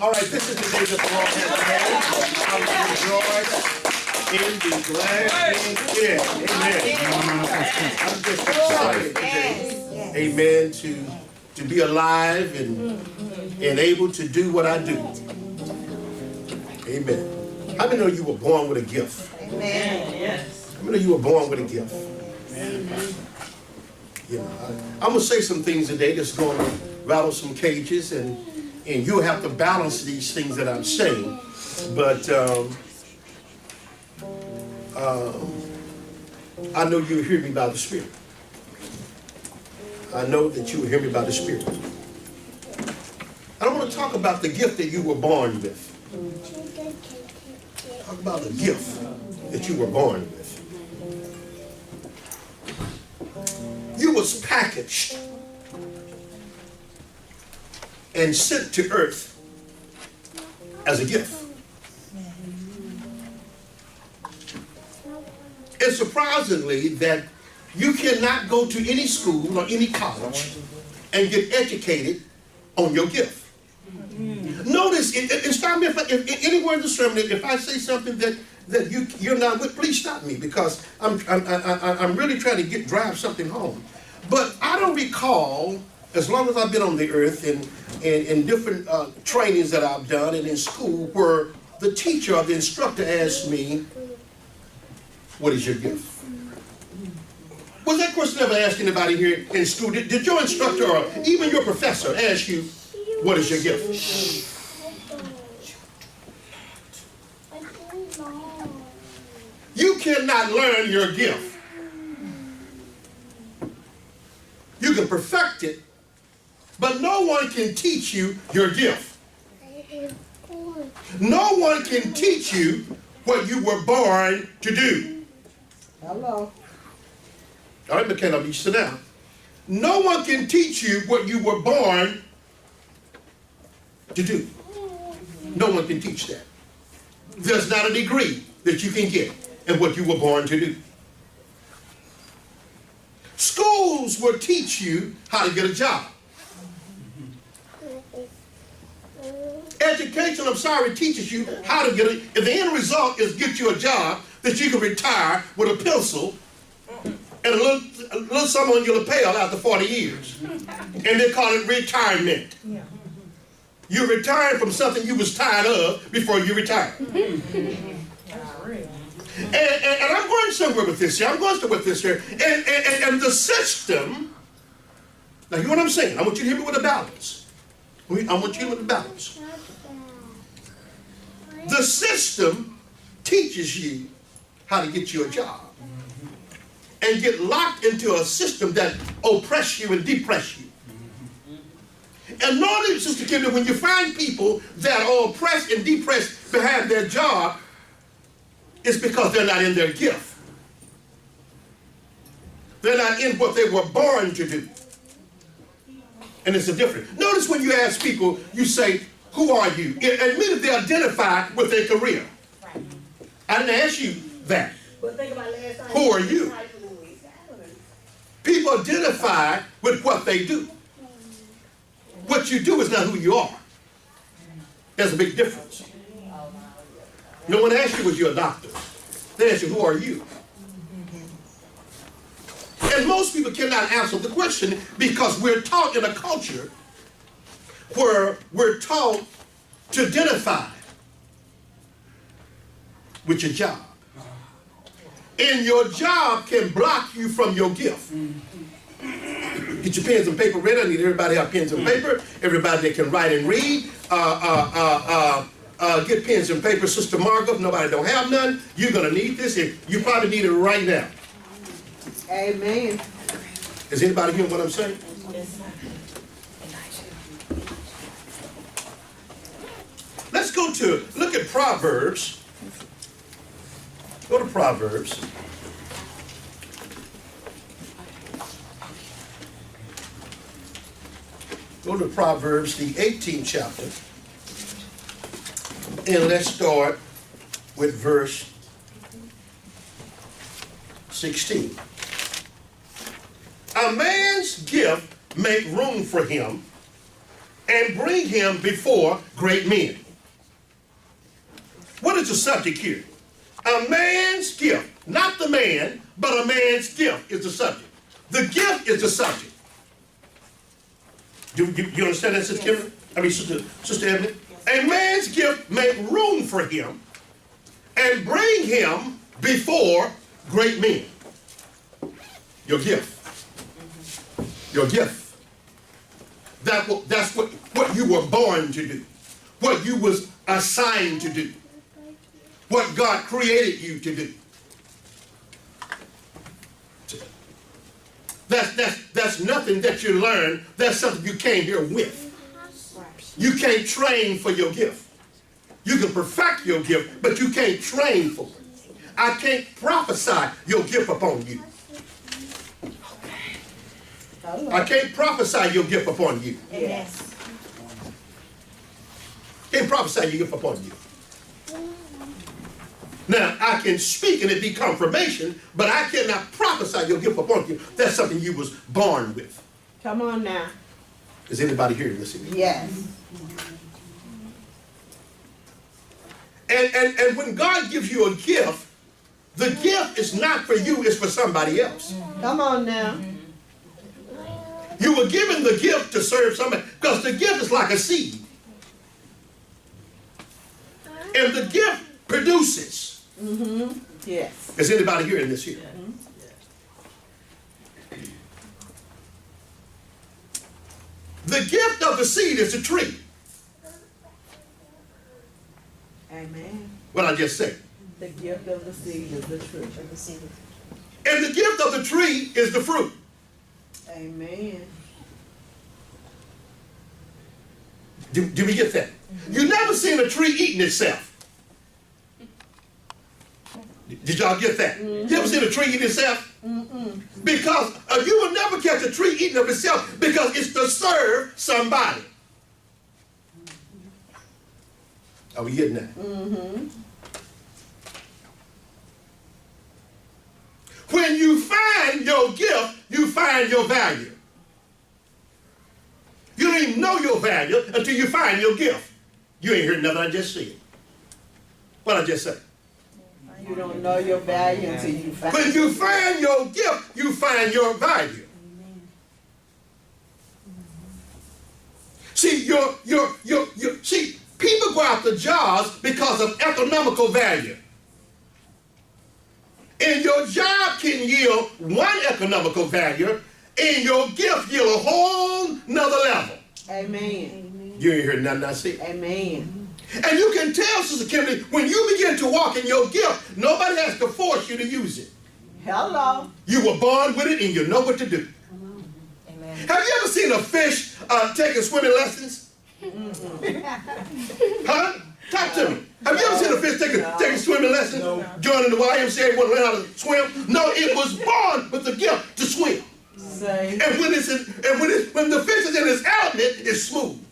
All right, this is the day that the Lord has made. I'm to rejoice and be glad in it. Amen. I'm just excited today. Amen. To be alive and able to do what I do. Amen. How many know you were born with a gift? Amen. Yes. How many know you were born with a gift? Amen. You know, I'm going to say some things today that's going to rattle some cages, and you'll have to balance these things that I'm saying. But I know you'll hear me by the Spirit. I know that you will hear me by the Spirit. I don't want to talk about the gift that you were born with. Talk about the gift that you were born with. You was packaged and sent to earth as a gift. And surprisingly, that you cannot go to any school or any college and get educated on your gift. Notice, and stop me if anywhere in the sermon, if I say something that you're not with, please stop me, because I'm really trying to drive something home. But I don't recall, as long as I've been on the earth and in different trainings that I've done and in school, where the teacher or the instructor asked me, "What is your gift?" Was that question ever asked anybody here in school? Did your instructor or even your professor ask you, "What is your gift?" You cannot learn your gift. You can perfect it, but no one can teach you your gift. No one can teach you what you were born to do. Hello. All right, McKenna, you sit down. No one can teach you what you were born to do. No one can teach that. There's not a degree that you can get in what you were born to do. Schools will teach you how to get a job. Education, I'm sorry, teaches you how to get it. If the end result is get you a job that you can retire with a pencil and a little something on your lapel after 40 years. And they call it retirement. You retired from something you was tired of before you retired. And I'm going somewhere with this here. I'm going somewhere with this here. And the system, now hear what I'm saying. I want you to hear me with a balance. I want you to hear me with a balance. The system teaches you how to get you a job and get locked into a system that oppress you and depress you. And notice, Sister Kimberly, when you find people that are oppressed and depressed behind their job, it's because they're not in their gift. They're not in what they were born to do. And it's a difference. Notice when you ask people, you say, "Who are you?" It admitted they identify with their career. I didn't ask you that. Who are you? People identify with what they do. What you do is not who you are. There's a big difference. No one asked you, was you a doctor? They asked you, who are you? And most people cannot answer the question because we're taught in a culture where we're taught to identify with your job. And your job can block you from your gift. Get your pens and paper ready. I need everybody to have pens and paper. Everybody that can write and read. Get pens and paper. Sister Margot, nobody don't have none. You're going to need this. You probably need it right now. Amen. Is anybody hearing what I'm saying? Let's look at Proverbs. Go to Proverbs. Go to Proverbs, the 18th chapter. And let's start with verse 16. A man's gift make room for him, and bring him before great men. What is the subject here? A man's gift. Not the man, but a man's gift is the subject. The gift is the subject. Do you understand that, Sister Kimberly? I mean, Sister Ebony? A man's gift make room for him and bring him before great men. Your gift. Your gift. That's what you were born to do. What you was assigned to do. What God created you to do. That's nothing that you learn. That's something you came here with. You can't train for your gift. You can perfect your gift, but you can't train for it. I can't prophesy your gift upon you. I can't prophesy your gift upon you. Yes. Can't prophesy your gift upon you. Now, I can speak and it be confirmation, but I cannot prophesy your gift upon you. That's something you was born with. Come on now. Is anybody hearing this? Yes. And when God gives you a gift, the gift is not for you, it's for somebody else. Come on now. You were given the gift to serve somebody, because the gift is like a seed. And the gift produces. Mm-hmm. Yes. Is anybody hearing this here? The gift of the seed is a tree. Amen. What I just said. The gift of the seed is the tree. And the gift of the tree is the fruit. Amen. Do we get that? You never seen a tree eating itself. Did y'all get that? Mm-hmm. You ever seen a tree eat itself? Mm-mm. Because you will never catch a tree eating of itself, because it's to serve somebody. Are we getting that? Mm-hmm. When you find your gift, you find your value. You don't even know your value until you find your gift. You ain't heard nothing I just said. What I just said? You don't know your value until you find it. When you find your gift, you find your value. See, see, people go after jobs because of economical value. And your job can yield one economical value, and your gift yield a whole nother level. Amen. You ain't heard nothing I said. Amen. And you can tell, Sister Kimberly, when you begin to walk in your gift, nobody has to force you to use it. Hello. You were born with it and you know what to do. Amen. Have you ever seen a fish taking swimming lessons? Huh? Talk to me. Have you ever seen a fish taking swimming lessons? No. Joining the YMCA, want to learn how to swim? No, it was born with the gift to swim. Say. And when the fish is in its element, it's smooth.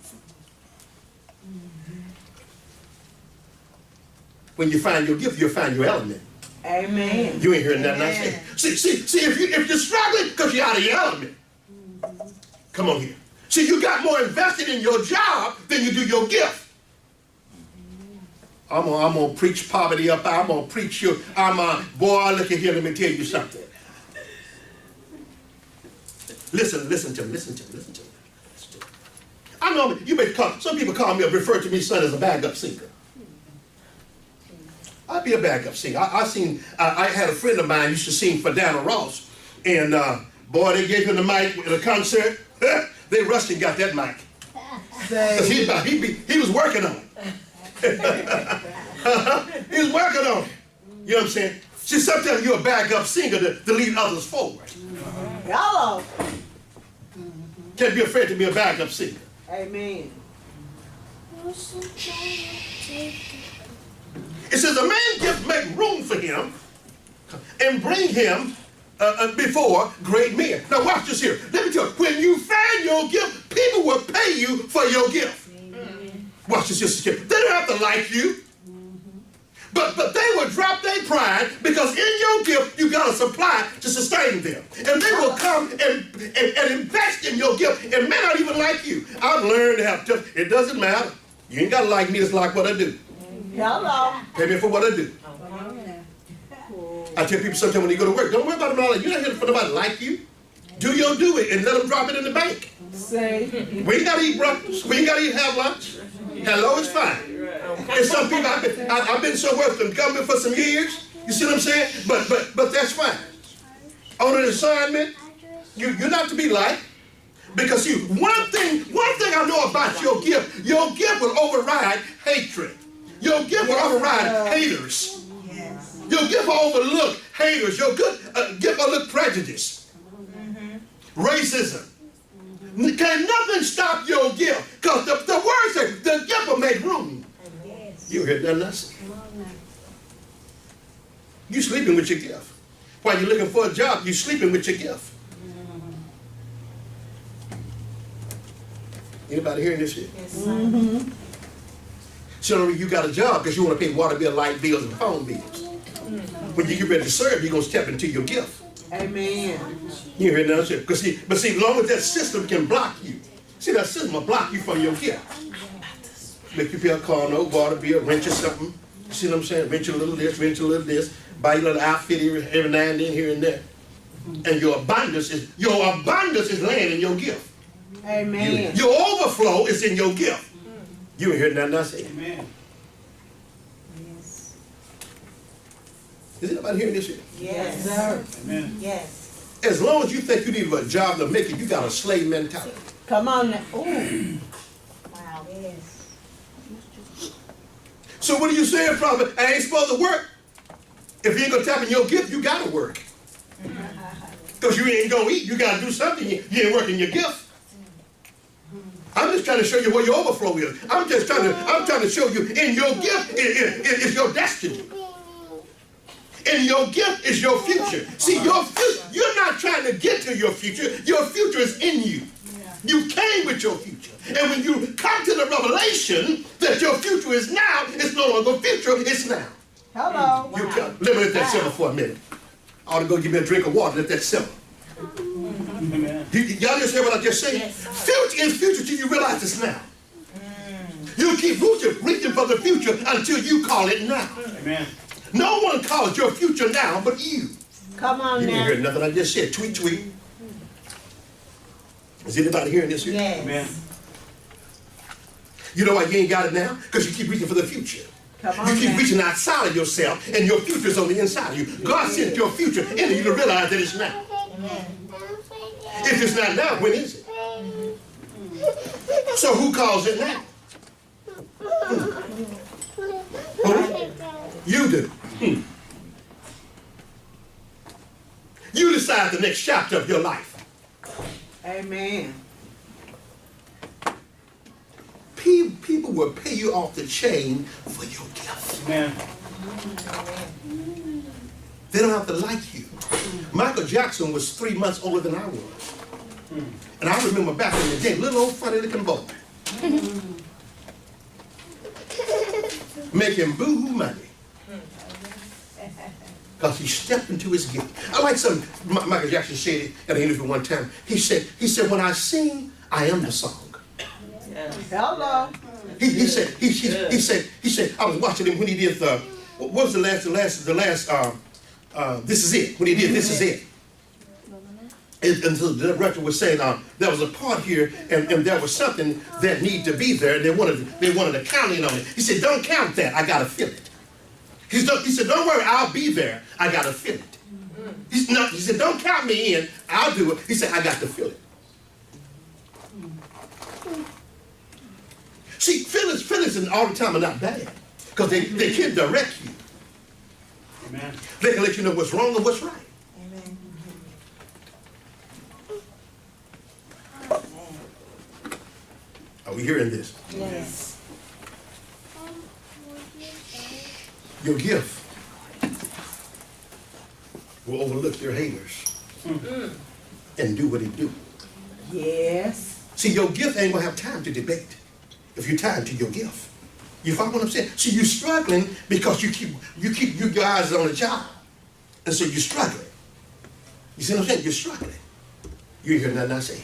When you find your gift, you'll find your element. Amen. You ain't hearing nothing I say. See, if you're struggling because you're out of your element. Come on here. See, you got more invested in your job than you do your gift. I'm gonna preach poverty up. I'm gonna preach you. Boy, look at here, let me tell you something. Listen to me. I know you may call, some people call me or refer to me, son, as a backup singer. I'd be a backup singer. I had a friend of mine used to sing for Dana Ross, and boy, they gave him the mic at a concert. They rushed and got that mic. He was working on it. He was working on it. You know what I'm saying? See, sometimes you're a backup singer to lead others forward. Hello. Can't be afraid to be a backup singer. Amen. It says, a man's gift make room for him and bring him before great men. Now watch this here. Let me tell you, when you find your gift, people will pay you for your gift. Watch this, Sister Kim. They don't have to like you, But they will drop their pride because in your gift, you got a supply to sustain them. And they will come and invest in your gift and may not even like you. I've learned to have just, it doesn't matter. You ain't got to like me, it's like what I do. Hello. Pay me for what I do. I tell people sometimes when you go to work, don't worry about them. You're not here for nobody to like you. Do it and let them drop it in the bank. Say. We ain't got to eat breakfast. We ain't got to have lunch. Hello, it's fine. And some people, I've been somewhere with the government for some years. You see what I'm saying? But that's fine. On an assignment, you're not to be liked. Because one thing I know about your gift will override hatred. Your gift will override haters. Your gift will overlook haters. Your gift will overlook prejudice. Racism. Can nothing stop your gift? Because the word says the gift will make room. You heard that lesson. You sleeping with your gift. While you're looking for a job, you sleeping with your gift. Anybody hearing this shit? Yes. So you got a job because you want to pay water bill, light bills, and phone bills. When you get ready to serve, you're going to step into your gift. Amen. You hear that shit? But see, as long as that system can block you, see, that system will block you from your gift. Make you pay a car note, water bill, rent you something. You see what I'm saying? Rent you a little this, rent you a little this, buy you a little outfit every now and then, here and there. And your abundance is laying in your gift. Amen. Your overflow is in your gift. You ain't heard nothing I say. Amen. Yes. Is anybody hearing this shit? Yes, sir. Amen. Yes. As long as you think you need a job to make it, you got a slave mentality. Come on now. Ooh. Wow. Yes. So what are you saying, prophet? I ain't supposed to work. If you ain't gonna tap in your gift, you gotta work. Because you ain't gonna eat, you gotta do something. You ain't working your gift. I'm just trying to show you where your overflow is. I'm trying to show you in your gift is your destiny. In your gift is your future. See, your future, you're not trying to get to your future. Your future is in you. You came with your future. And when you come to the revelation that your future is now, it's no longer future, it's now. Hello. You come, let me let that simmer for a minute. I ought to go give me a drink of water, let that simmer. Amen. Y'all just hear what I just said? Yes, future is future till you realize it's now. You keep reaching for the future until you call it now. Amen. No one calls your future now but you. Come on You didn't now. hear nothing I just said. Tweet, tweet. Is anybody hearing this here? Yes. Amen. You know why you ain't got it now? Because you keep reaching for the future. Come on You keep now. reaching outside of yourself, and your future's on the inside of you. God sent your future into you to realize that it's now. Amen. If it's not now, when is it? So who calls it now? Who? You do. You decide the next chapter of your life. Amen. People will pay you off the chain for your gift. Amen. They don't have to like you. Michael Jackson was 3 months older than I was. And I remember back in the day, little old funny looking boy. Making boo-hoo money. Because he stepped into his gift. I like Michael Jackson said it at an interview one time. He said, when I sing, I am the song. Hello. He said, I was watching him when he did what was the last, This Is It. When he did This Is It. And so the director was saying there was a part here and there was something that needed to be there and they wanted to count in on it. He said, don't count that, I gotta feel it. He said, don't worry, I'll be there, I gotta feel it. He said, don't count me in, I'll do it. He said, I got to feel it. See, feelings all the time are not bad because they can direct you. Amen. They can let you know what's wrong and what's right. Amen. Are we hearing this? Yes. Your gift will overlook your haters and do what it do. Yes. See, your gift ain't gonna have time to debate if you're tied to your gift. You follow what I'm saying? See, you're struggling because you keep your eyes on the job. And so you're struggling. You see what I'm saying? You're struggling. You hear nothing I say. You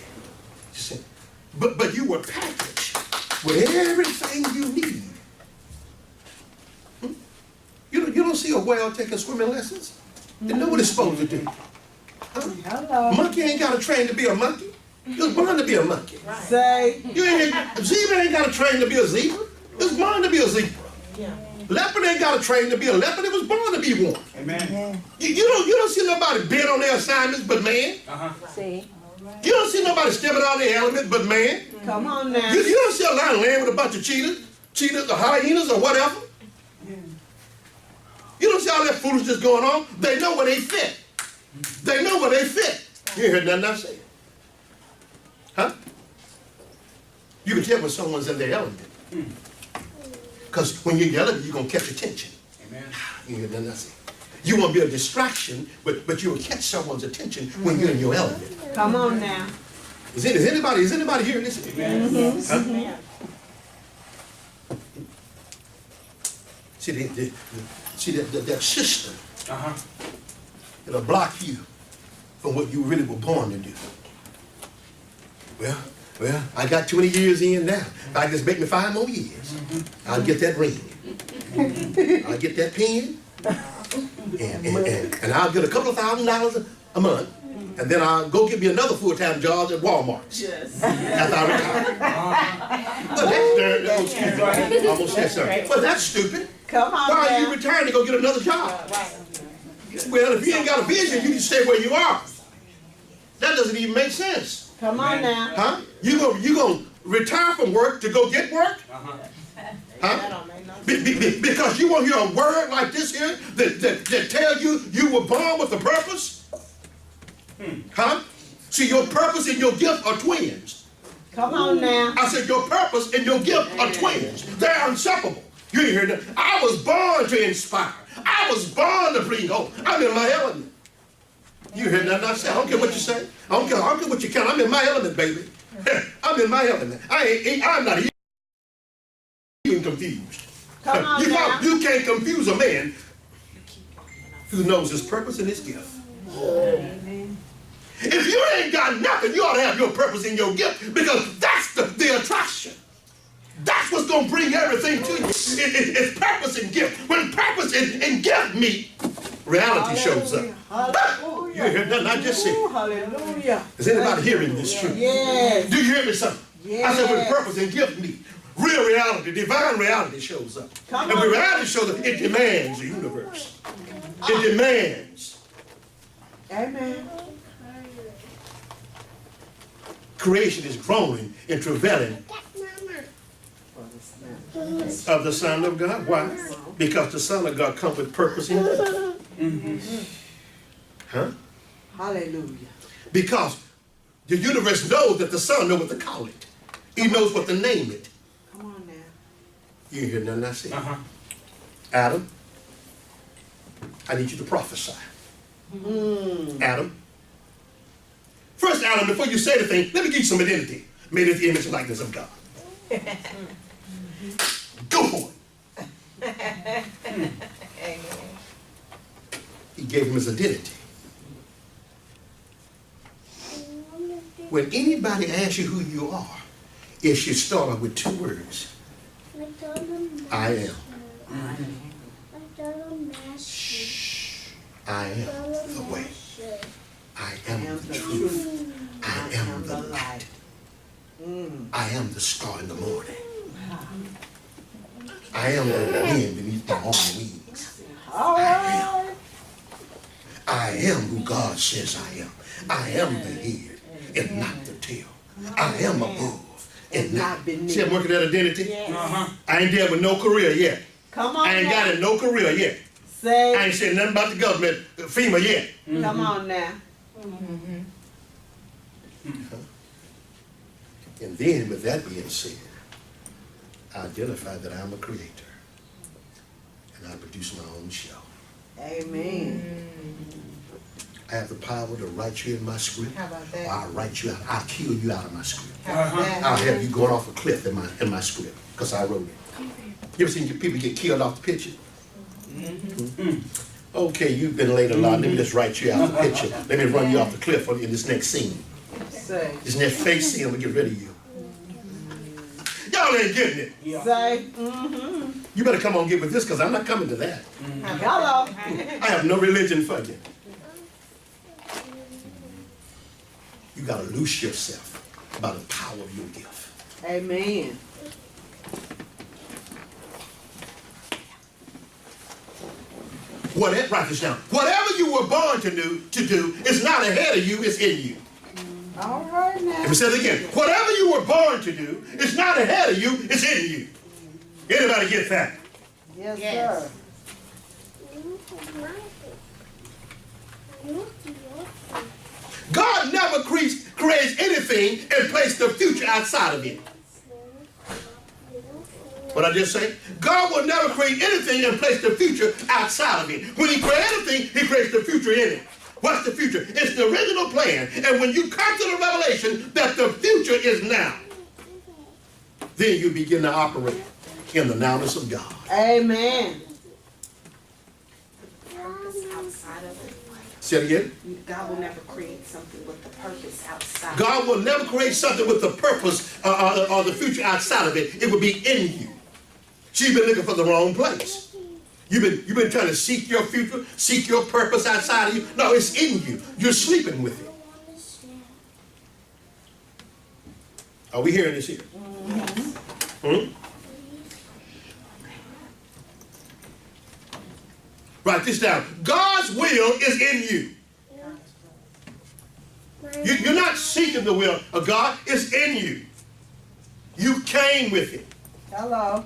see? But you were packaged with everything you need. You don't see a whale taking swimming lessons? You know what it's supposed to do. Hello. Monkey ain't got to train to be a monkey. He was born to be a monkey. Say. Zebra ain't got to train to be a zebra. He was born to be a zebra. Leopard ain't got to train to be a leopard. He was born to be one. Amen. You don't see nobody bent on their assignments but man. See. You don't see nobody stepping out their element but man. Come on now. You don't see a lion of land with a bunch of cheetahs or hyenas or whatever. You don't see all that foolishness going on. They know where they fit. They know where they fit. You ain't heard nothing I say. Huh? You can tell when someone's in their element. Because when you're in your element, you're going to catch attention. Amen. You ain't heard nothing I say. You won't be a distraction, but you will catch someone's attention when you're in your element. Come on now. Is anybody hearing this? Amen. Huh? See, that system, it'll block you from what you really were born to do. Well, I got 20 years in now. If I just make me 5 more years, I'll get that ring. I'll get that pen, and I'll get a couple of $1,000s a month, and then I'll go get me another full-time job at Walmart. Yes. After I retire. Well, I almost said something. Well, that's stupid. Come on Why are you now. retiring to go get another job? Well, if you ain't got a vision, you can stay where you are. That doesn't even make sense. Come on now. Huh? You gonna retire from work to go get work? Huh? Because you won't hear a word like this here that tell you were born with a purpose? Huh? See, your purpose and your gift are twins. Come on now. I said your purpose and your gift are twins. They're inseparable. You ain't heard that. I was born to inspire. I was born to bring hope. I'm in my element. You heard nothing I said. I don't care what you say. I don't care what you count. I'm in my element, baby. I'm in my element. I'm not even confused. Come on now. You can't confuse a man who knows his purpose and his gift. If you ain't got nothing, you ought to have your purpose and your gift, because that's the attraction. That's what's going to bring everything to you. It's purpose and gift. When purpose and gift meet, reality shows up. Hallelujah. You hear nothing I just said. Hallelujah. Is anybody hearing this truth? Yes. Do you hear me, son? Yes. I said when purpose and gift meet, real reality, divine reality shows up. Come And when on. reality shows up, it demands the universe. It demands. Amen. Creation is growing and travailing of the Son of God. Why? Because the Son of God comes with purpose and gift. Huh? Hallelujah. Because the universe knows that the Son knows what to call it. He knows what to name it. Come on now. You hear nothing I say. Adam, I need you to prophesy. Adam. First, Adam, before you say anything, let me give you some identity. Made in the image and likeness of God. Go for it. He gave him his identity. When anybody asks you who you are, it should start off with 2 words. I am. Shh. I am the way. I am the truth. I am the light. I am the star in the morning. I am the wind beneath my own wings. All right. I am who God says I am. I am the head and not the tail. I am above and not beneath. See, I'm working that identity? Yes. I ain't dealt with no career yet. Come on I ain't now. got in no career yet. Say. I ain't said nothing about the government, FEMA yet. Come on now. And then, with that being said, I identify that I'm a creator. And I produce my own show. Amen. I have the power to write you in my script. How about that? Or I'll write you out. I'll kill you out of my script. How about that? I'll have you going off a cliff in my script. because I wrote it. You ever seen people get killed off the picture? Okay, you've been late a lot. Let me just write you out the picture. Let me run you off the cliff in this next scene. Say. This next face scene, I'm going to get rid of you. Y'all ain't getting it. Say. You better come on and get with this because I'm not coming to that. Hello. I have no religion for you. You got to loose yourself by the power of your gift. Amen. Write this down. Whatever you were born to do is not ahead of you, it's in you. All right now. Let me say it again. Whatever you were born to do is not ahead of you, it's in you. Anybody get that? Yes, sir. God never creates anything and places the future outside of it. What I just say? God will never create anything and place the future outside of it. When he creates anything, he creates the future in it. What's the future? It's the original plan. And when you come to the revelation that the future is now, then you begin to operate in the nowness of God. Amen. Purpose outside of it. Say it again. God will never create something with the purpose outside. God will never create something with the purpose or the future outside of it. It will be in you. So you've been looking for the wrong place. You've been trying to seek your future, seek your purpose outside of you. No, it's in you. You're sleeping with it. Are we hearing this here? Write this down. God's will is in you. You're not seeking the will of God. It's in you. You came with it. Hello.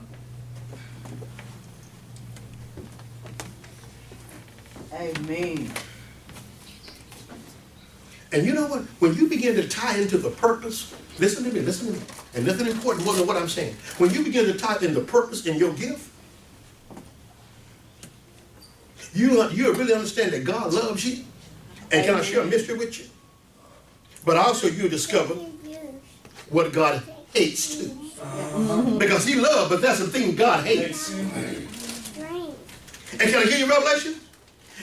Amen. And you know what? When you begin to tie into the purpose, listen to me, and nothing important more than what I'm saying. When you begin to tie in the purpose in your gift, you really understand that God loves you. And can I share a mystery with you? But also you discover what God hates too. Because he loves, but that's the thing God hates. And can I give you a revelation?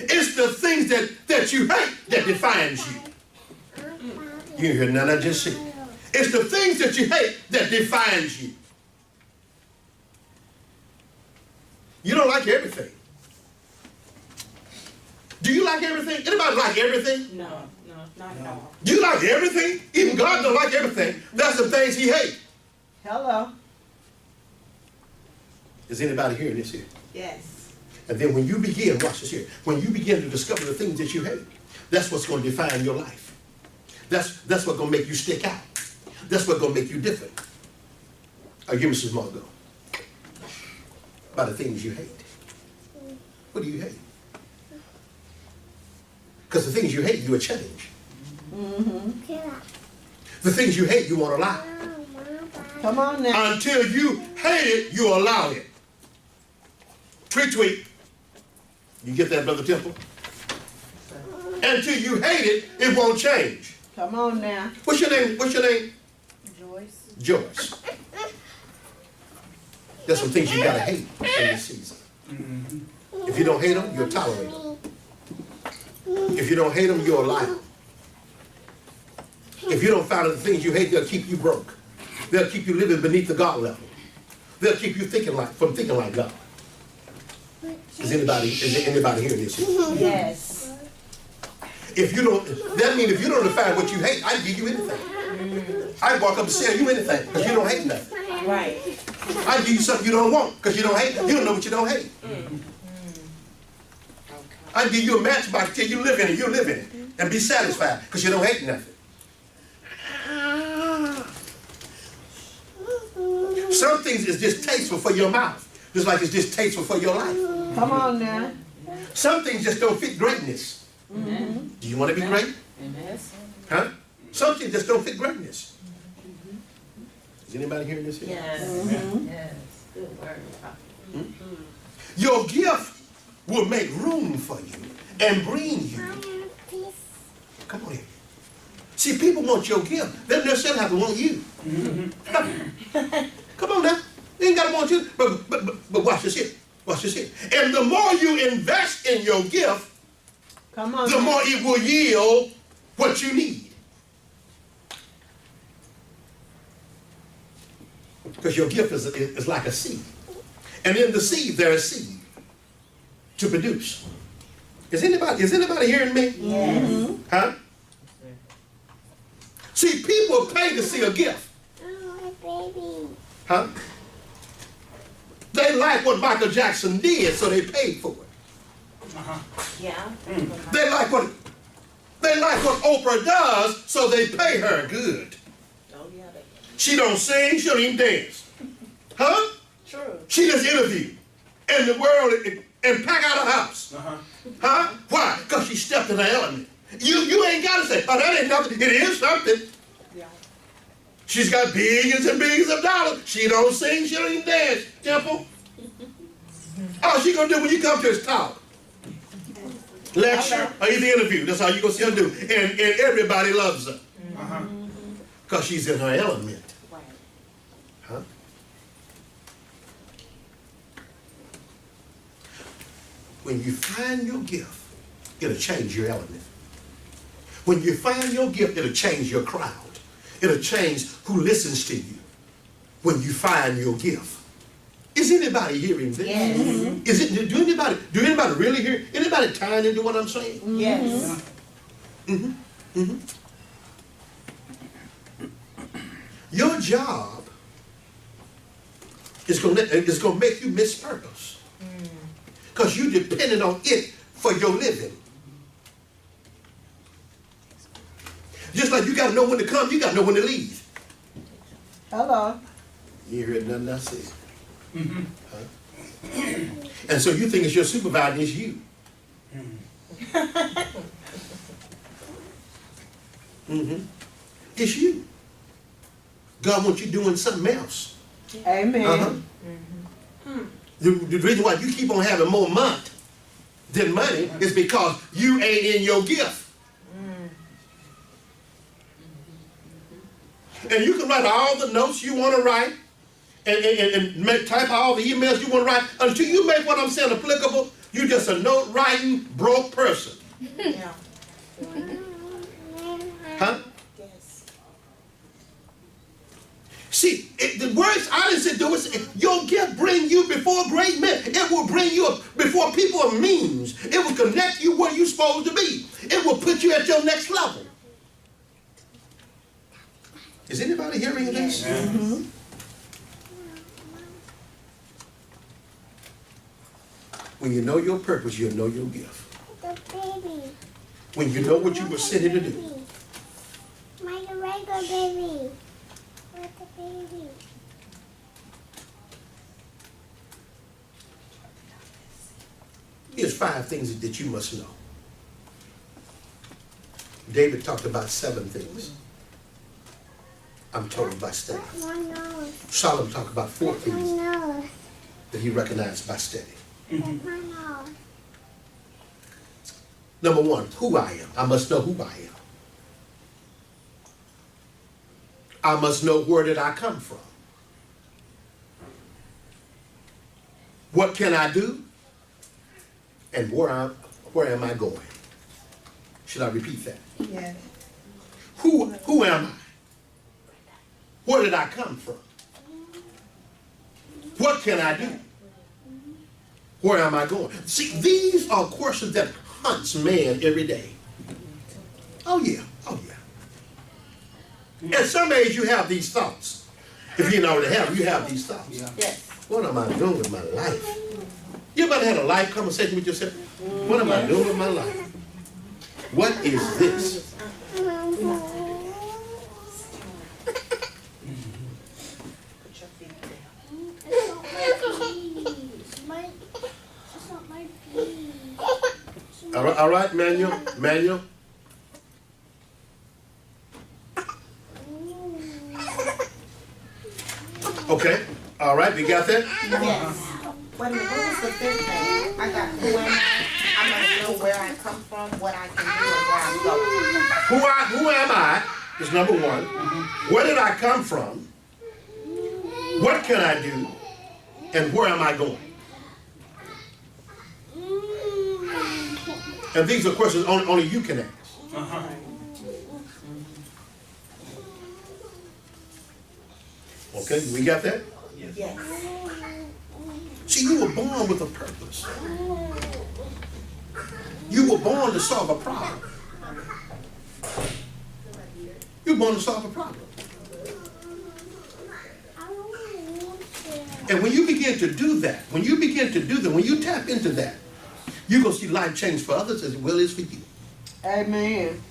It's the things that you hate that defines you. You hear none I just said. It's the things that you hate that defines you. You don't like everything. Do you like everything? Anybody like everything? No, not at all. Do you like everything? Even God don't like everything. That's the things he hates. Hello. Is anybody hearing this here? Yes. And then when you begin, watch this here, when you begin to discover the things that you hate, that's what's going to define your life. That's what's going to make you stick out. That's what's going to make you different. Give me some more go. By the things you hate. What do you hate? Because the things you hate, you will change. The things you hate, you won't allow. Come on now. Until you hate it, you allow it. Tweet, tweet. You get that, Brother Temple? Until you hate it, it won't change. Come on now. What's your name? What's your name? Joyce. Joyce. There's some things you gotta hate in this season. If you don't hate them, you'll tolerate them. If you don't hate them, you'll allow them. If you don't find the things you hate, they'll keep you broke. They'll keep you living beneath the God level. They'll keep you thinking like God. Is anybody hearing this? Yes. If you don't, that means if you don't define what you hate, I'd give you anything. I'd walk up and sell you anything because you don't hate nothing. Right. I'd give you something you don't want because you don't hate. You don't know what you don't hate. I'd give you a matchbox till you live in it. You live in it and be satisfied because you don't hate nothing. Some things is distasteful for your mouth, just like it's distasteful for your life. Come on now. Some things just don't fit greatness. Do you want to be great? Yes. Huh? Some things just don't fit greatness. Is anybody hearing this here? Yes. Yes. Good word. Your gift will make room for you and bring you. Come on here. See, people want your gift. They don't necessarily have to want you. Come on now. You ain't got to want you. But watch this here. Watch this here. And the more you invest in your gift, Come on. the more it will yield what you need. Because your gift is like a seed. And in the seed, there is seed to produce. Is anybody hearing me? Yes. Huh? See, people pay to see a gift. Huh? They like what Michael Jackson did, so they paid for it. Yeah. They like what Oprah does, so they pay her good. Oh, yeah. She don't sing, she don't even dance. Huh? True. She just interview in the world and pack out her house. Huh? Why? Because she stepped in her element. You ain't got to say, oh, that ain't nothing. It is something. Yeah. She's got billions and billions of dollars. She don't sing, she don't even dance. Temple. All she gonna do when you come to is talk. Lecture or either interview. That's all you gonna see her do. And everybody loves her. Because she's in her element. Right. Huh? When you find your gift, it'll change your element. When you find your gift, it'll change your crowd. It'll change who listens to you. When you find your gift. Is anybody hearing this? Yes. Do anybody really hear? Anybody tying into what I'm saying? Yes. Your job is gonna make you miss purpose. Because you depended on it for your living. Just like you gotta know when to come, you gotta know when to leave. Hello. You heard nothing I said. Huh? And so you think it's your supervisor, it's you. It's you. God wants you doing something else. Amen. The reason why you keep on having more month than money is because you ain't in your gift. And you can write all the notes you want to write and type all the emails you want to write. Until you make what I'm saying applicable, you're just a note-writing, broke person. Yeah. Huh? Yes. See, the words I didn't say do it. Your gift bring you before great men. It will bring you before people of means. It will connect you where you're supposed to be. It will put you at your next level. Is anybody hearing this? When you know your purpose, you'll know your gift. When you know what you were sent here to do. My regular baby. Where's the baby? Here's 5 things that you must know. David talked about 7 things. I'm told by study. My nose. Solomon talked about 4 My things nose. that he recognized by study. My nose. Number 1, who I am. I must know who I am. I must know where did I come from. What can I do? And where am I going? Should I repeat that? Yes. Who am I? Where did I come from? What can I do? Where am I going? See, these are questions that hunts man every day. Oh yeah, oh yeah. At some age you have these thoughts. If you didn't already have them, you have these thoughts. Yes. What am I doing with my life? You ever had a life conversation with yourself? What am I doing with my life? What is this? Put your feet down. It's not my baby. All right, Manuel. Okay, all right, we got that? Yes. Wait a minute, what was the 5th thing? I got who am I? I must know where I come from, what I can do, and where I'm going. Who am I is number 1. Where did I come from? What can I do? And where am I going? And these are questions only you can ask. Okay, we got that? Yes. See, you were born with a purpose. You were born to solve a problem. You were born to solve a problem. And when you begin to do that, when you tap into that, you're going to see life change for others as well as for you. Amen.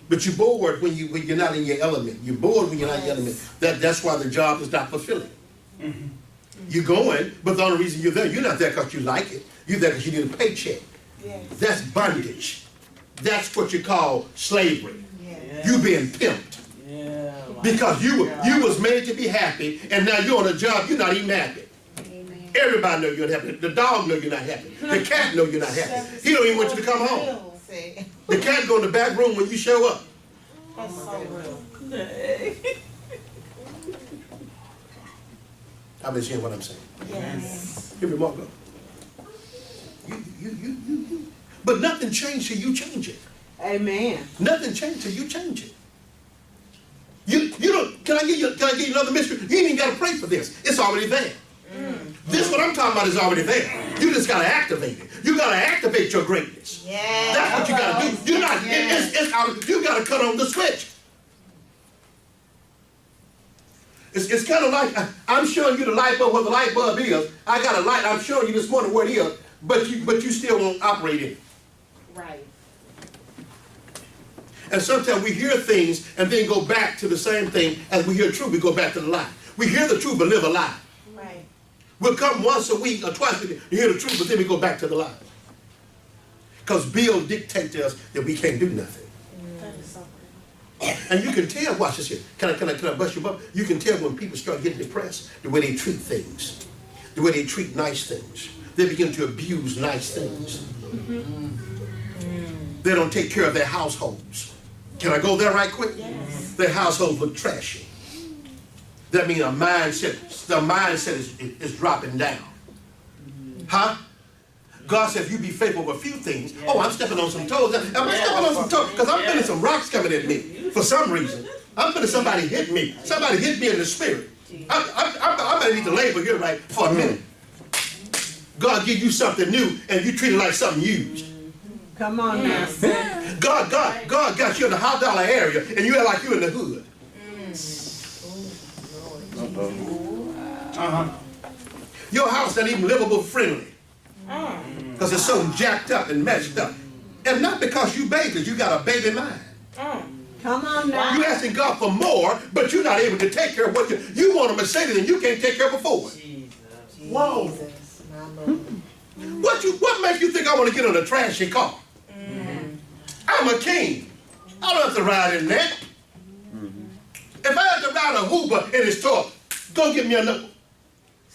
But you're bored when you're not in your element. You're bored when you're not in your element. That's why the job is not fulfilling. You're going, but the only reason you're there, you're not there because you like it. You're there because you need a paycheck. Yes. That's bondage. That's what you call slavery. Yes. You being pimped. Because you was made to be happy, and now you're on a job you're not even happy. Amen. Everybody know you're not happy. The dog know you're not happy. The cat know you're not happy. He don't even want you to come home. See, The cat go in the back room when you show up. that's so real. I've been saying what I'm saying. Yes. Here we go. You. But nothing changed till you change it. Amen. Nothing changed till you change it. You don't. Can I give you another mystery? You ain't even got to pray for this. It's already there. This what I'm talking about is already there. You just got to activate it. You got to activate your greatness. Yeah. That's what you got to do. You're not. It's out. You got to cut on the switch. It's kind of like I'm showing you the light bulb where the light bulb is. I got a light. I'm showing you this morning where it is, but you still won't operate in it. Right. And sometimes we hear things and then go back to the same thing. As we hear truth, we go back to the lie. We hear the truth but live a lie. Right. We'll come once a week or twice a week, you hear the truth, but then we go back to the lie. Because Bill dictates to us that we can't do nothing. That is so And you can tell, watch this here. Can I bust your bubble? You can tell when people start getting depressed, the way they treat things, the way they treat nice things. They begin to abuse nice things. They don't take care of their households. Can I go there right quick? Yes. Their households look trashy. That means the mindset is dropping down. Huh? God said, if you be faithful with a few things, oh, I'm stepping on some toes. Am I stepping on some toes? Because I'm feeling some rocks coming at me for some reason. I'm feeling somebody hit me. Somebody hit me in the spirit. I might need to labor here right for a minute. God give you something new and you treat it like something used. Come on now, sir. God got you in the hot dollar area and you act like you in the hood. Your house not even livable friendly. Because it's so jacked up and messed up. And not because you babies, you got a baby mind. Come on now. You asking God for more, but you're not able to take care of what you want a Mercedes and you can't take care of a Ford. Whoa. Jesus, my Lord. What makes you think I want to get on a trashy car? I'm a king. I don't have to ride in that. If I have to ride a Uber in his truck, go get me another.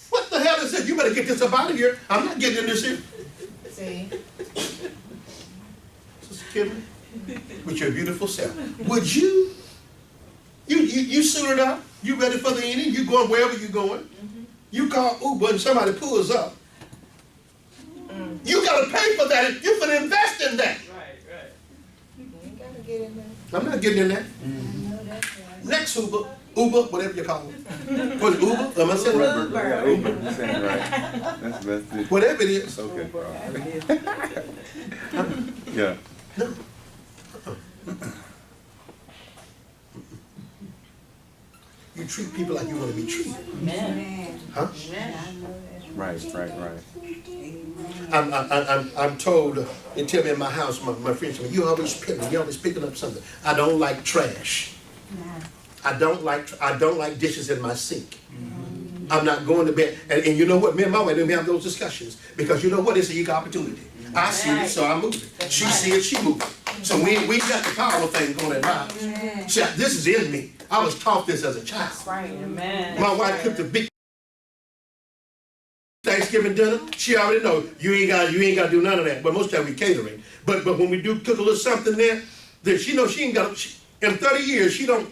What the hell is this? You better get this up out of here. I'm not getting in this here. See? Sister Kimberly, with your beautiful self. Would you suited up, you ready for the inning, you going wherever you're going. You call Uber and somebody pulls up. You got to pay for that. You can invest in that. You ain't gotta get in there. I'm not getting in that. Next Uber, whatever you call it. What's Uber? Am I saying right? Yeah, Uber. You're saying right. That's it. Whatever it is. Okay. Yeah. No. You treat people like you want to be treated. Huh? Right. I'm told, they tell me in my house, my friends tell me, you're always picking up something. I don't like trash. I don't like dishes in my sink. I'm not going to bed. And you know what? Me and my wife didn't have those discussions. Because you know what? It's a equal opportunity. I see it, so I move it. She see it, she move it. So we got the power thing going in my house. See, this is in me. I was taught this as a child. Right. Amen. My wife cooked a big Thanksgiving dinner. She already know you ain't got to do none of that. But most time we catering. But when we do cook a little something there, then she knows she ain't got. In 30 years, she don't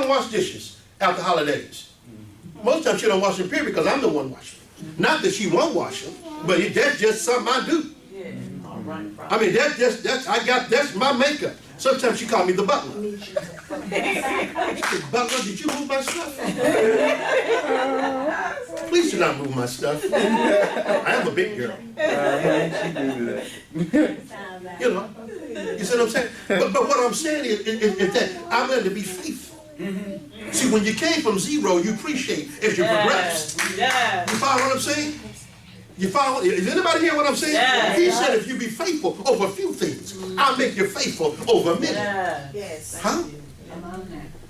wash dishes after holidays. Most times she don't wash them period because I'm the one washing. Not that she won't wash them, but that's just something I do. I mean, that's my makeup. Sometimes she called me the butler. She said, Butler, did you move my stuff? Please do not move my stuff. I am a big girl. You know, you see what I'm saying? But what I'm saying is that I'm going to be faithful. See, when you came from zero, you appreciate as you progress. You follow what I'm saying? You follow? Is anybody hear what I'm saying? He said, if you be faithful over a few things, I'll make you faithful over many. Yes. Huh?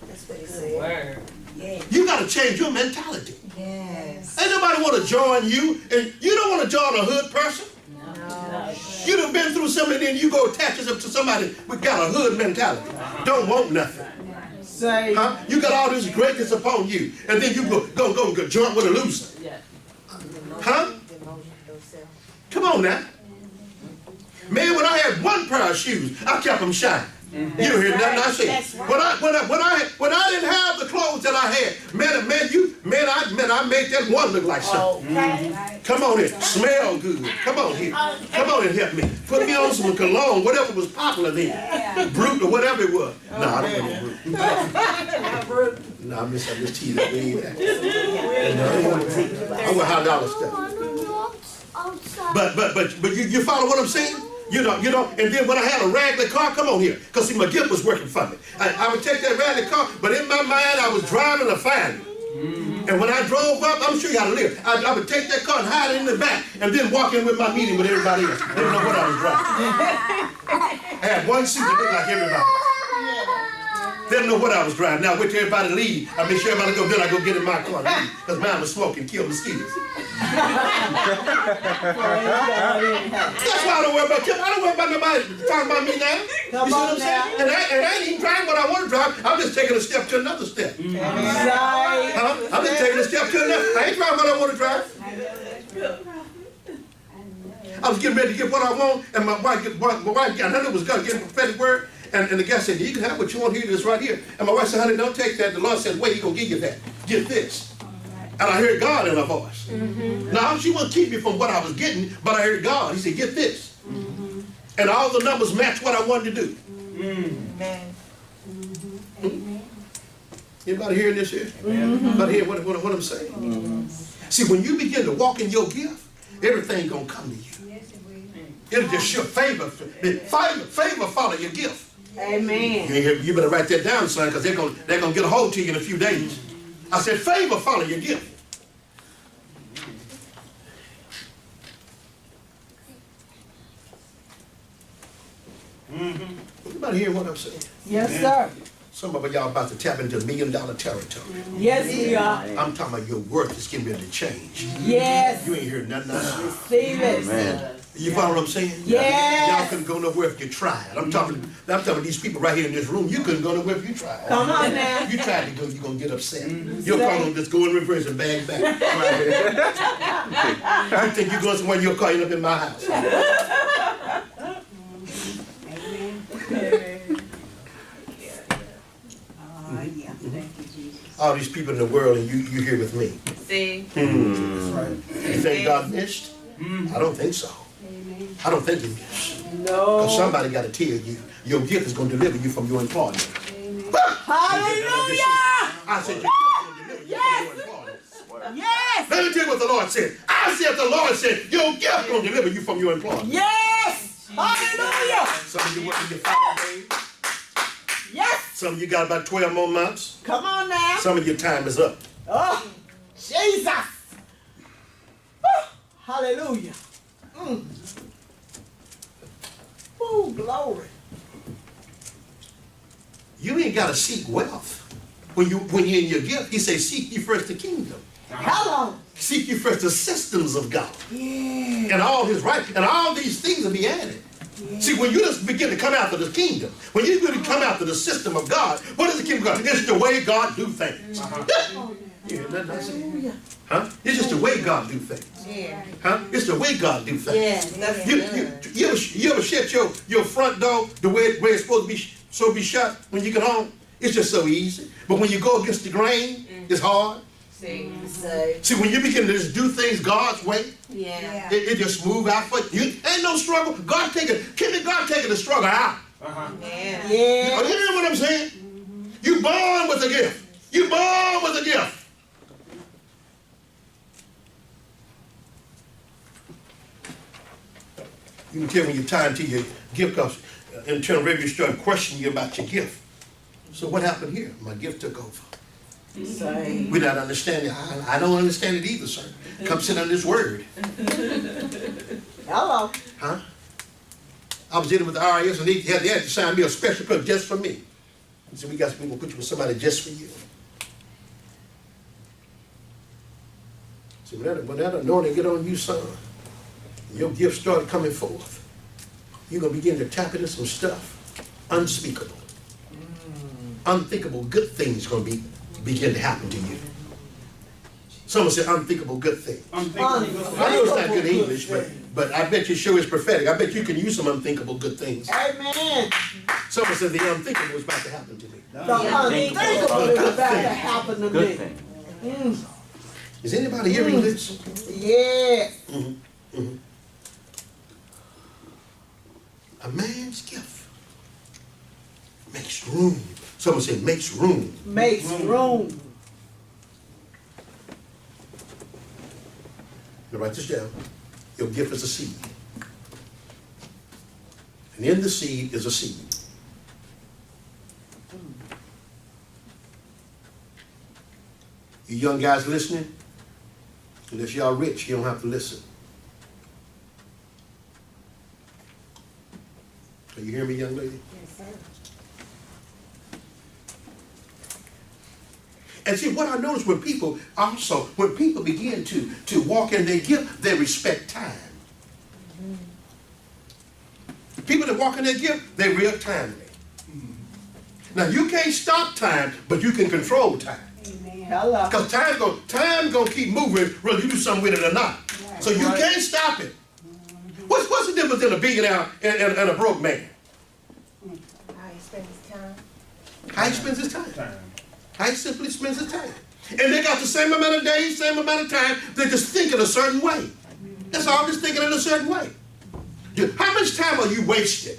That's what he said. You got to change your mentality. Yes. Ain't nobody want to join you, and you don't want to join a hood person. No. You done been through something, and then you go attach yourself to somebody who got a hood mentality. Don't want nothing. Say. Huh? You got all this greatness upon you, and then you go join with a loser. Huh? Come on now. Man, when I had one pair of shoes, I kept them shining. You don't hear nothing I say. When I didn't have the clothes that I had, I made that one look like something. Come on here, smell good. Come on here. Come on and help me. Put me on some cologne, whatever was popular then. Brute or whatever it was. No, I don't want Brute. No, I miss teasing that way. I want $100 stuff. But you follow what I'm saying? You know, and then when I had a raggedy car, come on here, because see, my gift was working for me. I would take that raggedy car, but in my mind, I was driving a family. And when I drove up, I'm sure you how to live. I would take that car and hide it in the back, and then walk in with my meeting with everybody else. They didn't know what I was driving. I had one seat that looked like everybody. They didn't know what I was driving. Now I wait till everybody leave. I make sure everybody go, then I go get in my car and leave, because mine was smoking, kill mosquitoes. That's why I don't worry about you. I don't worry about nobody talking about me now. You see what I'm saying? And I ain't even driving what I want to drive. I'm just taking a step to another step. Huh? I'm just taking a step to another. I ain't driving what I want to drive. I was getting ready to get what I want, and my wife, I know it was God getting a prophetic word, and the guy said, you can have what you want here, this right here. And my wife said, honey, don't take that. The Lord said, wait, He's going to give you that. Get this. And I heard God in her voice. Now, she wouldn't keep me from what I was getting, but I heard God. He said, get this. And all the numbers match what I wanted to do. Amen. Anybody hearing this here? Anybody hear what I'm saying? See, when you begin to walk in your gift, everything going to come to you. It'll just show favor. Favor follow your gift. Amen. You better write that down, son, because they're gonna get a hold to you in a few days. I said, favor follow your gift. Anybody hear what I'm saying? Yes, sir. Some of y'all about to tap into $1 million territory. Yes, we are. I'm talking about your worth is getting ready to change. Yes. You ain't heard nothing else. Receive it. Man. You follow what I'm saying? Yes. Y'all couldn't go nowhere if you tried. I'm talking to these people right here in this room. You couldn't go nowhere if you tried. Come on now. You tried to go, you're going to get upset. Your car going to just go in reverse and bang back. You think you're going somewhere, your car end up in my house. All these people in the world, and you here with me. See? That's right. You think God missed? I don't think so. I don't think He missed. No. Because somebody got to tell you, your gift is going to deliver you from your employment. Hallelujah. I said, your gift is going to deliver you from your employment. Yes. Let me tell you what the Lord said. I said the Lord said, your gift is going to deliver you from your employment. Yes. Hallelujah. Some of you working your 5 days. Yes. Some of you got about 12 more months. Come on now. Some of your time is up. Oh, Jesus. Oh, hallelujah. Oh, glory. You ain't got to seek wealth. When you're in your gift, He says, seek ye first the kingdom. Hello. Seek ye first the systems of God. Yeah. And all His right. And all these things will be added. Yeah. See, when you just begin to come after the kingdom, when you begin to come after the system of God, what is the kingdom of God? It's the way God do things. Yeah, huh? It's just the way God do things. Yeah. Huh? It's the way God do things. Yeah, that's You ever shut your front door the way it's supposed to be shut when you get home? It's just so easy. But when you go against the grain, it's hard. See, when you begin to just do things God's way, Yeah. it just move out for you. Ain't no struggle. God taking the struggle out. Yeah. You hear what I'm saying? You born with a gift. You born with a gift. You can tell when you're tied to your gift because internal revenue start questioning you about your gift. So what happened here? My gift took over. Same. We're not understanding. I don't understand it either, sir. Come sit on this word. Hello. Huh? I was dealing with the IRS and they had to sign me a special bill just for me. He said, we're going to put you with somebody just for you. See, when that anointing get on you, son, and your gift started coming forth, you're going to begin to tap into some stuff unspeakable. Unthinkable good things going to begin to happen to you. Someone said unthinkable good things. I know it's not good English, but I bet you sure it's prophetic. I bet you can use some unthinkable good things. Amen. Someone said the unthinkable is about to happen to me. The unthinkable is about to happen to Good me. thing. Is anybody hearing this? Yeah. A man's gift makes room. Someone say makes room. Makes room. Now write this down. Your gift is a seed. And in the seed is a seed. You young guys listening? Unless y'all rich, you don't have to listen. Are you hearing me, young lady? Yes, sir. And see, what I notice when people begin to walk in their gift, they respect time. People that walk in their gift, they're real timely. Now, you can't stop time, but you can control time. Hello. Because time gonna keep moving whether you do something with it or not. So you can't stop it. What's the difference in a billionaire and a broke man? How he spend his time? How he spends his time. How he simply spends his time. And they got the same amount of days, same amount of time. They just think in a certain way. That's all, just thinking in a certain way. How much time are you wasting?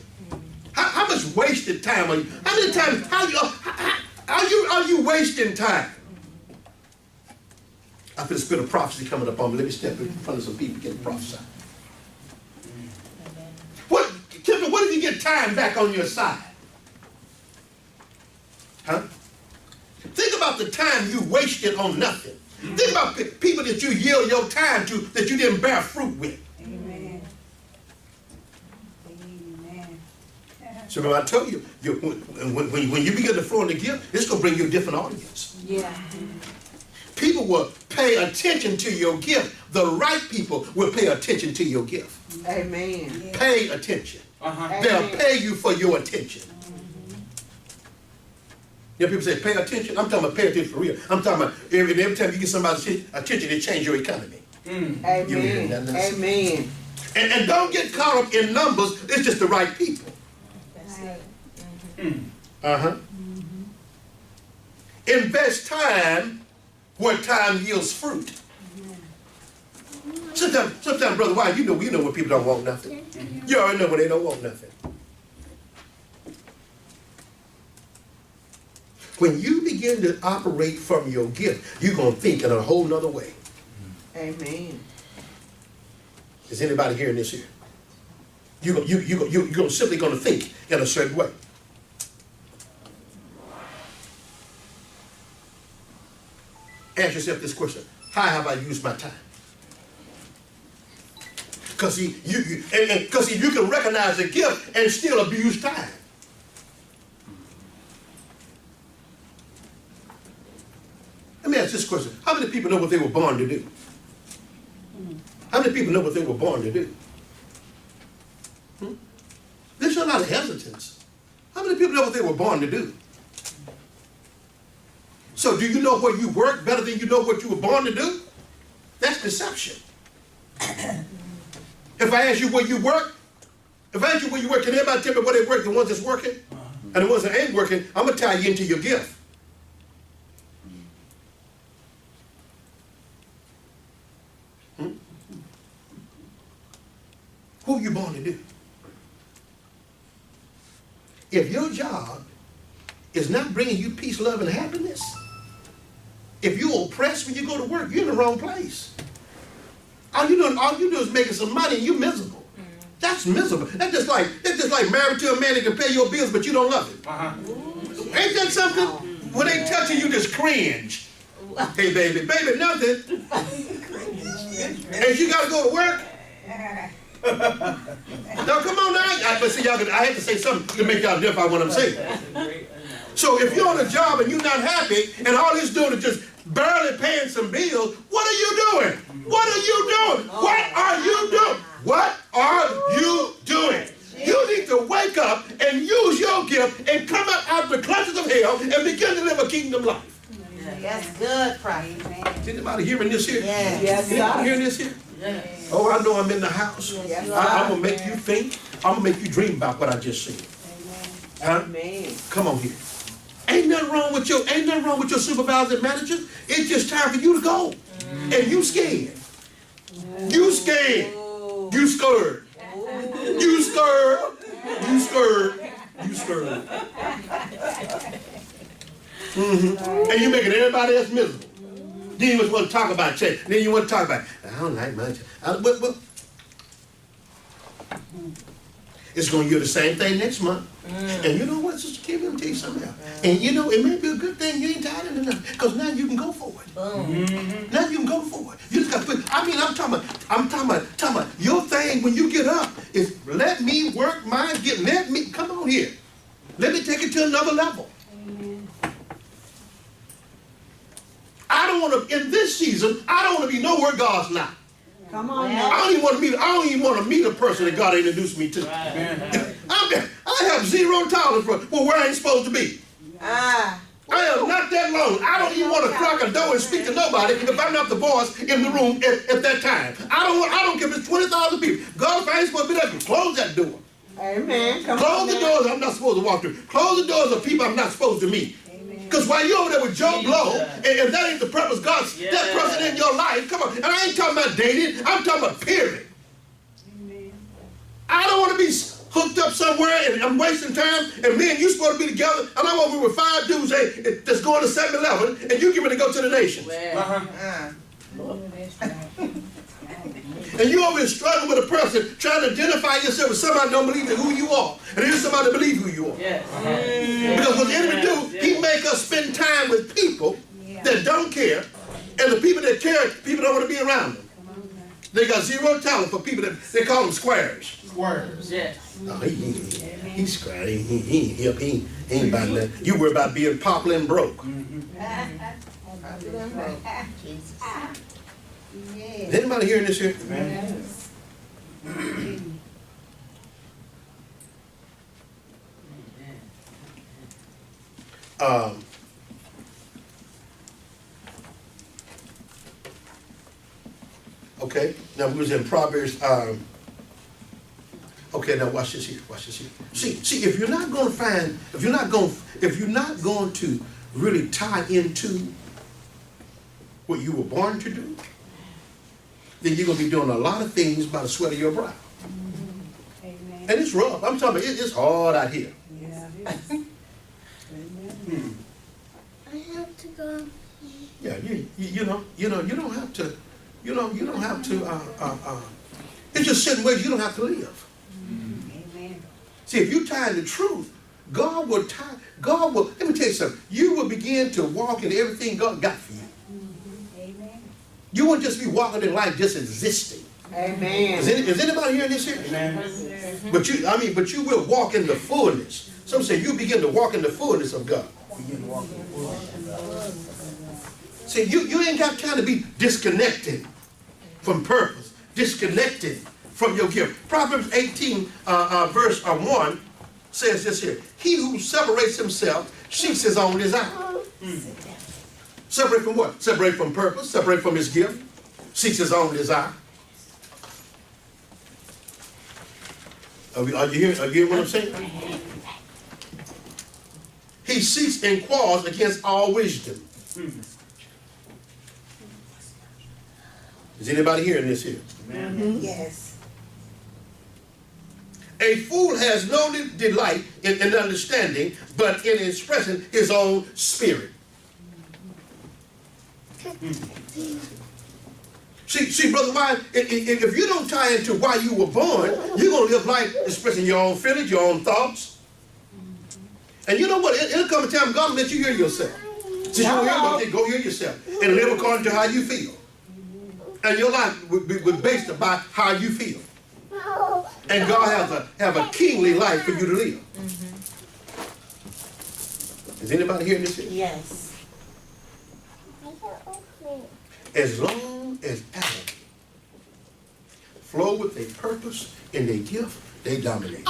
How much wasted time are you? How many times are you wasting time? I feel the spirit of prophecy coming up on me. Let me step in front of some people getting prophesied. What if you get time back on your side? Huh? Think about the time you wasted on nothing. Think about people that you yield your time to that you didn't bear fruit with. Amen. Amen. So remember I told you, when you begin to flow in the gift, it's going to bring you a different audience. Yeah. People will pay attention to your gift. The right people will pay attention to your gift. Amen. Pay attention. Amen. They'll pay you for your attention. You know, people say pay attention. I'm talking about pay attention for real. I'm talking about every time you get somebody's attention, it changes your economy. Amen. Amen. And don't get caught up in numbers. It's just the right people. That's it. Uh-huh. Invest time where time yields fruit. Sometimes, brother, why? You know when people don't want nothing. You already know when they don't want nothing. When you begin to operate from your gift, you're going to think in a whole nother way. Amen. Is anybody hearing this here? You're simply going to think in a certain way. Ask yourself this question: how have I used my time? Because you can recognize a gift and still abuse time. Let me ask this question: how many people know what they were born to do? How many people know what they were born to do? There's a lot of hesitance. How many people know what they were born to do? So do you know where you work better than you know what you were born to do? That's deception. If I ask you where you work, can everybody tell me where they work, the ones that's working? And the ones that ain't working, I'm going to tie you into your gift. who you born to do. If your job is not bringing you peace, love, and happiness, if you're oppressed when you go to work, you're in the wrong place. All you do is making some money and you're miserable. That's miserable. That's just like married to a man that can pay your bills, but you don't love him. Ain't that something? When they touch you, you just cringe. Hey, baby, nothing. And you got to go to work. Now, come on now. But see, I had to say something to make y'all different what I'm saying. So if you're on a job and you're not happy, and all he's doing is just barely paying some bills, what are you doing? What are you doing? What are you doing? What are you doing? You need to wake up and use your gift and come up out of the clutches of hell and begin to live a kingdom life. That's good, Prophet. Is anybody hearing this here? Yes. Yes, Anybody sir. hearing this here? Yes. Oh, I know I'm in the house. Yes, I'm going to make you think. I'm going to make you dream about what I just said. Huh? Amen. Come on here. Ain't nothing wrong with your supervisor and managers. It's just time for you to go. And you scared. You scared. You scared. You scared. You scared. You scared. And you making everybody else miserable. Then you just want to talk about change. Then you want to talk about, I don't like my change. It's going to do the same thing next month. And you know what, Sister Kim, let me tell you something else. And you know, it may be a good thing you ain't tired of it, because now you can go forward. Now you can go forward. You just got to put, I'm talking about your thing when you get up is let me work my gift. Let me, come on here. Let me take it to another level. I don't want to, in this season, I don't want to be nowhere God's not. Come on I now. don't even want to meet a person that God introduced me to. I have zero tolerance for where I ain't supposed to be. I am not that long. I don't even want to crack a door and speak to nobody if I'm not the boss in the room at that time. I don't care if it's 20,000 people. God, if I ain't supposed to be there, close that door. Amen. Come Close on the now. doors I'm not supposed to walk through. Close the doors of people I'm not supposed to meet. Because while you're over there with Joe Blow, and that ain't the purpose God, that person in your life, come on. And I ain't talking about dating, I'm talking about period. I don't want to be hooked up somewhere and I'm wasting time, and me and you supposed to be together, and I'm over with 5 dudes that's going to 7-Eleven, and you get ready to go to the nations. And you over here struggling with a person trying to identify yourself with somebody that don't believe in who you are. And here's somebody that believes who you are. Because what the enemy do, he make us spend time with people that don't care, and the people that care, people don't want to be around them. They got zero talent for people that, they call them squares. Squares. Yes. Oh, he's square. He ain't hip. He ain't about that. You worry about being popular and broke. Is anybody hearing this here? Yes. Okay, now we was in Proverbs. Okay, now watch this here. Watch this here. See, if you're not going to find, if you're not going to really tie into what you were born to do, then you're going to be doing a lot of things by the sweat of your brow. Amen. And it's rough. I'm talking about it's hard out here. Yeah. I have to go. Yeah, you don't have to. You don't have to. It's just certain ways you don't have to live. Amen. See, if you tie in the truth, God will. Let me tell you something. You will begin to walk in everything God got for you. Amen. You won't just be walking in life just existing. Amen. Is anybody hearing this here? Amen. But you will walk in the fullness. Some say you begin to walk in the fullness of God. See, you ain't got time to be disconnected from purpose, disconnected from your gift. Proverbs 18, verse 1 says this here. He who separates himself seeks his own desire. Separate from what? Separate from purpose, separate from his gift, seeks his own desire. Are you hearing what I'm saying? He seeks and quarrels against all wisdom. Is anybody hearing this here? Yes. A fool has no delight in understanding, but in expressing his own spirit. See, Brother Wise, if you don't tie into why you were born, you're going to live life expressing your own feelings, your own thoughts. And you know what? It'll come a time God will let you hear yourself. Since you hear, okay, go hear yourself and live according to how you feel. And your life would be based upon how you feel. And God have a kingly life for you to live. Is anybody hearing this? Yes. As long as Adam flow with their purpose and their gift, they dominate.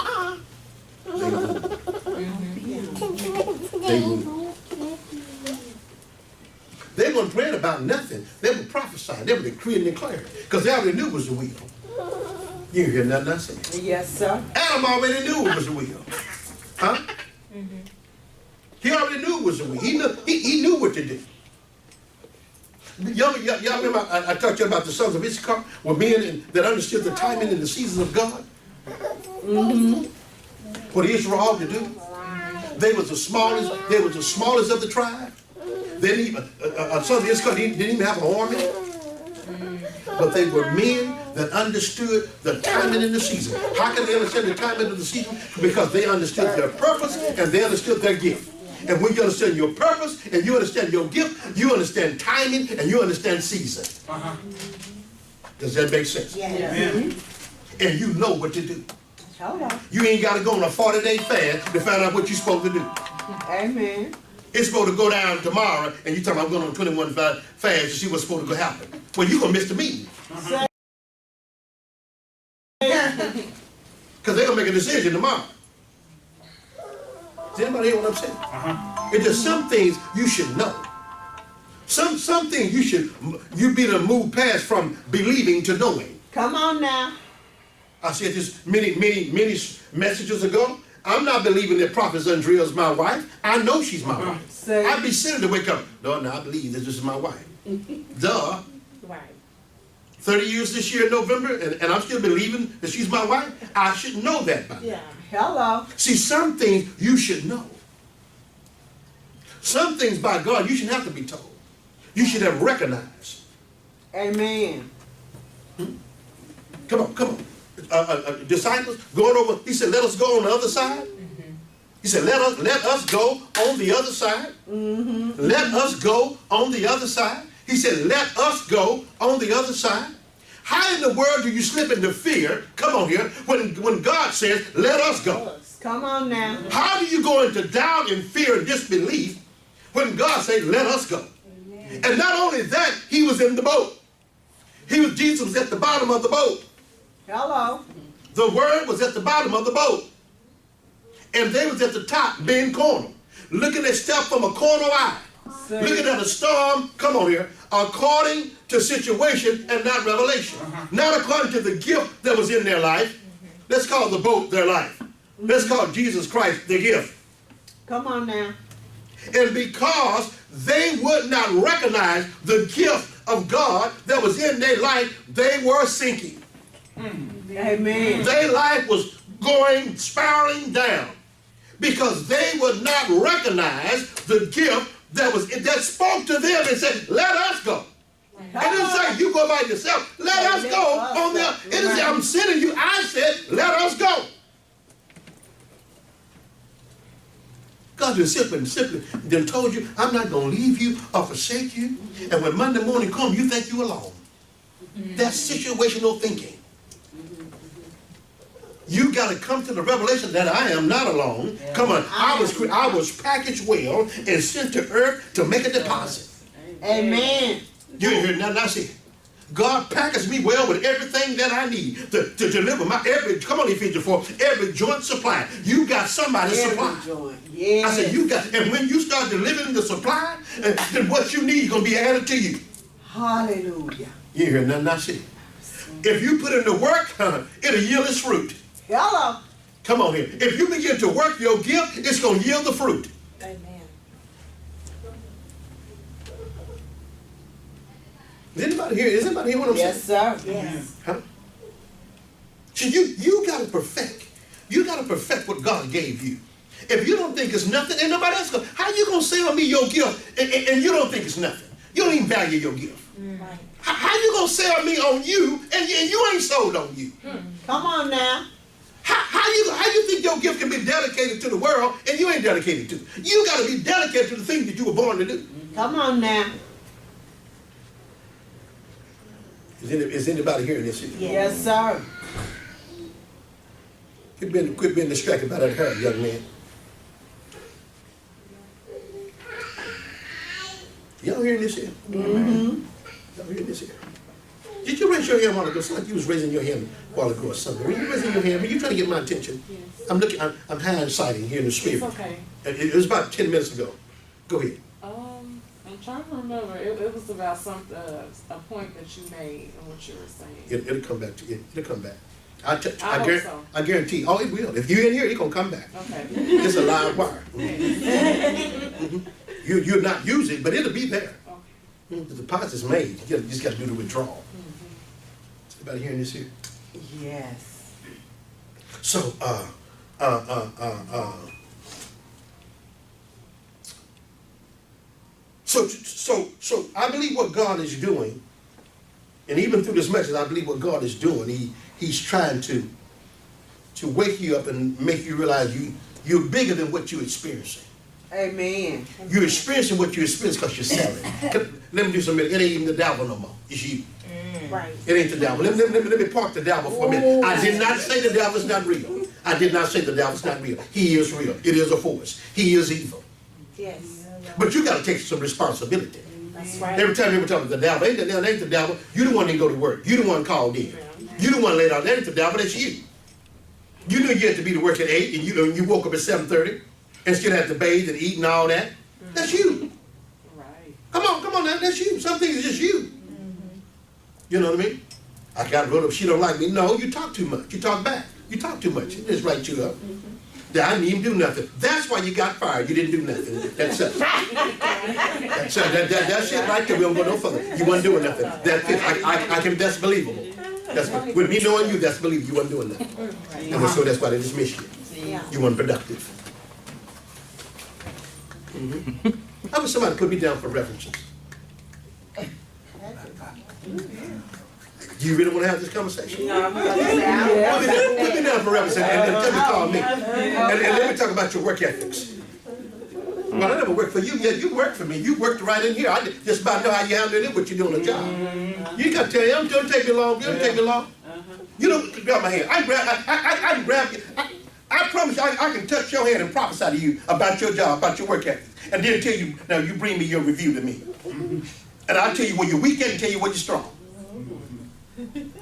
They rule. They rule. They weren't praying about nothing. They were prophesying. They were decreeing and declaring. Because they already knew it was the will. You didn't hear nothing I said. Yes, sir. Adam already knew it was the will. Huh? He already knew it was the will. He knew what to do. Y'all remember I talked to you about the sons of Issachar were men that understood the timing and the seasons of God? What Israel ought to do. They was the smallest of the tribe. They didn't even, sons of Issachar didn't even have an army. But they were men that understood the timing and the season. How can they understand the timing of the season? Because they understood their purpose and they understood their gift. And when you understand your purpose and you understand your gift, you understand timing and you understand season. Does that make sense? Yes. And you know what to do. Hold on. You ain't got to go on a 40-day fast to find out what you're supposed to do. Amen. It's supposed to go down tomorrow, and you talking about going on a 21 fast to see what's supposed to go happen. Well, you're going to miss the meeting. Because they're going to make a decision tomorrow. Does anybody hear what I'm saying? It's just some things you should know. Some things you be to move past from believing to knowing. Come on now. I said this many messages ago. I'm not believing that Prophetess Aundrea is my wife. I know she's my wife. Say- I'd be silly to wake up. No, I believe that this is my wife. Duh. Right. 30 years this year in November, and I'm still believing that she's my wife. I should know that by now. Yeah. Hello. See, some things you should know. Some things by God you shouldn't have to be told. You should have recognized. Amen. Come on. Disciples going over, he said, let us go on the other side. He said, let us go on the other side. Let us go on the other side. He said, let us go on the other side. How in the world do you slip into fear, come on here, when God says, let us go? Come on now. How do you go into doubt and fear and disbelief when God says, let us go? And not only that, he was in the boat. Jesus was at the bottom of the boat. Hello. The word was at the bottom of the boat. And they was at the top being cornered. Looking at stuff from a corner eye. Say- Looking at a storm, come on here, according to situation and not revelation. Not according to the gift that was in their life. Let's call the boat their life. Let's call Jesus Christ the gift. Come on now. And because they would not recognize the gift of God that was in their life, they were sinking. Amen. Their life was going spiraling down because they would not recognize the gift that spoke to them and said, let us go. It didn't say you go by yourself. Let us go on the other. It didn't say I'm sending you. I said, let us go. God just simply then told you, I'm not going to leave you or forsake you. And when Monday morning comes, you think you're alone. That's situational thinking. You got to come to the revelation that I am not alone. Come on, I was packaged well and sent to earth to make a deposit. Amen. You ain't heard nothing I said. God packaged me well with everything that I need to deliver come on, Ephesians 4, every joint supply. You got somebody's supply. Yeah. I said, you got, and when you start delivering the supply, then what you need is going to be added to you. Hallelujah. You ain't heard nothing I said. If you put in the work, it'll yield its fruit. Hello. Come on here. If you begin to work your gift, it's going to yield the fruit. Amen. Is anybody here what I'm Yes, saying? sir. Yes. Huh? So you got to perfect You got to perfect what God gave you. If you don't think it's nothing, ain't nobody else going. How you going to sell me your gift and you don't think it's nothing? You don't even value your gift. Right. How you going to sell me on you and you ain't sold on you? Come on now. How you think your gift can be dedicated to the world and you ain't dedicated to it? You got to be dedicated to the thing that you were born to do. Come on now. Is anybody hearing this? Yes, sir. Quit being distracted by that hair, young man. Y'all hearing this here? Mm-hmm. Y'all hearing this here? Did you raise your hand a while ago? It's like you was raising your hand a while ago or something. Were you raising your hand? Were you trying to get my attention? Yes. I'm hindsighting here in the spirit. It's okay. It was about 10 minutes ago. Go ahead. I'm trying to remember. It was about a point that you made and what you were saying. It'll come back to you. It'll come back. I hope so. I guarantee you. Oh, it will. If you're in here, it's going to come back. Okay. It's a live wire. You'll not use it, but it'll be there. Okay. The deposit's made. You just got to do the withdrawal. Is anybody hearing this here? Yes. So, So I believe what God is doing, and even through this message, I believe what God is doing. He's trying to wake you up and make you realize you're bigger than what you're experiencing. Amen. You're experiencing what you experience because you're selling. Let me do something. It ain't even the devil no more. It's you. Right. It ain't the devil. Let me park the devil for a minute. I did not say the devil's not real. I did not say the devil's not real. He is real. It is a force. He is evil. Yes. But you got to take some responsibility. That's right. Every time people talk about the devil, ain't the devil. You the one that go to work. You the one called in. You the one laid out. That ain't the devil. That's you. You knew you had to be to work at 8, and you woke up at 7:30, and still had to bathe and eat and all that. That's you. Right. Come on now. That's you. Some things is just you. You know what I mean? I got rid of. She don't like me. No, you talk too much. You talk back. You talk too much. It just write you up. I didn't even do nothing. That's why you got fired. You didn't do nothing. That's it. That's it. That shit right there. We don't go no further. You wasn't doing nothing. That's it. I can. That's believable. That's with me knowing you. That's believable. You wasn't doing nothing. And so that's why they dismissed you. Yeah. You weren't productive. How about somebody put me down for references? Do you really want to have this conversation? No, I'm going to say, Put me down for references and tell me call me. And let me talk about your work ethics. Well, I never worked for you. Yeah, you worked for me. You worked right in here. I just about know how you handle it, what you do on the job. You got to tell you, it don't take me long. It don't take me long. You don't grab my hand. I can grab you. I promise you, I can touch your hand and prophesy to you about your job, about your work ethics. And then tell you, now you bring me your review to me. And I'll tell you where you're weak at and tell you where you're strong. And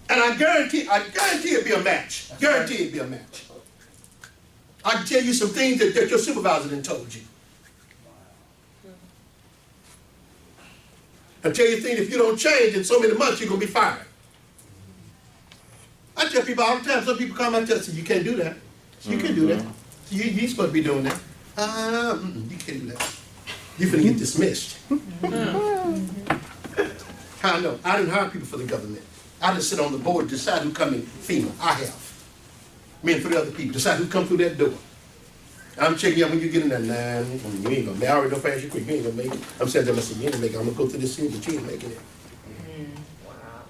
I guarantee it'll be a match. Guarantee it'll be a match. I can tell you some things that your supervisor done told you. I tell you things, if you don't change in so many months, you're going to be fired. I tell people all the time, some people come and tell me, you can't do that. You can't do that. You ain't supposed to be doing that. You can't do that. You're going to get dismissed. How I know? I didn't hire people for the government. I didn't sit on the board and decide who come in FEMA. I have. Me and 3 other people decide who come through that door. I'm checking you out when you get in there. Nah, you ain't gonna make it. I already know fast you quick. You ain't gonna make it. I'm saying to myself, you ain't gonna make it. I'm gonna go through this here, but you ain't making it. Wow.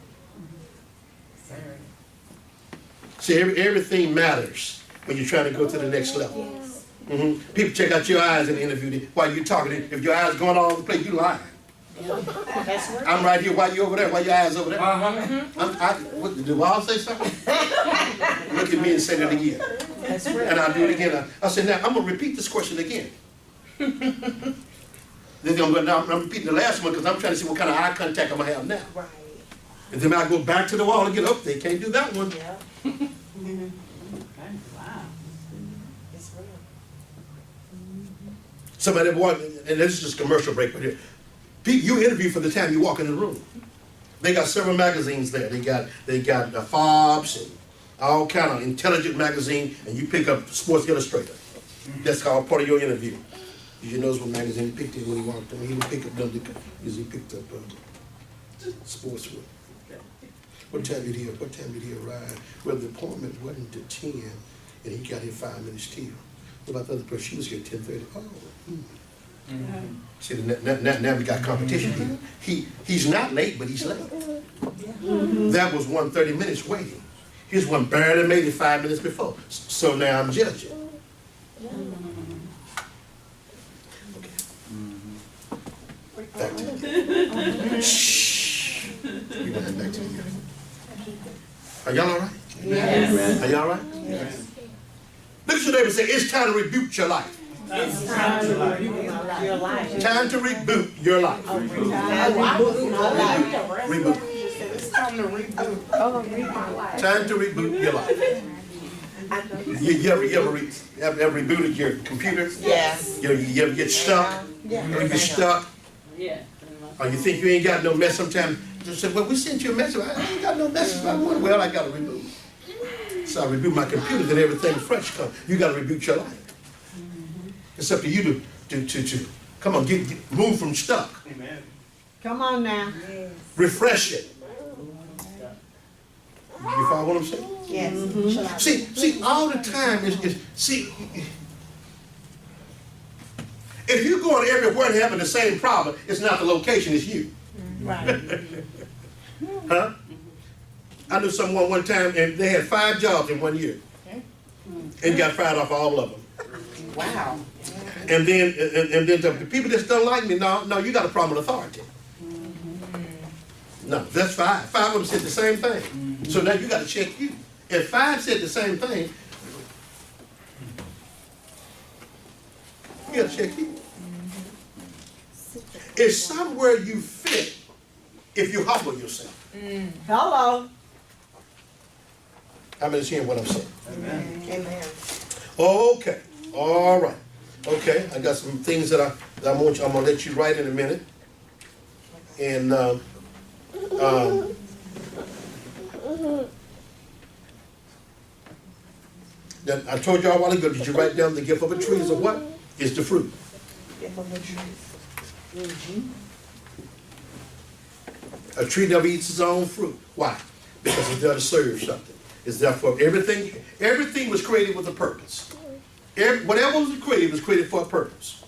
See, everything matters when you're trying to go to the next level. Yes. People check out your eyes in the interview while you're talking. If your eyes going all over the place, you lying. That's right. I'm right here. Why you over there? Why your eyes over there? What, did the wall say something? Look at me and say that again. That's right. And I'll do it again. I said, now I'm going to repeat this question again. Then I'm repeating the last one because I'm trying to see what kind of eye contact I'm going to have now. Right. And then I go back to the wall and get up. They can't do that one. Yeah. wow. It's real. Somebody walked, and this is just a commercial break right here. You interview for the time you walk in the room. They got several magazines there. They got Forbes and all kind of intelligent magazine, and you pick up Sports Illustrator. That's called part of your interview. Did you notice what magazine he picked in when he walked in? He didn't pick up he picked up Sports. What time did he arrive? Well, the appointment wasn't to 10, and he got here 5 minutes till. What about the other person? She was here 10:30. Oh. See, now we got competition here. He's not late, but he's late. That was 30 minutes waiting. Here's one barely made it 5 minutes before. So now I'm judging. Okay. Back to you. Shh. We went back to you. Are y'all all right? Yes. Are y'all all right? Yes. Look at your neighbor and say, it's time to rebuke your life. It's time to rebuke your life. Time to reboot your life. Time to reboot my life. Reboot. It's time to reboot. Time to reboot your life. You ever rebooted your computer? Yes. You ever get stuck? Or you get stuck? Yeah. Or you think you ain't got no mess sometimes? You say, well, we sent you a message. I ain't got no message. Well, I got to reboot. So I reboot my computer, then everything fresh comes. You got to reboot your life. It's up to you to come on, move from stuck. Amen. Come on now. Refresh it. You follow what I'm saying? Yes. See, all the time see, if you're going everywhere and having the same problem, it's not the location, it's you. Right. Huh? I knew someone one time and they had 5 jobs in 1 year and got fired off all of them. Wow. And then the people that don't like me, no, you got a problem with authority. No, that's 5. 5 of them said the same thing. So now you got to check you. If 5 said the same thing, you got to check you. It's somewhere you fit if you humble yourself. Hello. How many's hearing what I'm saying? Amen. Okay. All right. Okay. I got some things that I'm gonna let you write in a minute. And then I told you all a while ago, did you write down the gift of a tree is a what? Is the fruit. A tree never eats its own fruit. Why? Because it's there to serve something. It's there for everything. Everything was created with a purpose. Whatever was created for a purpose.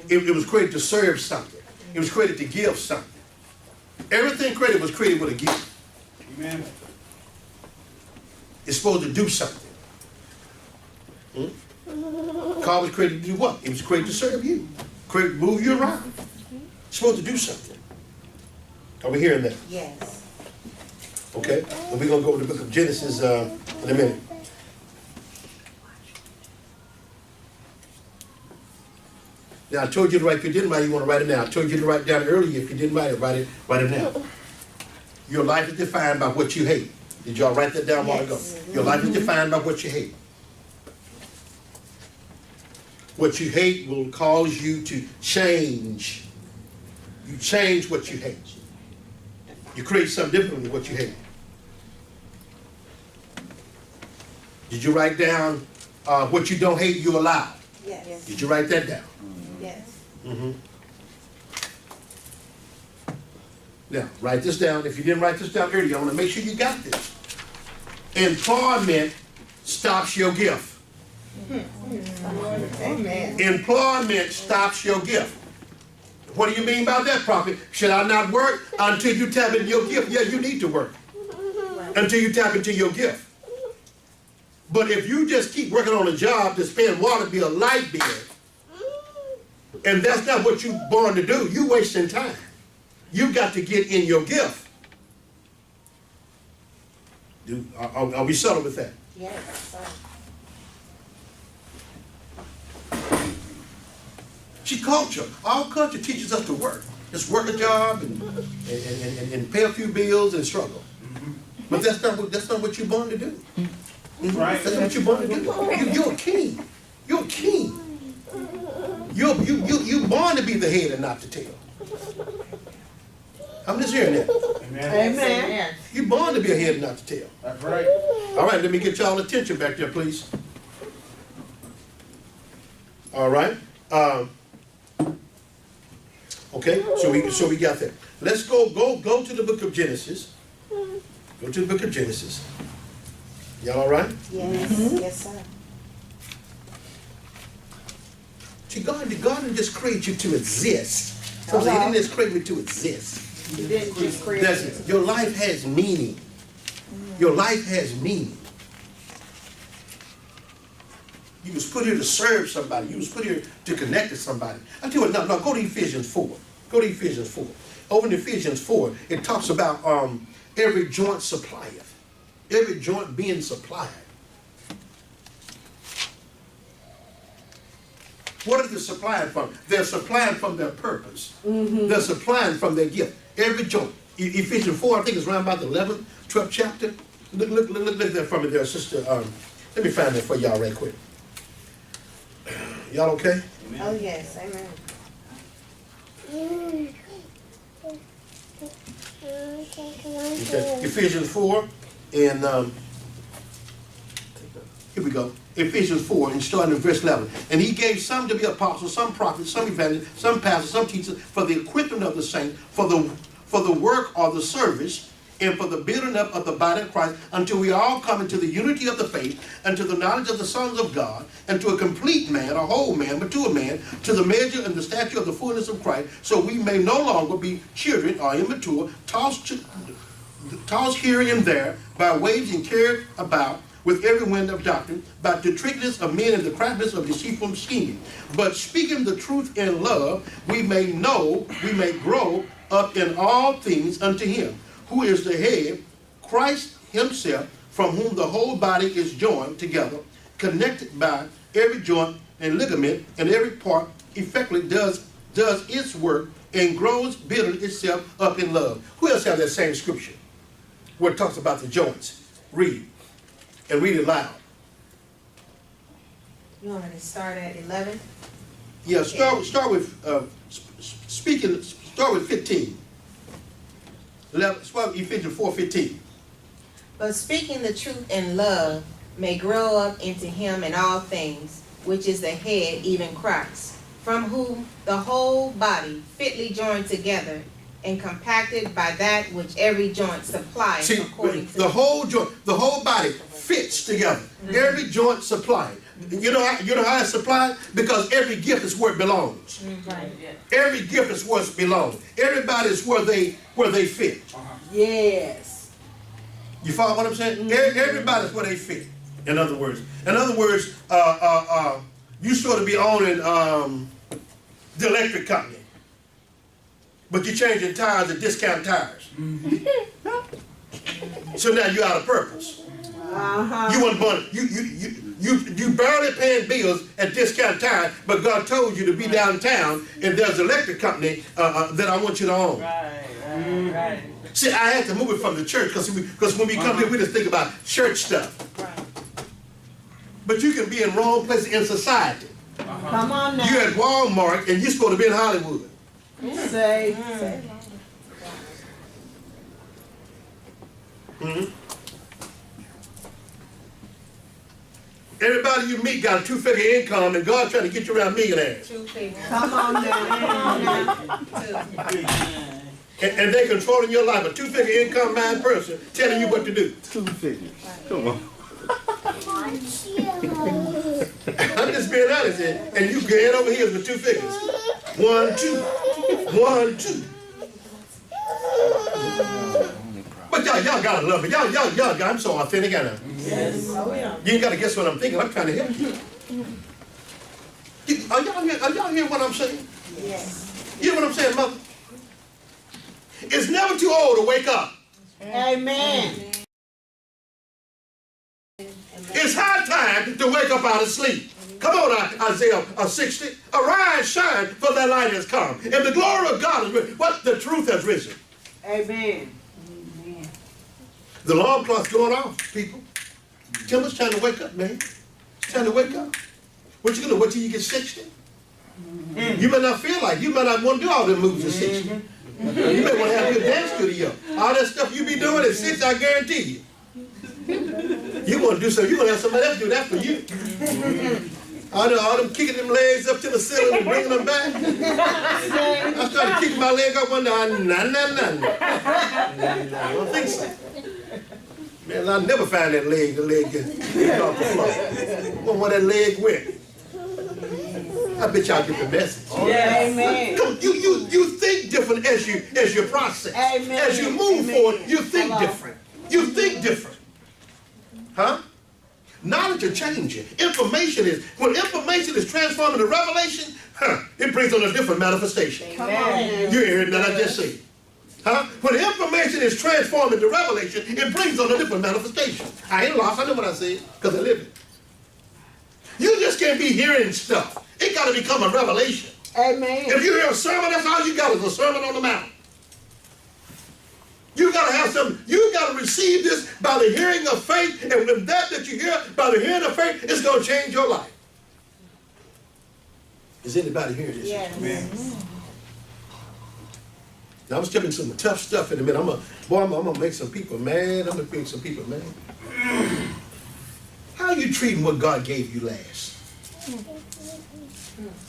It was created to serve something. It was created to give something. Everything created was created with a gift. Amen. It's supposed to do something. Car was created to do what? It was created to serve you. Created to move you around. It's supposed to do something. Are we hearing that? Yes. Okay? And we're going to go to the book of Genesis in a minute. Now, I told you to write. If you didn't write it, you want to write it now. I told you to write it down earlier. If you didn't write it now. Your life is defined by what you hate. Did y'all write that down a while ago? Your life is defined by what you hate. What you hate will cause you to change. You change what you hate. You create something different with what you hate. Did you write down what you don't hate, you allow? Yes. Did you write that down? Yes. Mm-hmm. Now, write this down. If you didn't write this down earlier, I want to make sure you got this. Employment stops your gift. Amen. Employment stops your gift. What do you mean by that, prophet? Should I not work until you tap into your gift? Yeah, you need to work until you tap into your gift. But if you just keep working on a job that's paying water bill, light bill, and that's not what you're born to do, you're wasting time. You got to get in your gift. Are we settled with that? Yes. See, culture, all culture teaches us to work. Just work a job and pay a few bills and struggle. But that's not what you're born to do. Right. That's not what you're born to do. You're a king. You're a king. You're born to be the head and not the tail. I'm just hearing that. Amen. Amen. You're born to be a head and not the tail. That's right. All right, let me get y'all attention back there, please. All right. Okay, so we got that. Let's go to the book of Genesis. Go to the book of Genesis. Y'all all right? Yes, yes, sir. See, God didn't just create you to exist. So he didn't just create you to exist. You didn't just create That's it. it. Your life has meaning. Your life has meaning. You was put here to serve somebody. You was put here to connect to somebody. I tell you what, now go to Ephesians 4. Go to Ephesians 4. Over in Ephesians 4, it talks about every joint supplieth. Every joint being supplied. What are they supplying from? They're supplying from their purpose. They're supplying from their gift. Every joint. Ephesians 4, I think it's around about the 11th, 12th chapter. Look there for me there, sister. Let me find that for y'all right quick. Y'all okay? Oh, yes, amen. Okay. Ephesians 4 and here we go. Ephesians 4 and starting in verse 11. And he gave some to be apostles, some prophets, some evangelists, some pastors, some teachers for the equipping of the saints, for the work or the service, and for the building up of the body of Christ, until we all come into the unity of the faith, and to the knowledge of the sons of God, and to a complete man, a whole man, mature man, to the measure and the stature of the fullness of Christ, so we may no longer be children or immature, tossed here and there by waves and carried about with every wind of doctrine, by the trickiness of men and the craftiness of deceitful scheming. But speaking the truth in love, we may grow up in all things unto him, who is the head, Christ himself, from whom the whole body is joined together, connected by every joint and ligament, and every part effectively does its work and grows, building itself up in love. Who else have that same scripture where it talks about the joints? Read. And read it loud. You want me to start at 11? Yeah, start with start with 15. 11, start with Ephesians 4:15. But speaking the truth in love may grow up into him in all things, which is the head, even Christ, from whom the whole body fitly joined together and compacted by that which every joint supplies. See, according to the whole joint, the whole body fits together. Every joint supplied. You know how it's supplied? Because every gift is where it belongs. Right. Every gift is where it belongs. Everybody is where they fit. Yes. You follow what I'm saying? Everybody's where they fit. In other words, you sort of be owning the electric company, but you're changing tires at Discount Tires. So now you're out of purpose. You weren't born. You barely paying bills at Discount Tires, but God told you to be downtown, and there's an electric company that I want you to own. Right. See, I had to move it from the church because when we come here, we just think about church stuff. Right. But you can be in wrong places in society. Come on now. You're at Walmart and you're supposed to be in Hollywood. Say. Everybody you meet got a two-figure income, and God's trying to get you around millionaires. Two people. Come on now. And they controlling your life. A two-figure income mind person telling you what to do. 2 figures. Come on. I'm just being honest here. And you get over here with 2 figures. 1, 2. 1, 2. But y'all gotta love it. Y'all, I'm so authentic, I know. Yes. Oh, yeah. You ain't gotta guess what I'm thinking. I'm trying to help you. Are y'all hearing what I'm saying? Yes. You know what I'm saying, mother? It's never too old to wake up. Amen. It's high time to wake up out of sleep. Come on, Isaiah 60. Arise, shine, for thy light has come. And the glory of God is risen. What? The truth has risen. Amen. The alarm clock's going off, people. Tell us, time to wake up, man. It's time to wake up. What you gonna wait till you get 60? You may not feel like, you may not want to do all them moves at 60. You may want to have your dance studio. All that stuff you be doing at 60, I guarantee you. You want to do something, you're going to have somebody else do that for you. All them kicking them legs up to the ceiling and bringing them back. I started kicking my leg up one day. I don't think so. Man, I'll never find that leg, the leg get off the floor. Wonder where that leg went. I bet y'all get the message. Amen. Come, you think different as you process. Amen. As you move Amen. forward, you think Hello. different. You think different. Huh? Knowledge is changing. When information is transformed into revelation, it brings on a different manifestation. Come on. You heard that I just said. Huh? When information is transformed into revelation, it brings on a different manifestation. I ain't lost, I know what I said, because I live it. You just can't be hearing stuff. It got to become a revelation. Amen. If you hear a sermon, that's all you got is a sermon on the mount. You got to have something. You got to receive this by the hearing of faith, and with that you hear by the hearing of faith, it's going to change your life. Is anybody hearing this? Yes. Amen. Now, I'm stepping some tough stuff in a minute. I'm gonna make some people mad. I'm gonna make some people mad. How are you treating what God gave you last?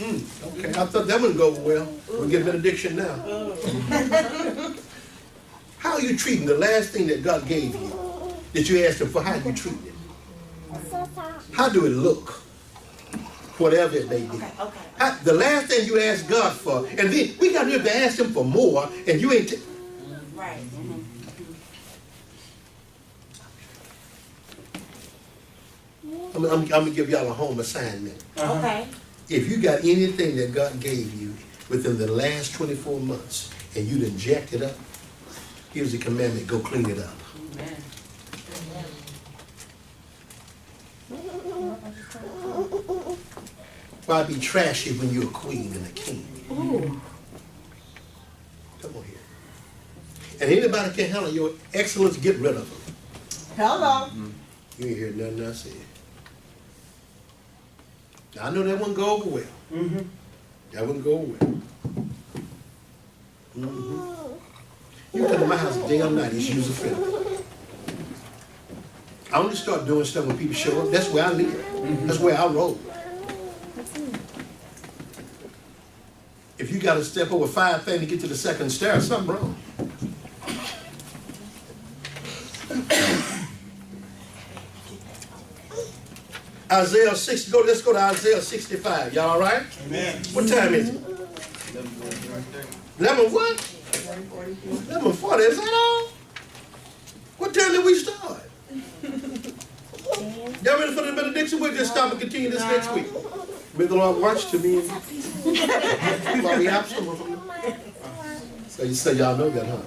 Okay, I thought that wouldn't go well. We'll get benediction now. How are you treating the last thing that God gave you that you asked Him for? How do you treat it? How do it look? Whatever it may be. The last thing you asked God for, and then we got to ask Him for more, and you ain't. Right. I'm gonna give y'all a home assignment. Okay. If you got anything that God gave you within the last 24 months and you done jacked it up, here's the commandment: go clean it up. Why be trashy when you're a queen and a king? Come on here. And anybody can handle your excellence, get rid of them. Hello. You ain't hear nothing I said. Now, I know that wouldn't go over well. That wouldn't go over well. You come to my house day or night, it's user friendly. I only start doing stuff when people show up. That's where I live. That's where I roll. If you got to step over 5 things to get to the second stair, something wrong. Isaiah 60, let's go to Isaiah 65. Y'all all right? Amen. What time is it? 11 what? 11:40. Is that all? What time did we start? Y'all ready for the benediction? We'll just stop and continue this next week. May the Lord watch to me while we absent. So y'all know that, huh?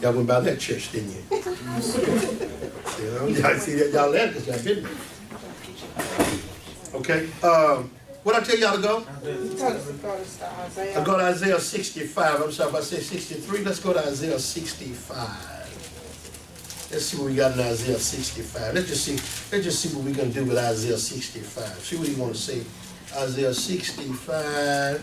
Y'all went by that church, didn't you? Y'all see that? Y'all left because y'all didn't. Okay. What I tell y'all to go? I go to Isaiah 65. I'm sorry if I said 63. Let's go to Isaiah 65. Let's see what we got in Isaiah 65. Let's just see what we're gonna do with Isaiah 65. See what he want to say. Isaiah 65.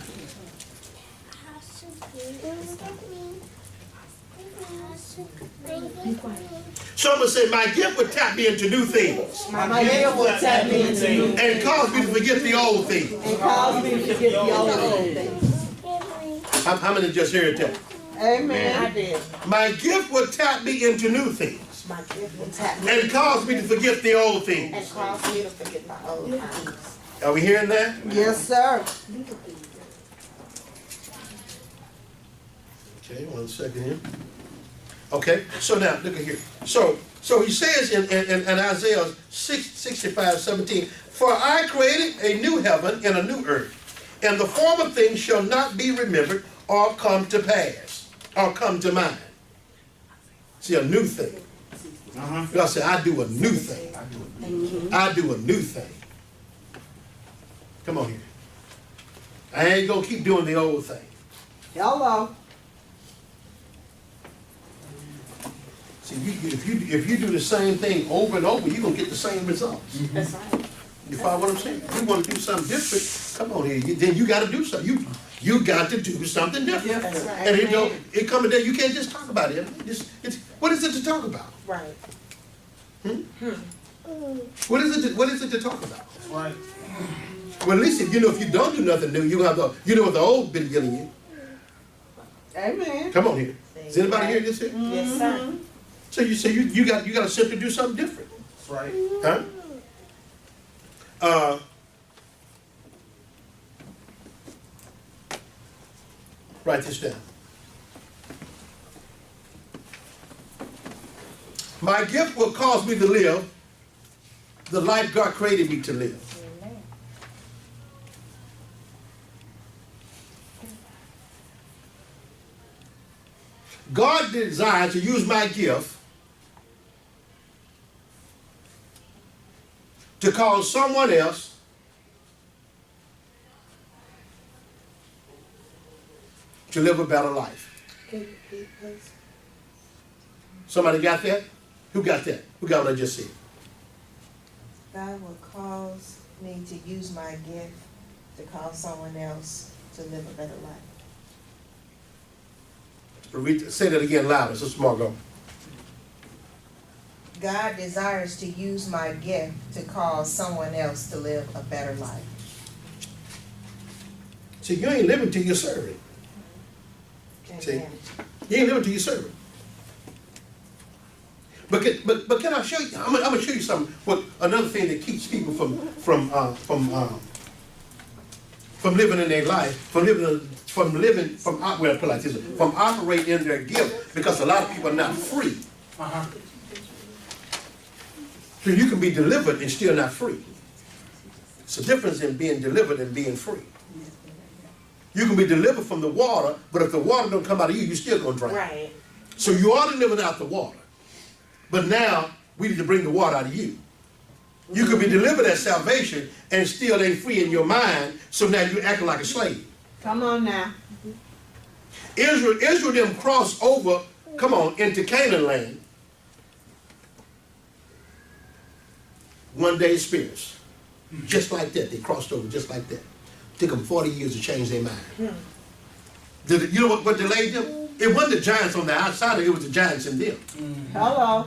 So I'm gonna say, my gift would tap me into new things My gift will tap me into new and cause me to forget the old things. and cause me to forget the old things. How many just heard that? Amen. I did. My gift would tap me into new things My gift will tap me and cause me to forget the old and things. cause me to forget my old things. Are we hearing that? Yes, sir. Okay, 1 second here. Okay, so now look at here. So he says in Isaiah 65:17, for I created a new heaven and a new earth, and the former things shall not be remembered or come to pass, or come to mind. See, a new thing. God said, I do a new thing. I do a new thing. Come on here. I ain't gonna keep doing the old thing. Hello. See, if you do the same thing over and over, you're gonna get the same results. That's right. You follow what I'm saying? If you want to do something different, come on here. Then you got to do something. You got to do something different. Different. And it come a day you can't just talk about it. What is it to talk about? Right. What is it to talk about? That's right. Well, at least if you don't do nothing new, you have what the old been giving you. Amen. Come on here. Is anybody hearing this here? Yes, sir. So you say you got to simply do something different. That's right. Huh? Write this down. My gift will cause me to live the life God created me to live. Amen. God desires to use my gift to cause someone else to live a better life. Can you repeat, please? Somebody got that? Who got that? Who got what I just said? God will cause me to use my gift to cause someone else to live a better life. Say that again louder, Sister Margot. God desires to use my gift to cause someone else to live a better life. See, you ain't living till you serve it. See? Amen. You ain't living till you serve it. But can I show you? I'm gonna show you something. What another thing that keeps people from living in their life, from operating in their gift, because a lot of people are not free. So you can be delivered and still not free. It's a difference in being delivered and being free. You can be delivered from the water, but if the water don't come out of you, you're still gonna drown. Right. So you are delivered out the water. But now we need to bring the water out of you. You could be delivered at salvation and still ain't free in your mind, so now you're acting like a slave. Come on now. Israel them crossed over, come on, into Canaan land. One day experience. Just like that. They crossed over just like that. Took them 40 years to change their mind. You know what delayed them? It wasn't the giants on the outside, it was the giants in them. Hello.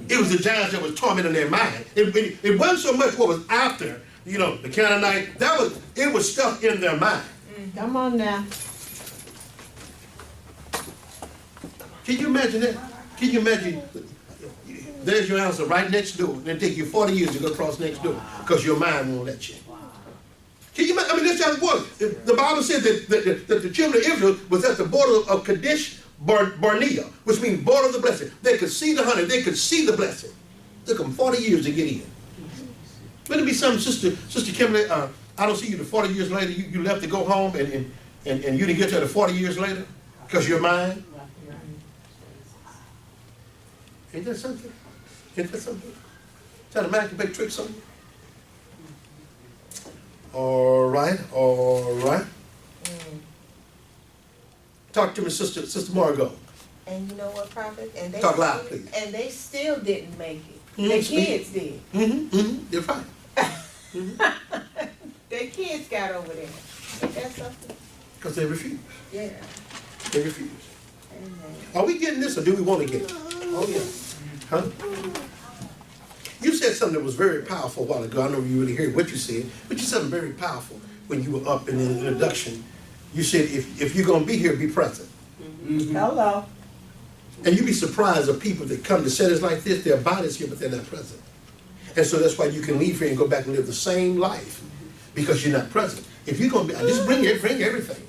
It was the giants that was tormenting their mind. It wasn't so much what was after, the Canaanite. It was stuff in their mind. Come on now. Can you imagine that? Can you imagine? There's your answer right next door. It'll take you 40 years to go across next door because your mind won't let you. Can you imagine? I mean, that's how it was. The Bible said that the children of Israel was at the border of Kadesh Barnea, which means border of the blessing. They could see the honey. They could see the blessing. It took them 40 years to get in. Wouldn't it be something, Sister Kimberly, I don't see you the 40 years later. You left to go home and you didn't get there the 40 years later because you're mine? Ain't that something? Ain't that something? Trying to make a big trick something? All right. Talk to me, Sister Margot. And you know what, Prophet? And they Talk loud, please. And they still didn't make it. Mhm. Their kids did. They're fine. Their kids got over there. Ain't that something? Because they refuse. Yeah. They refuse. Amen. Are we getting this or do we want to get it? Oh, yeah. Huh? You said something that was very powerful a while ago. I know you really heard what you said, but you said something very powerful when you were up in the introduction. You said, if you're going to be here, be present. Hello. And you'd be surprised of people that come to settings like this, their body's here, but they're not present. And so that's why you can leave here and go back and live the same life, because you're not present. If you're going to be, just bring everything.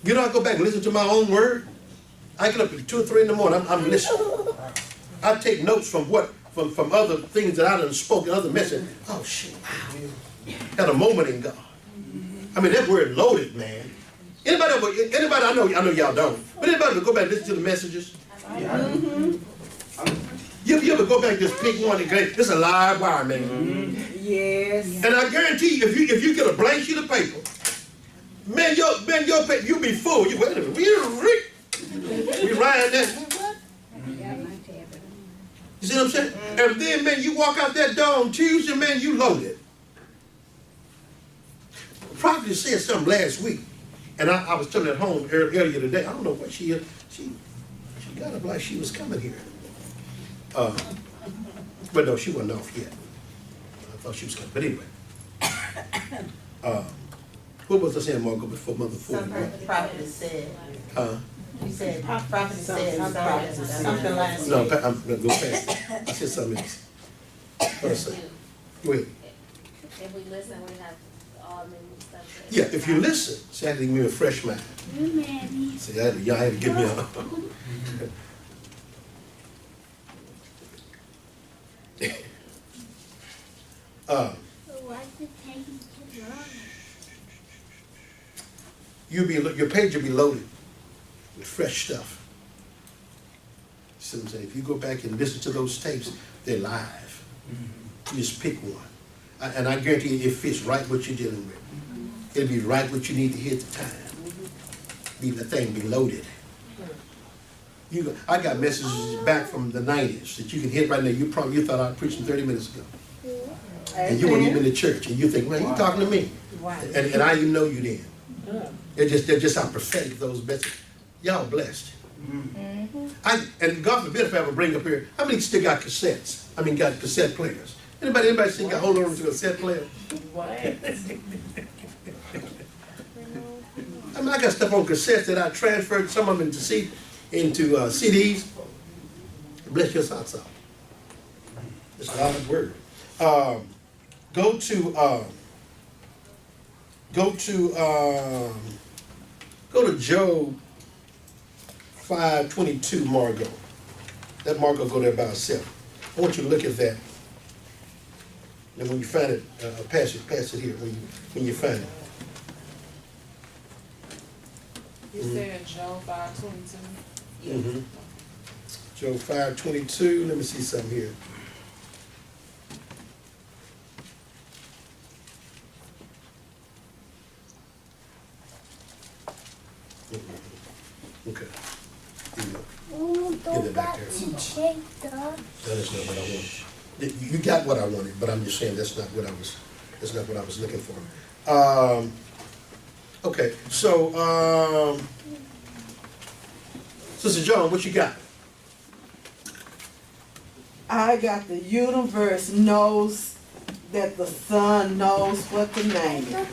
You know, I go back and listen to my own word. I get up at 2 or 3 in the morning, I'm listening. I take notes from other things that I done spoken, other messages. Oh shit, wow. Had a moment in God. I mean, that word loaded, man. Anybody, I know y'all don't, but anybody would go back and listen to the messages? You ever go back and just pick one and go, this is a live wire, man. Yes. And I guarantee you, if you get a blank sheet of paper, man, your paper, you be full. You wait a minute, we riding that. You see what I'm saying? And then, man, you walk out that door on Tuesday, man, you loaded. The prophet said something last week, and I was telling her at home earlier today. I don't know what she is. She got up like she was coming here. But no, she wasn't off yet. I thought she was coming. But anyway, what was I saying, Margo, before Mother Ford? Something the prophet said. You said, prophet said Something something last No, week. I'm gonna go fast. I said something else. What I say? Go ahead. If we listen, we have all new stuff. Yeah, if you listen, see, I had to give me a fresh mind. See, y'all had to give me a. Why is it taking too long? Your page will be loaded with fresh stuff. See what I'm saying? If you go back and listen to those tapes, they're live. You just pick one. And I guarantee you, it fits right what you're dealing with. It'll be right what you need to hear at the time. The thing be loaded. I got messages back from the 90s that you can hit right now. You thought I was preaching 30 minutes ago. And you weren't even in the church. And you think, man, you talking to me. And I didn't know you then. They're just how prophetic those messages. Y'all blessed. And God forbid if I ever bring up here, how many still got cassettes? Got cassette players. Anybody still got hold on to a cassette player? I got stuff on cassettes that I transferred some of them into CDs. Bless your socks off. It's God's word. Go to Job 5:22, Margot. Let Margot go there by herself. I want you to look at that. And when you find it, pass it here when you find it. You said Job 5:22? Job 5:22. Let me see something here. Okay. Give it back there. That is not what I wanted. You got what I wanted, but I'm just saying that's not what I was looking for. Okay, so Sister John, what you got? I got the universe knows that the Son knows what to name it.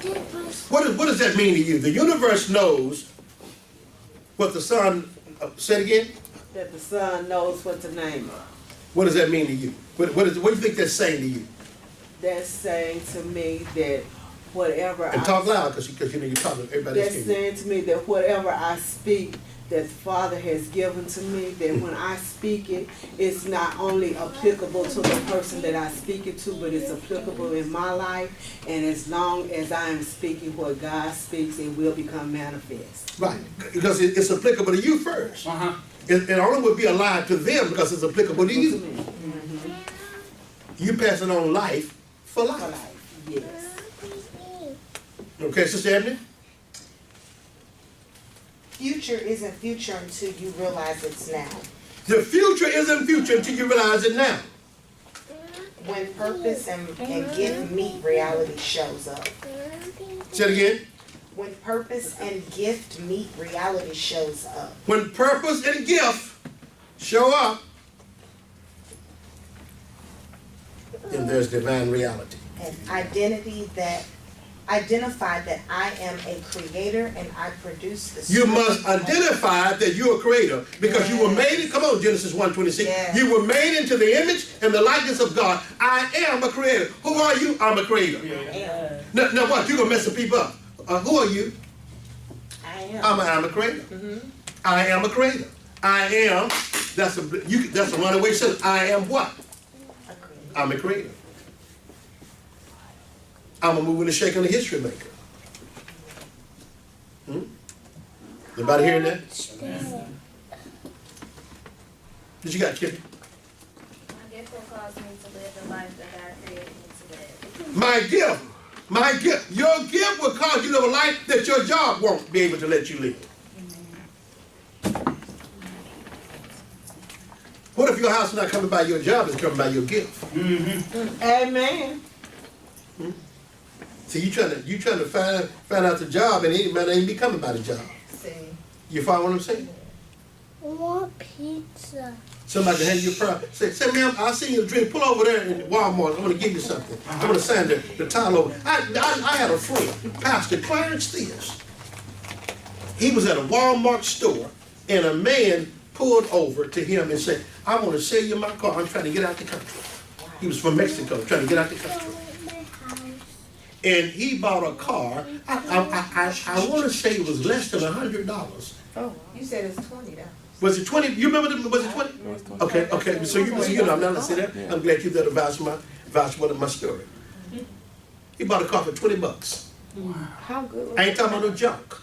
What does that mean to you? The universe knows what the Son said again? That the Son knows what to name it. What does that mean to you? What do you think that's saying to you? That's saying to me that whatever And talk loud, because you're talking. Everybody else that's can hear. saying to me that whatever I speak that the Father has given to me, that when I speak it, it's not only applicable to the person that I speak it to, but it's applicable in my life. And as long as I am speaking what God speaks, it will become manifest. Right, because it's applicable to you first. It only would be alive to them because it's applicable to you. You passing on life for life. For life, yes. Okay, Sister Ebony? Future isn't future until you realize it's now. The future isn't future until you realize it now. When purpose and gift meet, reality shows up. Say it again. When purpose and gift meet, reality shows up. When purpose and gift show up, then there's divine reality. And identify that I am a creator and I produce the You must identify that you're a creator because you were made, come on, Genesis 1:26. Yes. You were made into the image and the likeness of God. I am a creator. Who are you? I'm a creator. Now what? You're going to mess some people up. Who are you? I am. I'm a creator. I am a creator. I am, that's a runaway sentence. I am what? A creator. I'm a creator. I'm a moving and shaking the history maker. Anybody hearing that? What you got, Kitty? My gift will cause me to live the life that God created me to live. My gift, your gift will cause you to live a life that your job won't be able to let you live. What if your house is not coming by your job, it's coming by your gift? Amen. See, you trying to find out the job, and it might not even be coming by the job. See. You follow what I'm saying? I want pizza. Somebody hand you a prize. Say, ma'am, I'll send you a drink. Pull over there in Walmart. I'm going to give you something. I'm going to sign the tile over. I had a friend, Pastor Clarence Theus. He was at a Walmart store and a man pulled over to him and said, I want to sell you my car. I'm trying to get out the country. He was from Mexico, trying to get out the country. And he bought a car. I want to say it was less than $100. Oh, you said it's $20. Was it 20? You remember was it 20? Okay, okay. So you know, I'm not gonna say that. I'm glad you did vouch for my story. He bought a car for $20. How good? I ain't talking about no junk.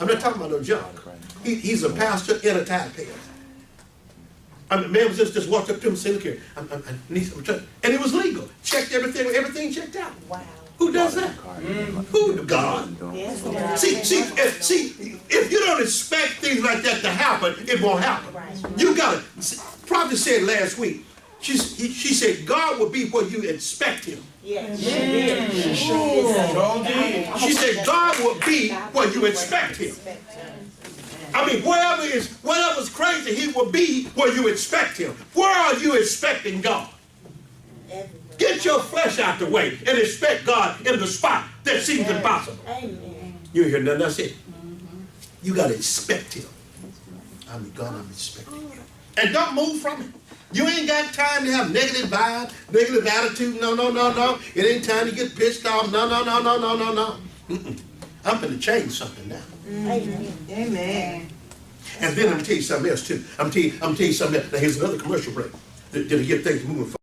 I'm not talking about no junk. He's a pastor and a tithe payer. I mean, man was just walked up to him and said, look here, I need some return. And it was legal. Checked everything checked out. Wow. Who does that? Who? God. Yes. See, if you don't expect things like that to happen, it won't happen. You gotta, Prophet said last week, she said, God will be where you expect him. Yes. She said, God will be where you expect him. I mean, whatever's crazy, he will be where you expect him. Where are you expecting God? Get your flesh out the way and expect God in the spot that seems impossible. Amen. You hear nothing I said? You got to expect him. I mean, God, I'm expecting you. And don't move from it. You ain't got time to have negative vibe, negative attitude. No. It ain't time to get pissed off. No. I'm going to change something now. Amen. And then I'm going to tell you something else, too. I'm going to tell you something else. Now, here's another commercial break to get things moving forward.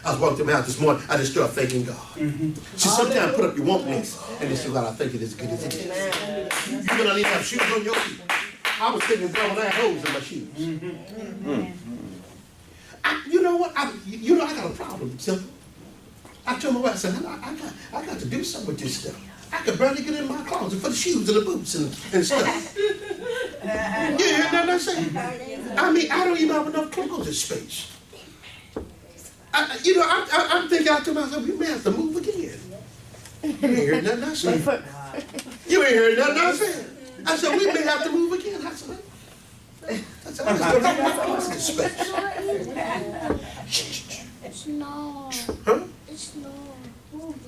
I was walking through my house this morning, I just started thanking God. See, sometimes put up your want list and just say, God, I think it is as good as it is. You're going to need to have shoes on your feet. I was thinking, God, I had holes in my shoes. You know what? I got a problem, simple. I told my wife, I said, I got to do something with this stuff. I could barely get in my closet for the shoes and the boots and stuff. Yeah, you know what I'm saying? I mean, I don't even have enough closet space. I'm thinking out to myself, we may have to move again. You ain't heard nothing I said. You ain't heard nothing I said. I said, we may have to move again. I said, I'm just going to my closet space. No. Huh? It's no.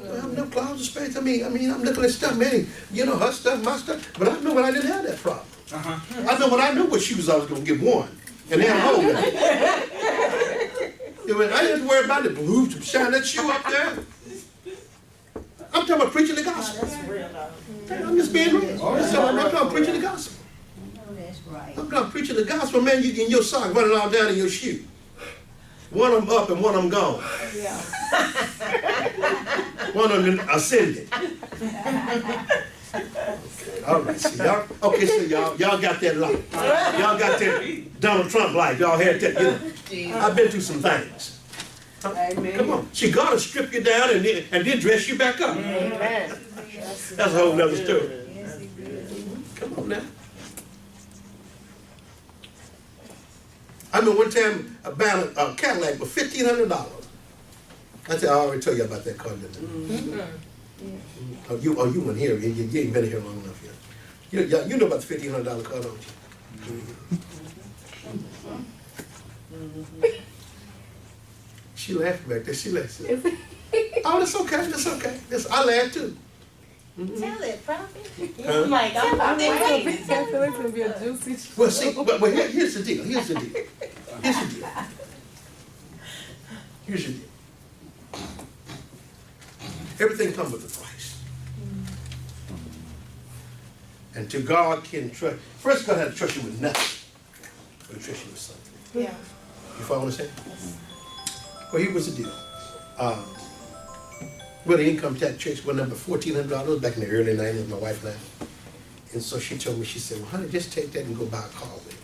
I have no closet space. I mean, I'm looking at stuff, man. You know, her stuff, my stuff. But I know when I didn't have that problem. I know when I knew what shoes I was going to get one. And then I'm holding it. I didn't have to worry about it. Blue to shine that shoe up there. I'm talking about preaching the gospel. That's real, though. I'm just being real. I'm talking about preaching the gospel. No, that's right. I'm talking about preaching the gospel, man. You get your sock running all down in your shoe. One of them up and one of them gone. Yeah. One of them ascended. All right, see y'all. Okay, so y'all got that life. Y'all got that Donald Trump life. Y'all had that. You know, I've been through some things. Amen. Come on, she gotta strip you down and then dress you back up. Amen. That's a whole nother story. Come on now. I remember one time I bought a Cadillac for $1,500. I already told you about that car, didn't I? Oh, you weren't here. You ain't been here long enough yet. You know about the $1,500 car, don't you? She laughed back there. She laughed. Oh, that's okay. That's okay. I laughed too. Tell it, Prophet. Huh? Like, I'm waiting. It's gonna be a juicy. Well, see, but here's the deal. Here's the deal. Everything comes with a price. And to God can trust. First, God had to trust you with nothing. But he trust you with something. Yeah. You follow what I'm saying? Well, here was the deal. Well, the income tax checks went up to $1,400 back in the early 90s, my wife and I. And so she told me, she said, well, honey, just take that and go buy a car with it.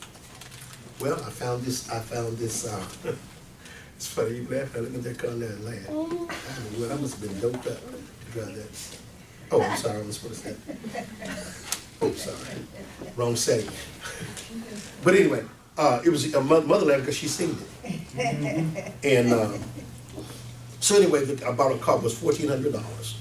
Well, I found this, it's funny, you laugh, I look at that car now and laugh. Well, I must have been doped up to drive that. Oh, I'm sorry, I was supposed to say that. Oh, sorry, wrong setting. But anyway, it was a mother letter because she seen it. And so anyway, I bought a car, it was $1,400.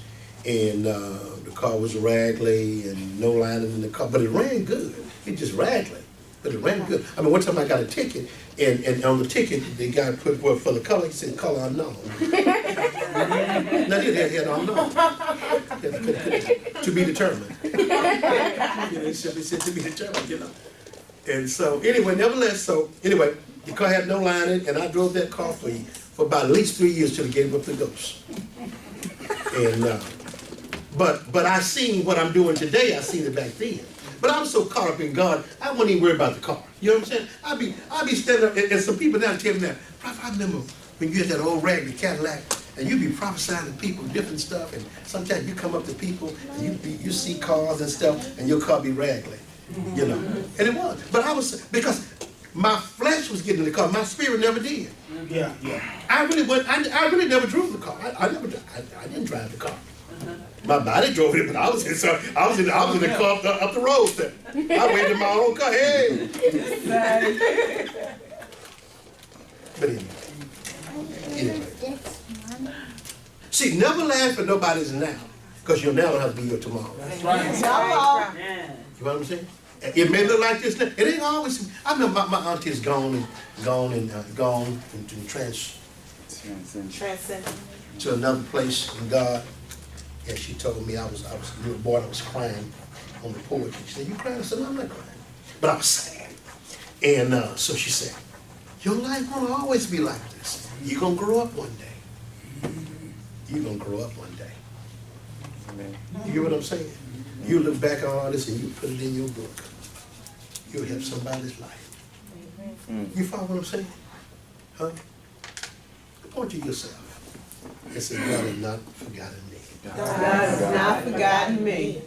And the car was raggedy and no lining in the car, but it ran good. It just raggedy, but it ran good. I mean, one time I got a ticket, and on the ticket, the guy put for the color, he said, color unknown. Now, he had unknown. To be determined. It simply said to me in German, you know. And so, anyway, nevertheless, the car had no line in it, and I drove that car for about at least 3 years till it gave up the ghost. And, but I seen what I'm doing today, I seen it back then. But I was so caught up in God, I wouldn't even worry about the car. You know what I'm saying? I'd be standing up, and some people now tell me that, Prophet, I remember when you had that old raggedy Cadillac, and you be prophesying to people different stuff, and sometimes you come up to people, and you see cars and stuff, and your car be raggedy, you know. And it was. But I was, because my flesh was getting in the car, my spirit never did. Yeah. I really never drove the car. I didn't drive the car. My body drove it, but I was in the car up the road there. I waited in my own car. Hey. But anyway. See, never laugh at nobody's now, because your now don't have to be your tomorrow. That's right. You know what I'm saying? It may look like this now. It ain't always. I remember my auntie is gone and Transcend. to another place in God. And she told me I was a little boy, I was crying on the porch. She said, "You crying?" I said, "No, I'm not crying." But I was sad. And so she said, "Your life won't always be like this. You're going to grow up one day. You're going to grow up one day." You get what I'm saying? You look back on all this and you put it in your book. You'll help somebody's life. You follow what I'm saying? Huh? Point to yourself and say, God has not forgotten me. God has not forgotten me.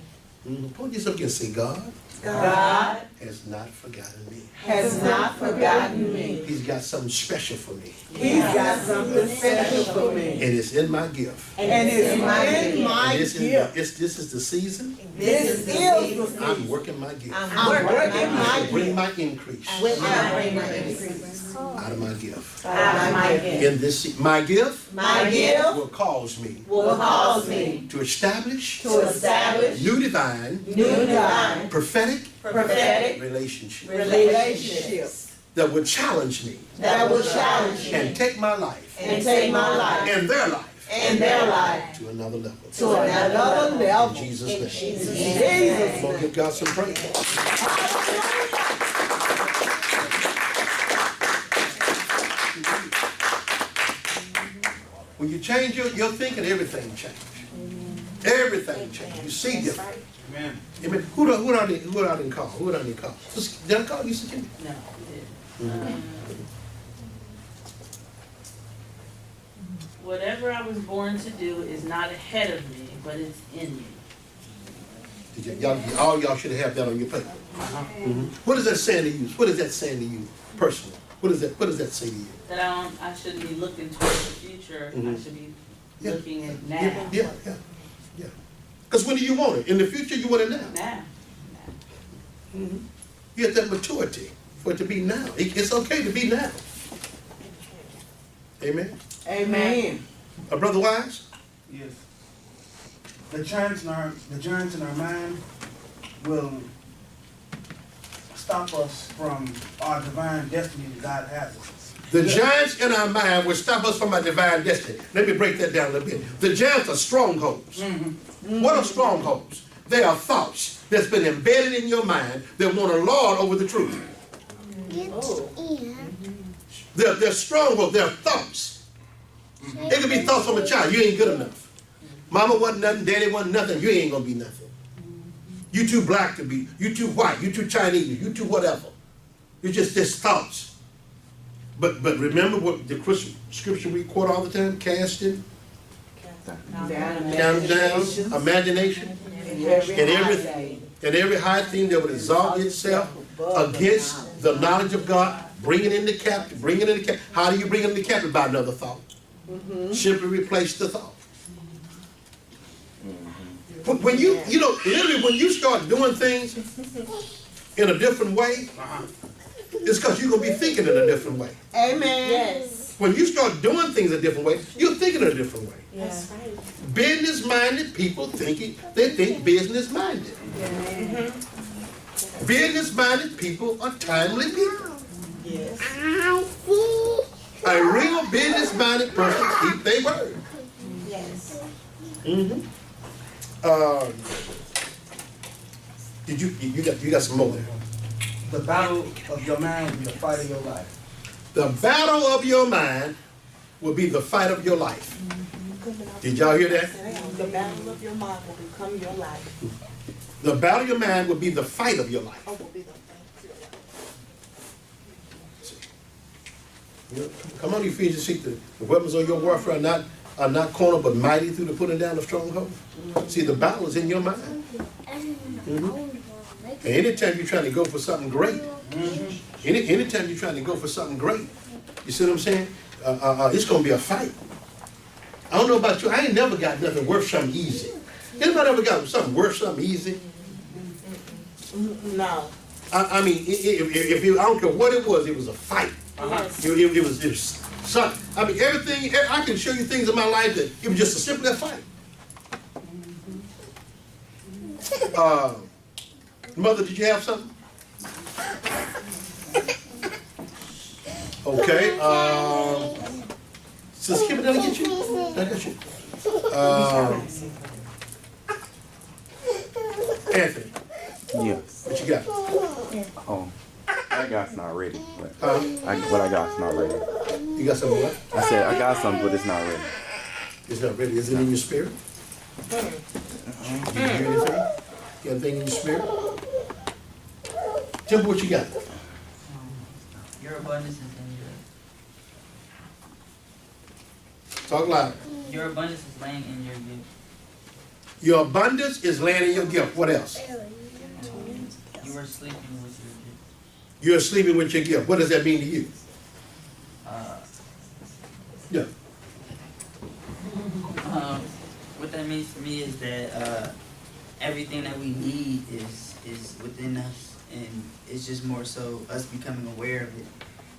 Point to yourself and say, God God has not forgotten me. has not forgotten me. He's got something special for me. He's got something special for me. And it's in my gift. And it's in my And this gift. this is the season. This is the I'm season. working my gift. I'm working I bring my increase out out of my gift. Out of my gift. In this my gift My gift will cause me will cause me to establish to establish new divine new divine prophetic prophetic relationships relationships that will challenge me that will challenge me and take my life and take my life and their life and their life to another level. to another In level. Jesus' name. In Jesus' Come on, give God some praise. When you change your thinking, everything changes. Everything changes. You see different. Amen. Amen. Who I didn't call? Who I didn't call? Did I call you, Sister Kimmy? No, you didn't. Whatever I was born to do is not ahead of me, but it's in me. All y'all should have that on your paper. What is that saying to you? What is that saying to you personally? What does that say to you? That I shouldn't be looking towards the future, I should be looking at now. Yeah. Because when do you want it? In the future, you want it now. Now. You have that maturity for it to be now. It's okay to be now. Amen. Amen. Brother Wise? Yes. The giants in our mind will stop us from our divine destiny that God has us. The giants in our mind will stop us from our divine destiny. Let me break that down a little bit. The giants are strongholds. What are strongholds? They are thoughts that's been embedded in your mind that want to lord over the truth. They're strongholds. They're thoughts. It could be thoughts from a child. You ain't good enough. Mama wasn't nothing. Daddy wasn't nothing. You ain't going to be nothing. You too black to be. You too white. You too Chinese. You too whatever. It's just thoughts. But remember what the Christian scripture we quote all the time? Casting down, imagination, and every high thing that would exalt itself against the knowledge of God, bring it into captive. How do you bring it into captive? By another thought. Simply replace the thought. When literally when you start doing things in a different way, it's because you're going to be thinking in a different way. Amen. Yes. When you start doing things a different way, you're thinking in a different way. That's right. Business-minded people think business-minded. Business-minded people are timely people. Yes. A real business-minded person keep their word. Yes. You got some more there. The battle of your mind will be the fight of your life. The battle of your mind will be the fight of your life. Did y'all hear that? The battle of your mind will become your life. The battle of your mind will be the fight of your life. Oh, will be the fight of your life. Come on, Ephesians 6. The weapons of your warfare are not carnal, but mighty through the putting down of strongholds. See, the battle is in your mind. And anytime you're trying to go for something great, anytime you're trying to go for something great, you see what I'm saying? It's going to be a fight. I don't know about you. I ain't never got nothing worth something easy. Anybody ever got something worth something easy? No. I mean, if you, I don't care what it was a fight. Yes. It was something. I mean, everything. I can show you things in my life that it was just simply a fight. Mother, did you have something? Okay. Sister Kim, did I get you? Did I get you? Anthony, Yes. what you got? Oh, I got's not ready. But Huh? what I got's not ready. You got something what? I said I got something, but it's not ready. It's not ready. Is it in your spirit? Did you hear anything? You got anything in your spirit? Tell me what you got. Your abundance is in Talk loud. your abundance is laying in your gift. Your abundance is laying in your gift. What else? You are sleeping with your gift. You're sleeping with your gift. What does that mean to you? Yeah. What that means for me is that everything that we need is within us, and it's just more so us becoming aware of it.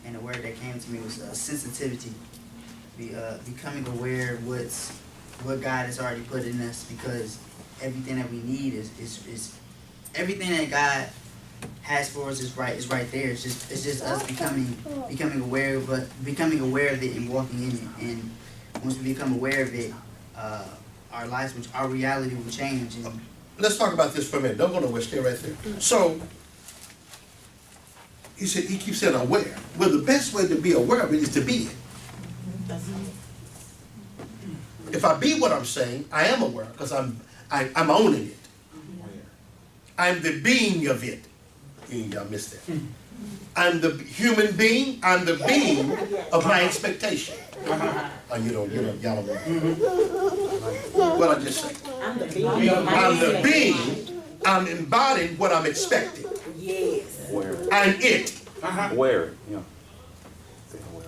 And the word that came to me was sensitivity. Becoming aware of what God has already put in us, because everything that we need is everything that God has for us is right there. It's just us becoming aware of it and walking in it. And once we become aware of it, our lives, our reality will change. And Let's talk about this for a minute. Don't go nowhere. Stay right there. So, he keeps saying aware. Well, the best way to be aware of it is to be it. If I be what I'm saying, I am aware because I'm owning it. I'm the being of it. Y'all missed that. I'm the human being. I'm the being of my expectation. You don't, y'all don't know. What I just said. I'm the being. I'm the being. I'm embodying what I'm expecting. Yes. Where? I'm it. Where? Yeah. Say where.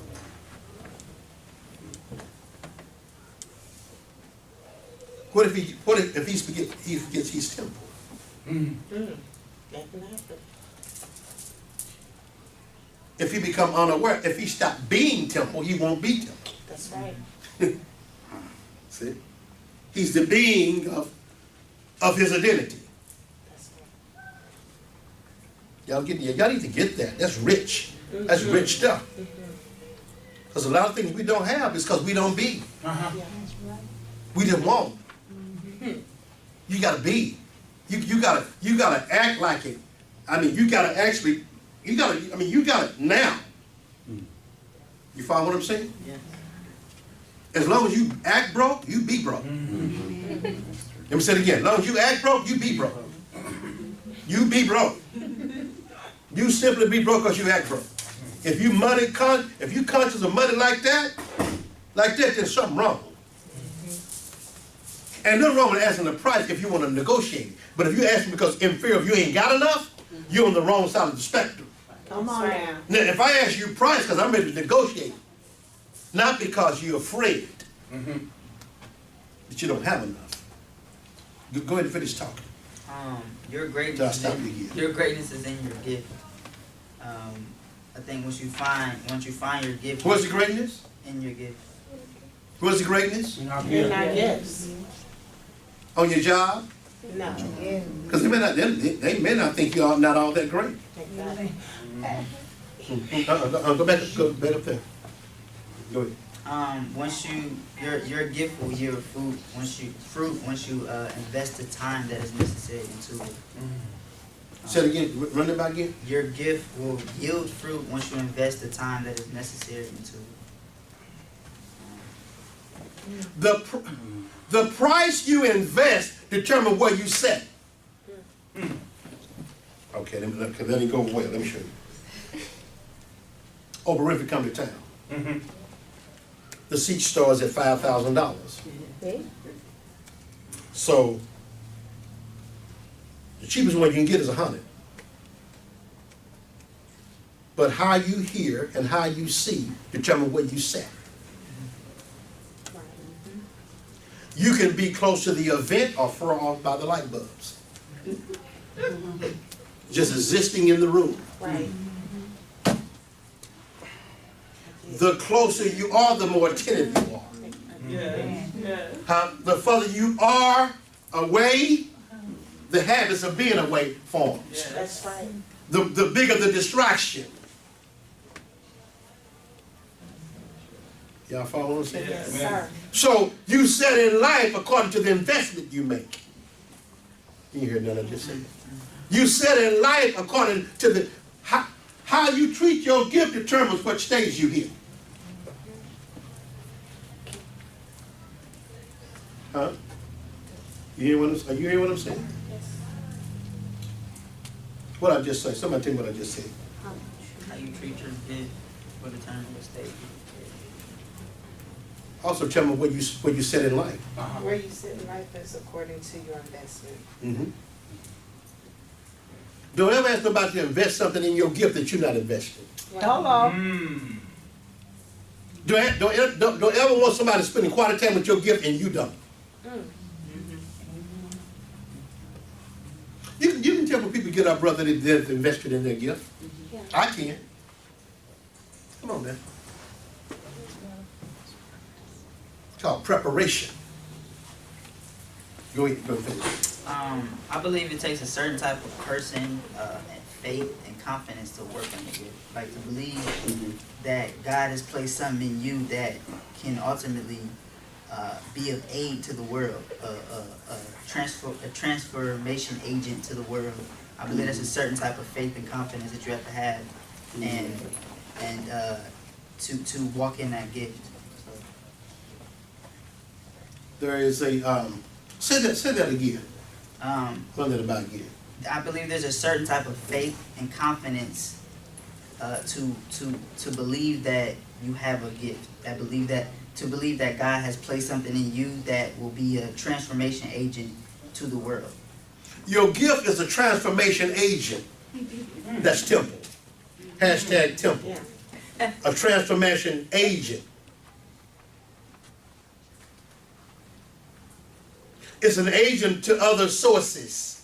What if he forgets his temple? That can happen. If he become unaware, if he stop being temple, he won't be temple. That's right. See? He's the being of his identity. That's right. Y'all need to get that. That's rich. That's rich stuff. Because a lot of things we don't have is because we don't be. Yeah, that's right. We just won't. You gotta be. You gotta act like it. I mean, you got it now. You follow what I'm saying? yeah. As long as you act broke, you be broke. Let me say it again. As long as you act broke, you be broke. You be broke. You simply be broke because you act broke. If you conscious of money like that, there's something wrong. And nothing wrong with asking the price if you want to negotiate it. But if you ask because in fear of you ain't got enough, you're on the wrong side of the spectrum. Come on now. Now, if I ask you price because I'm ready to negotiate, not because you're afraid that you don't have enough. Go ahead and finish talking. Your greatness. Till I stop you again. Your greatness is in your gift. I think once you find your gift. What's the greatness? In your gift. What's the greatness? And I guess. On your job? No. Because they may not think you're not all that great. Exactly. Go back up there. Go ahead. Once your gift will yield fruit once you invest the time that is necessary into it. Say it again, run it back again. Your gift will yield fruit once you invest the time that is necessary into it. The price you invest determines where you set. Okay, let me go away. Let me show you. Oprah Winfrey come to town. The seat starts at $5,000. So the cheapest one you can get is $100. But how you hear and how you see determine where you set. You can be close to the event or far off by the light bulbs. Just existing in the room. Right. The closer you are, the more attentive you are. The further you are away, the habits of being away forms. That's right. The bigger the distraction. Y'all follow what I'm saying? Yes, sir. So you set in life according to the investment you make. You hear none of just said. You set in life according to the how you treat your gift determines what stage you hear. Huh? You hear what I'm saying? What I just said? Somebody tell me what I just said. How you treat your gift will determine your state. Also tell me what you set in life. Where you sit in life is according to your investment. Mm-hmm. Don't ever ask nobody to invest something in your gift that you're not investing. Hello. Don't ever want somebody spending quality time with your gift and you don't. You can tell when people get our brother that they've invested in their gift. Yeah. I can. Come on, man. It's called preparation. Go ahead, finish. I believe it takes a certain type of person and faith and confidence to work on it. Like to believe that God has placed something in you that can ultimately be of aid to the world, a transformation agent to the world. I believe that's a certain type of faith and confidence that you have to have, and to walk in that gift. So. There is a say that again. Run that about again. I believe there's a certain type of faith and confidence to believe that you have a gift. To believe that God has placed something in you that will be a transformation agent to the world. Your gift is a transformation agent. That's temple. Hashtag temple. A transformation agent. It's an agent to other sources.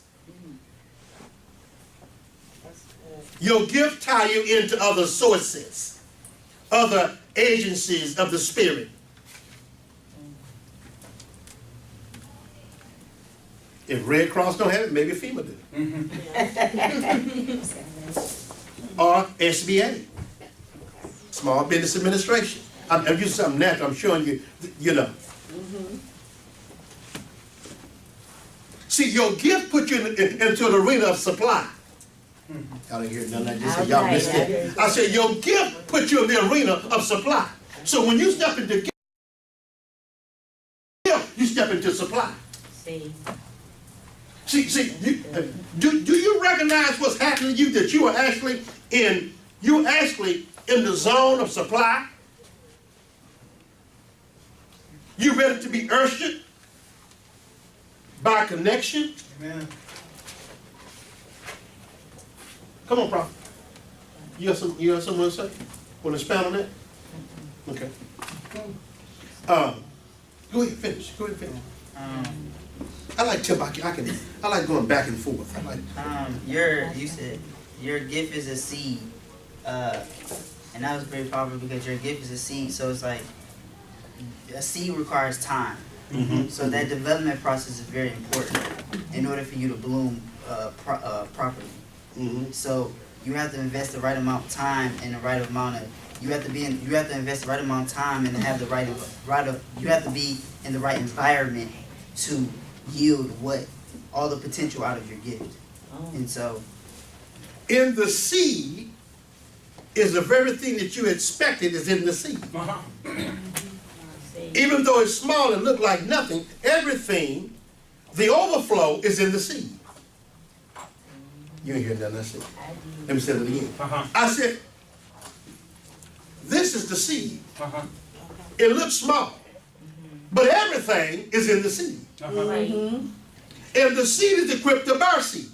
Your gift tie you into other sources, other agencies of the Spirit. If Red Cross don't have it, maybe FEMA do. Or SBA, Small Business Administration. I'm using something natural. I'm showing you, you know. See, your gift put you into an arena of supply. Y'all didn't hear nothing like this. Y'all missed it. I said your gift put you in the arena of supply. So when you step into gift, you step into supply. See, do you recognize what's happening to you, that you are actually in the zone of supply? You ready to be ushered by connection? Amen. Come on, Prophet. You have something to say? Want to expound on that? Okay. Go ahead, finish. I like tip. I like going back and forth. I like. You said your gift is a seed, and that was very powerful because your gift is a seed. So it's like a seed requires time. So that development process is very important in order for you to bloom properly. So you have to invest the right amount of time and the right amount of you have to invest the right amount of time and have the you have to be in the right environment to yield all the potential out of your gift. And so In the seed is the very thing that you expected is in the seed. Even though it's small and look like nothing, everything, the overflow is in the seed. You ain't hear nothing I said. Let me say it again. I said, this is the seed. It looks small, but everything is in the seed. And the seed is equipped to bear seed.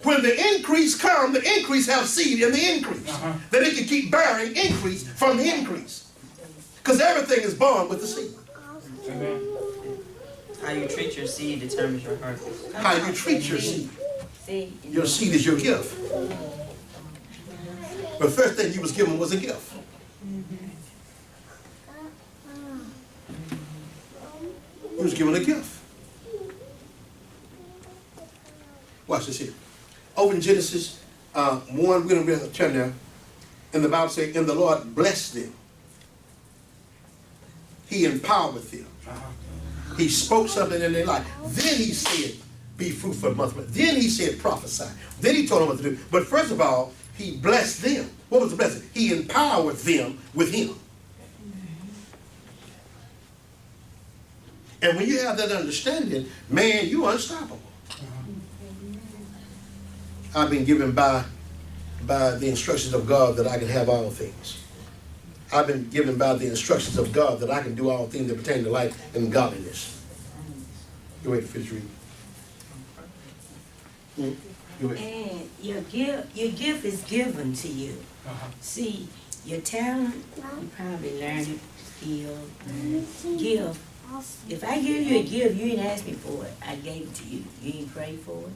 When the increase comes, the increase have seed in the increase. That it can keep bearing increase from the increase. Because everything is born with the seed. How you treat your seed determines your harvest. How you treat your seed. Your seed is your gift. The first thing you was given was a gift. You was given a gift. Watch this here. Over in Genesis 1, we're going to turn there. And the Bible says, and the Lord blessed them. He empowered them. He spoke something in their life. Then he said, be fruitful and multiply. Then he said, prophesy. Then he told them what to do. But first of all, he blessed them. What was the blessing? He empowered them with him. And when you have that understanding, man, you're unstoppable. I've been given by the instructions of God that I can have all things. I've been given by the instructions of God that I can do all things that pertain to life and godliness. Go ahead, finish reading. Go ahead. And your gift is given to you. See, your talent, you probably learned it, skill, gift. If I give you a gift, you didn't ask me for it. I gave it to you. You didn't pray for it.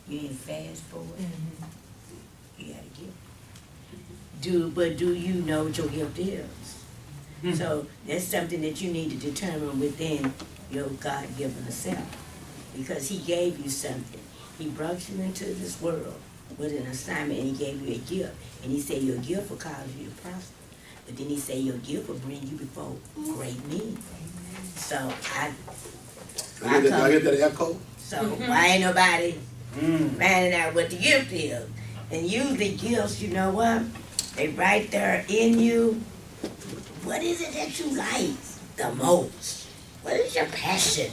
You didn't fast for it. You got a gift. But do you know what your gift is? So that's something that you need to determine within your God-given self. Because he gave you something. He brought you into this world with an assignment and he gave you a gift. And he said your gift will cause you to prosper. But then he said your gift will bring you before great men. So I get that echo? So why ain't nobody finding out what the gift is? And usually gifts, you know what? They right there in you. What is it that you like the most? What is your passion?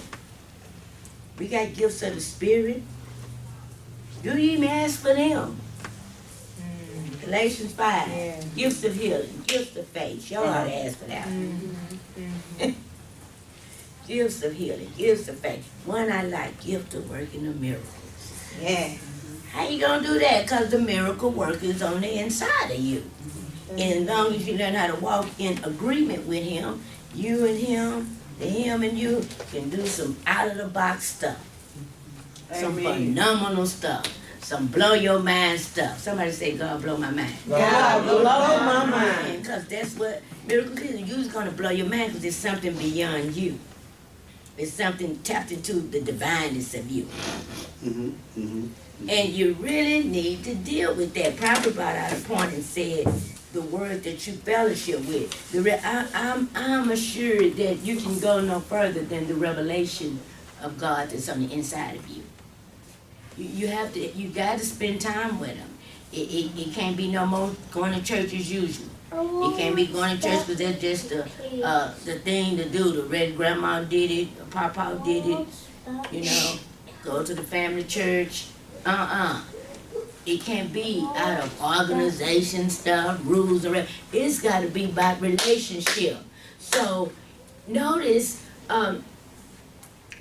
We got gifts of the Spirit. Do you even ask for them? Galatians 5, gifts of healing, gifts of faith. Y'all ought to ask for that. Gifts of healing, gifts of faith. One I like, gift of working the miracles. Yeah. How you gonna do that? Because the miracle worker is on the inside of you. And as long as you learn how to walk in agreement with him, you and him, the him and you can do some out-of-the-box stuff. Some phenomenal stuff. Some blow your mind stuff. Somebody say, God blow my mind. God blow my mind. Because that's what miracles is. You're going to blow your mind because it's something beyond you. It's something tapped into the divineness of you. And you really need to deal with that. Prophet brought out a point and said, the word that you fellowship with. I'm assured that you can go no further than the revelation of God that's on the inside of you. You got to spend time with him. It can't be no more going to church as usual. It can't be going to church because that's just the thing to do. The red grandma did it, the papa did it, you know. Go to the family church. It can't be out of organization stuff, rules, and it's got to be about relationship. So notice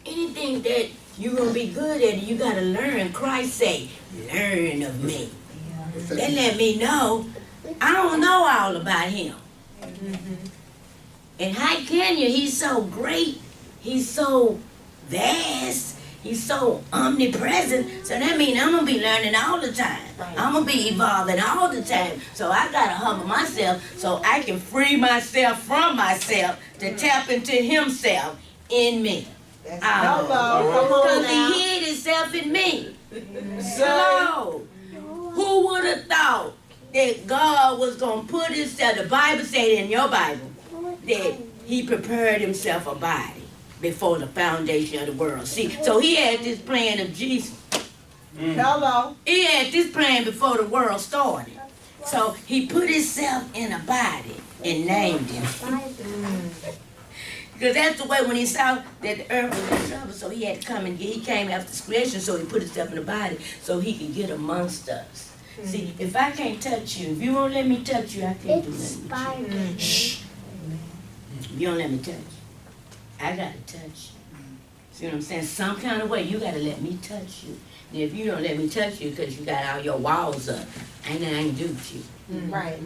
anything that you're going to be good at, you got to learn. Christ say, learn of me. That let me know I don't know all about him. And how can you? He's so great. He's so vast. He's so omnipresent. So that means I'm going to be learning all the time. I'm going to be evolving all the time. So I got to humble myself so I can free myself from myself to tap into himself in me. Because he hid himself in me. So, who would have thought that God was going to put himself, the Bible said in your Bible, that he prepared himself a body before the foundation of the world. See, so he had this plan of Jesus. Hello. He had this plan before the world started. So he put himself in a body and named him. Because that's the way when he saw that the earth was in trouble, so he had to come and he came after creation, so he put himself in a body so he could get amongst us. See, if I can't touch you, if you won't let me touch you, I can't do nothing with you. Shh. If you don't let me touch you, I got to touch you. See what I'm saying? Some kind of way, you got to let me touch you. And if you don't let me touch you because you got all your walls up, ain't nothing I can do with you. Right.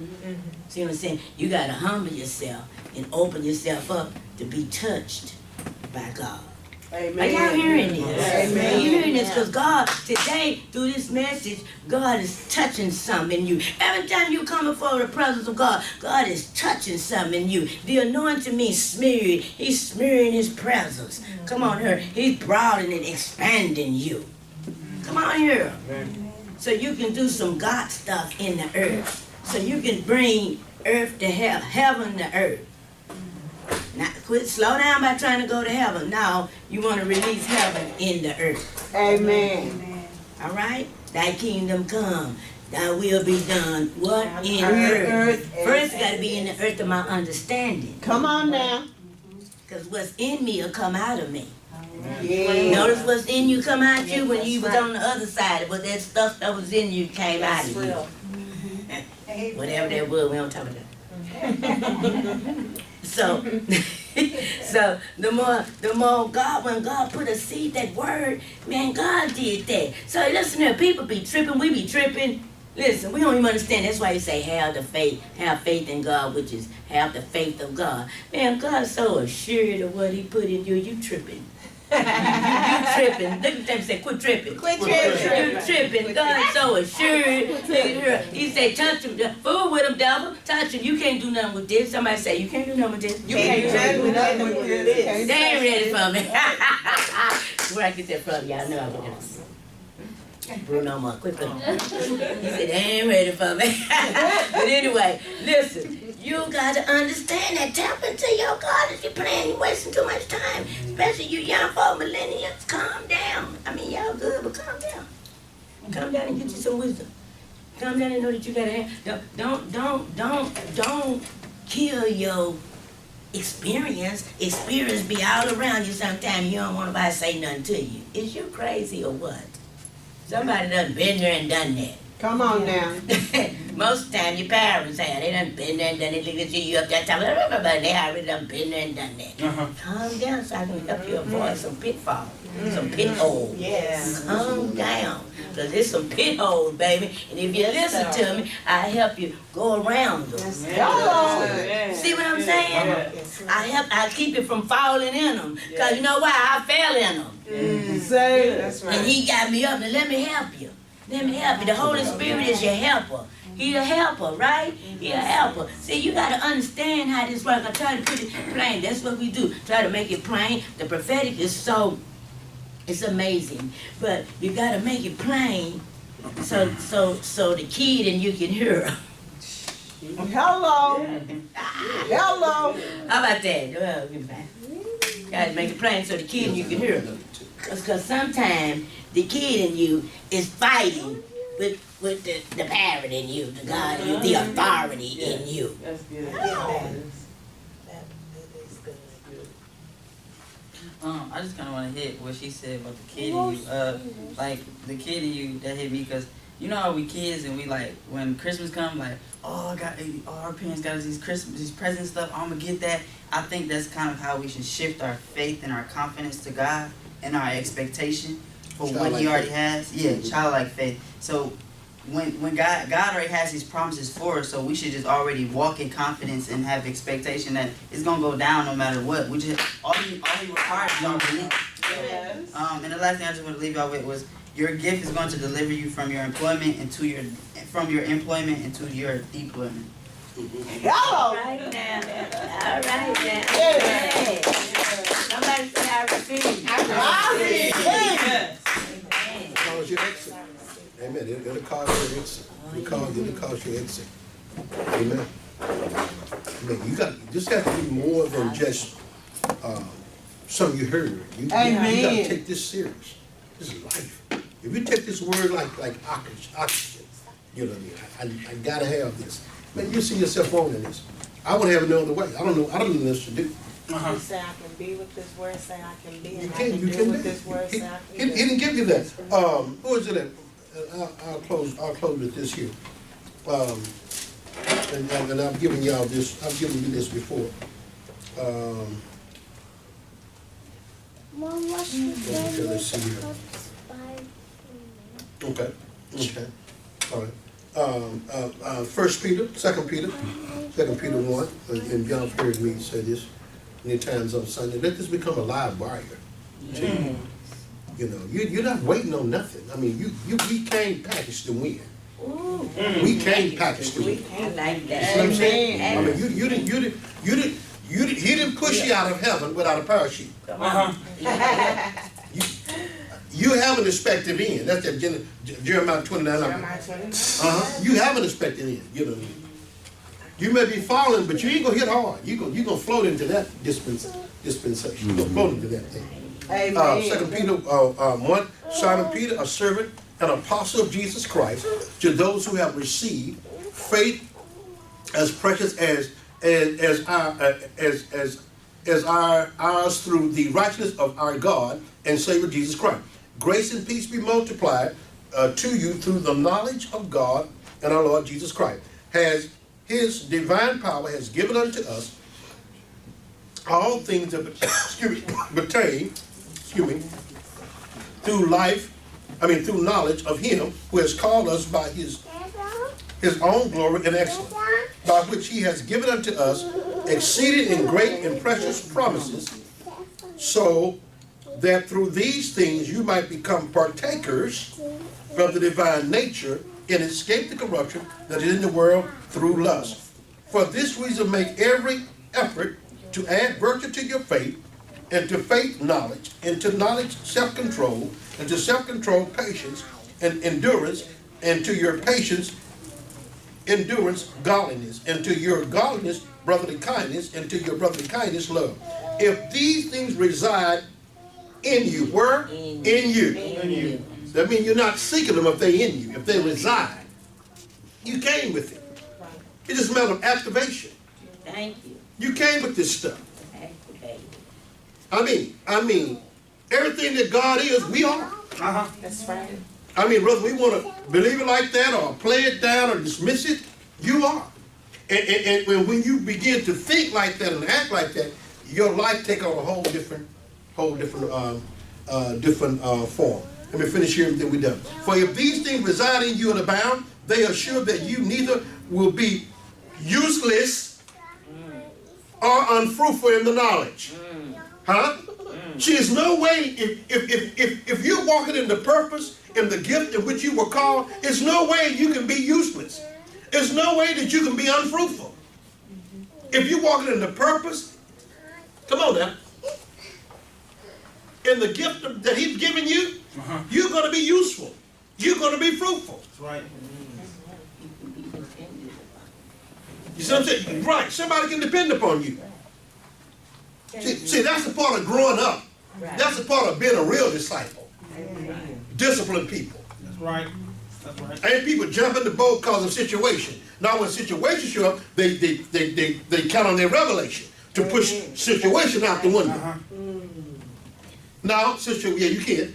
See what I'm saying? You got to humble yourself and open yourself up to be touched by God. Amen. Are y'all hearing this? Amen. Are you hearing this? Because God, today, through this message, God is touching something in you. Every time you come before the presence of God, God is touching something in you. The anointing means smeared. He's smearing his presence. Come on here. He's broadening and expanding you. Come on here. So you can do some God stuff in the earth. So you can bring earth to heaven, heaven to earth. Now, slow down by trying to go to heaven. Now, you want to release heaven in the earth. Amen. All right? Thy kingdom come. Thy will be done. What? In earth. First, it got to be in the earth of my understanding. Come on now. Because what's in me will come out of me. Yeah. Notice what's in you come out you when you was on the other side. But that stuff that was in you came out of you. Whatever that was, we don't talk about that. So, so the more God, when God put a seed, that word, man, God did that. So listen here, people be tripping, we be tripping. Listen, we don't even understand. That's why you say have faith in God, which is have the faith of God. Man, God's so assured of what he put in you, you tripping. You tripping. Look at them say, quit tripping. Quit tripping. You tripping. God's so assured. He said, touch him. Fool with him, devil. Touch him. You can't do nothing with this. Somebody say, you can't do nothing with this. You can't do nothing with this. They ain't ready for me. Where I get that from? Y'all know I would have. Bruno Mars, quit putting. He said, they ain't ready for me. But anyway, listen. You got to understand that. Tap into your God as you're playing. You're wasting too much time. Especially you young folk, millennials. Calm down. I mean, y'all good, but calm down. Calm down and get you some wisdom. Calm down and know that you got to have. Don't kill your experience. Experience be all around you sometimes. You don't want nobody to say nothing to you. Is you crazy or what? Somebody done been there and done that. Come on now. Most of the time your parents have. They done been there and done it. Look at you up that time. They already done been there and done that. Calm down so I can help you avoid some pitfalls, some pit holes. Yes. Calm down. Because there's some pit holes, baby. And if you listen to me, I help you go around them. Hello. See what I'm saying? I keep you from falling in them. Because you know why? I fell in them. Say That's right. And he got me up and let me help you. Let me help you. The Holy Spirit is your helper. He's a helper, right? He's a helper. See, you got to understand how this works. I try to put it plain. That's what we do. Try to make it plain. The prophetic is it's amazing. But you got to make it plain so the kid and you can hear her. hello. Hello. How about that? Well, got to make it plain so the kid and you can hear her. Because sometimes the kid in you is fighting with the parent in you, the God in you, the authority in you. That's good. I just kind of want to hit what she said about the kid in you. Like, the kid in you, that hit me because, you know how we kids and we like, when Christmas comes, like, our parents got us these present stuff, I'm going to get that. I think that's kind of how we should shift our faith and our confidence to God and our expectation for what he already has. Yeah, childlike faith. So when God already has his promises for us, so we should just already walk in confidence and have expectation that it's gonna go down no matter what. We just all he requires is our belief. Yes. And the last thing I just want to leave y'all with was your gift is going to deliver you from your employment into your deployment. Hello. All right now. All right now. Hey. Somebody say I receive. Cause your exit. Amen. It'll cause your exit. It'll cause your exit. Amen. Amen. You just got to be more than just something you heard. You got to take this serious. This is life. If you take this word like oxygen, you know what I mean? I gotta have this. Man, you see yourself wanting this. I wouldn't have it no other way. I don't know this to do. You say I can be with this word, say I can be, You and I can can be. do with this word, say I He can do. didn't give you that. Who is it that, I'll close with this here. And I've given y'all this, I've given you this before. Okay, let's see here. Okay, all right. 1 Peter, 2 Peter 1, and y'all have heard me say this many times on Sunday. Let this become a live wire. You know, you're not waiting on nothing. I mean, we came packaged to win. Ooh. We came packaged to win. I like You that. see what I'm saying? I mean, he didn't push you out of heaven without a parachute. You have an expected end. That's that Jeremiah 29. You have an expected end. You know what I mean? You may be falling, but you ain't gonna hit hard. You gonna float into that dispensation. You're gonna float into that thing. Amen. 2 Peter 1, Simon Peter, a servant and apostle of Jesus Christ, to those who have received faith as precious as ours through the righteousness of our God and Savior Jesus Christ. Grace and peace be multiplied to you through the knowledge of God and our Lord Jesus Christ. Has His divine power has given unto us all things that pertain, through knowledge of Him who has called us by His own glory and excellence, by which He has given unto us exceeding and great and precious promises, so that through these things you might become partakers of the divine nature and escape the corruption that is in the world through lust. For this reason make every effort to add virtue to your faith, and to faith knowledge, and to knowledge self-control, and to self-control patience and endurance, and to your patience endurance godliness, and to your godliness brotherly kindness, and to your brotherly kindness love. If these things reside in you, where? In you. That means you're not seeking them if they in you. If they reside, you came with it. It's just a matter of activation. Thank you. You came with this stuff. Activate. I mean, everything that God is, we are. That's right. I mean, whether we want to believe it like that or play it down or dismiss it, you are. And when you begin to think like that and act like that, your life take on a whole different form. Let me finish here and then we're done. For if these things reside in you and abound, they are sure that you neither will be useless or unfruitful in the knowledge. See, there's no way, if you're walking in the purpose and the gift in which you were called, there's no way you can be useless. There's no way that you can be unfruitful. If you're walking in the purpose, come on now, in the gift that He's given you, you're going to be useful. You're going to be fruitful. That's right. You see what I'm saying? Right. Somebody can depend upon you. See, that's the part of growing up. That's the part of being a real disciple. Disciplined people. That's right. That's right. Ain't people jump in the boat because of situation. Now when situations show up, they count on their revelation to push situation out the window. Now, you can.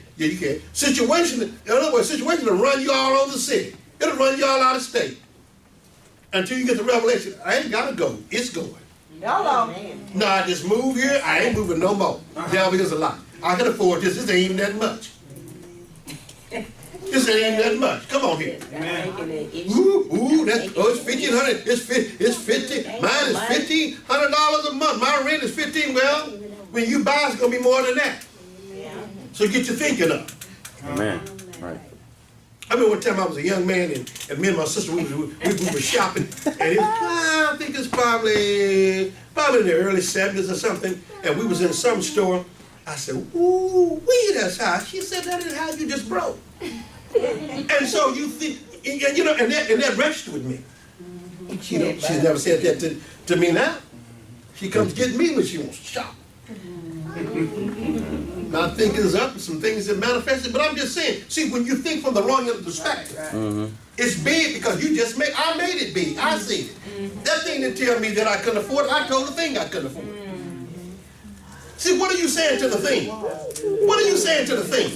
Situation, in other words, situation will run you all over the city. It'll run you all out of state. Until you get the revelation, I ain't gotta go. It's going. Hello. No, I just move here, I ain't moving no more. Devil is a lie. I can afford this. This ain't even that much. This ain't even that much. Come on here. It's $1,500. It's $50. Mine is $1,500 a month. My rent is $15. Well, when you buy, it's gonna be more than that. So get your thinking up. Amen. Right. I remember one time I was a young man and me and my sister, we were shopping, and I think it's probably in the early 70s or something, and we was in some store. I said, ooh, that's how. She said, that is how you just broke. And so you think, and that registered with me. She's never said that to me now. She comes get me when she wants to shop. Not thinking is up, some things that manifested, but I'm just saying, see, when you think from the wrong perspective, it's big because I made it big. I see it. That thing that tell me that I couldn't afford, I told the thing I couldn't afford. See, what are you saying to the thing? What are you saying to the thing?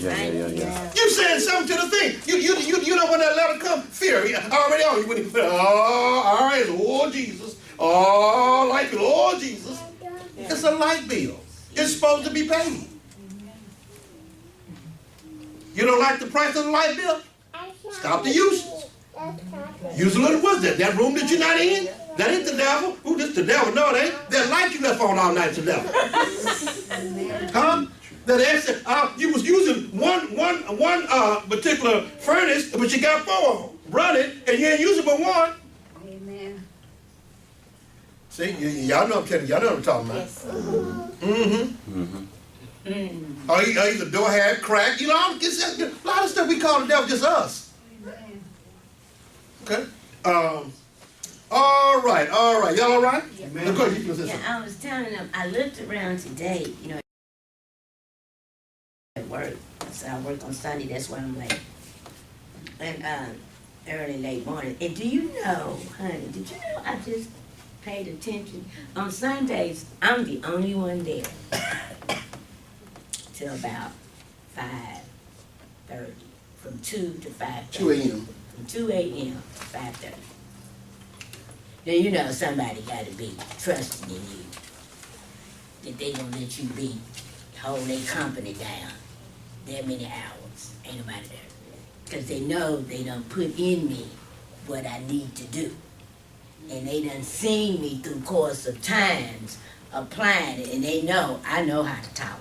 You saying something to the thing. You know when that letter come? Fear. Already on you. When you feel, oh, all right, oh, Jesus. Oh, like it, oh, Jesus. It's a light bill. It's supposed to be paid. You don't like the price of the light bill? Stop the usage. Use a little, what's that? That room that you're not in? That ain't the devil. Ooh, this the devil. No, it ain't. That light you left on all night is the devil. Huh? That you was using one particular furnace, but you got 4 running, and you ain't using but one. Amen. See, y'all know I'm kidding. Y'all know what I'm talking about. Or either door had cracked. You know, a lot of stuff we call the devil just us. Okay. All right. Y'all all right? Yeah, I was telling them, I looked around today, you know, at work. So I work on Sunday, that's why I'm late. And early, late morning. And do you know, honey, did you know I just paid attention? On Sundays, I'm the only one there. Till about 5:30. From 2 to 5:30. 2 a.m. From 2 a.m. to 5:30. Now, you know somebody got to be trusting in you. That they gonna let you hold their company down that many hours. Ain't nobody there. Because they know they done put in me what I need to do. And they done seen me through course of times applying it, and they know I know how to talk.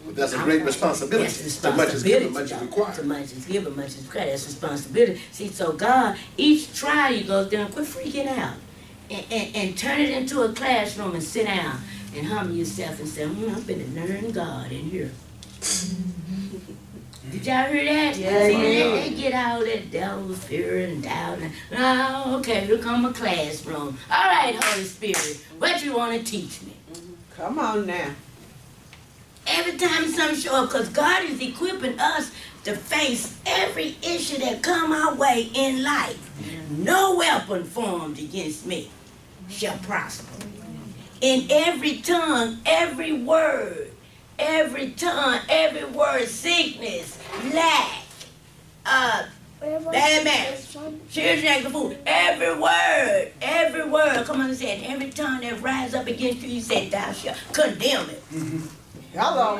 Well, that's a great responsibility. Yes, responsibility. Too much is given, much is required. Too much is given, much is required. That's responsibility. See, so God, each trial you go through, and quit freaking out. And turn it into a classroom and sit down and humble yourself and say, I'm finna learn God in here. Did y'all hear that? Yeah, See, yeah. they get all that devil fear and doubt. Oh, okay, here come a classroom. All right, Holy Spirit, what you want to teach me? Come on now. Every time something show up, because God is equipping us to face every issue that come our way in life. No weapon formed against me shall prosper. In every tongue, every word, sickness, lack, bad marriage, children acting fool, every word, come on and say it. Every tongue that rise up against you, he said, thou shalt condemn it. Hello.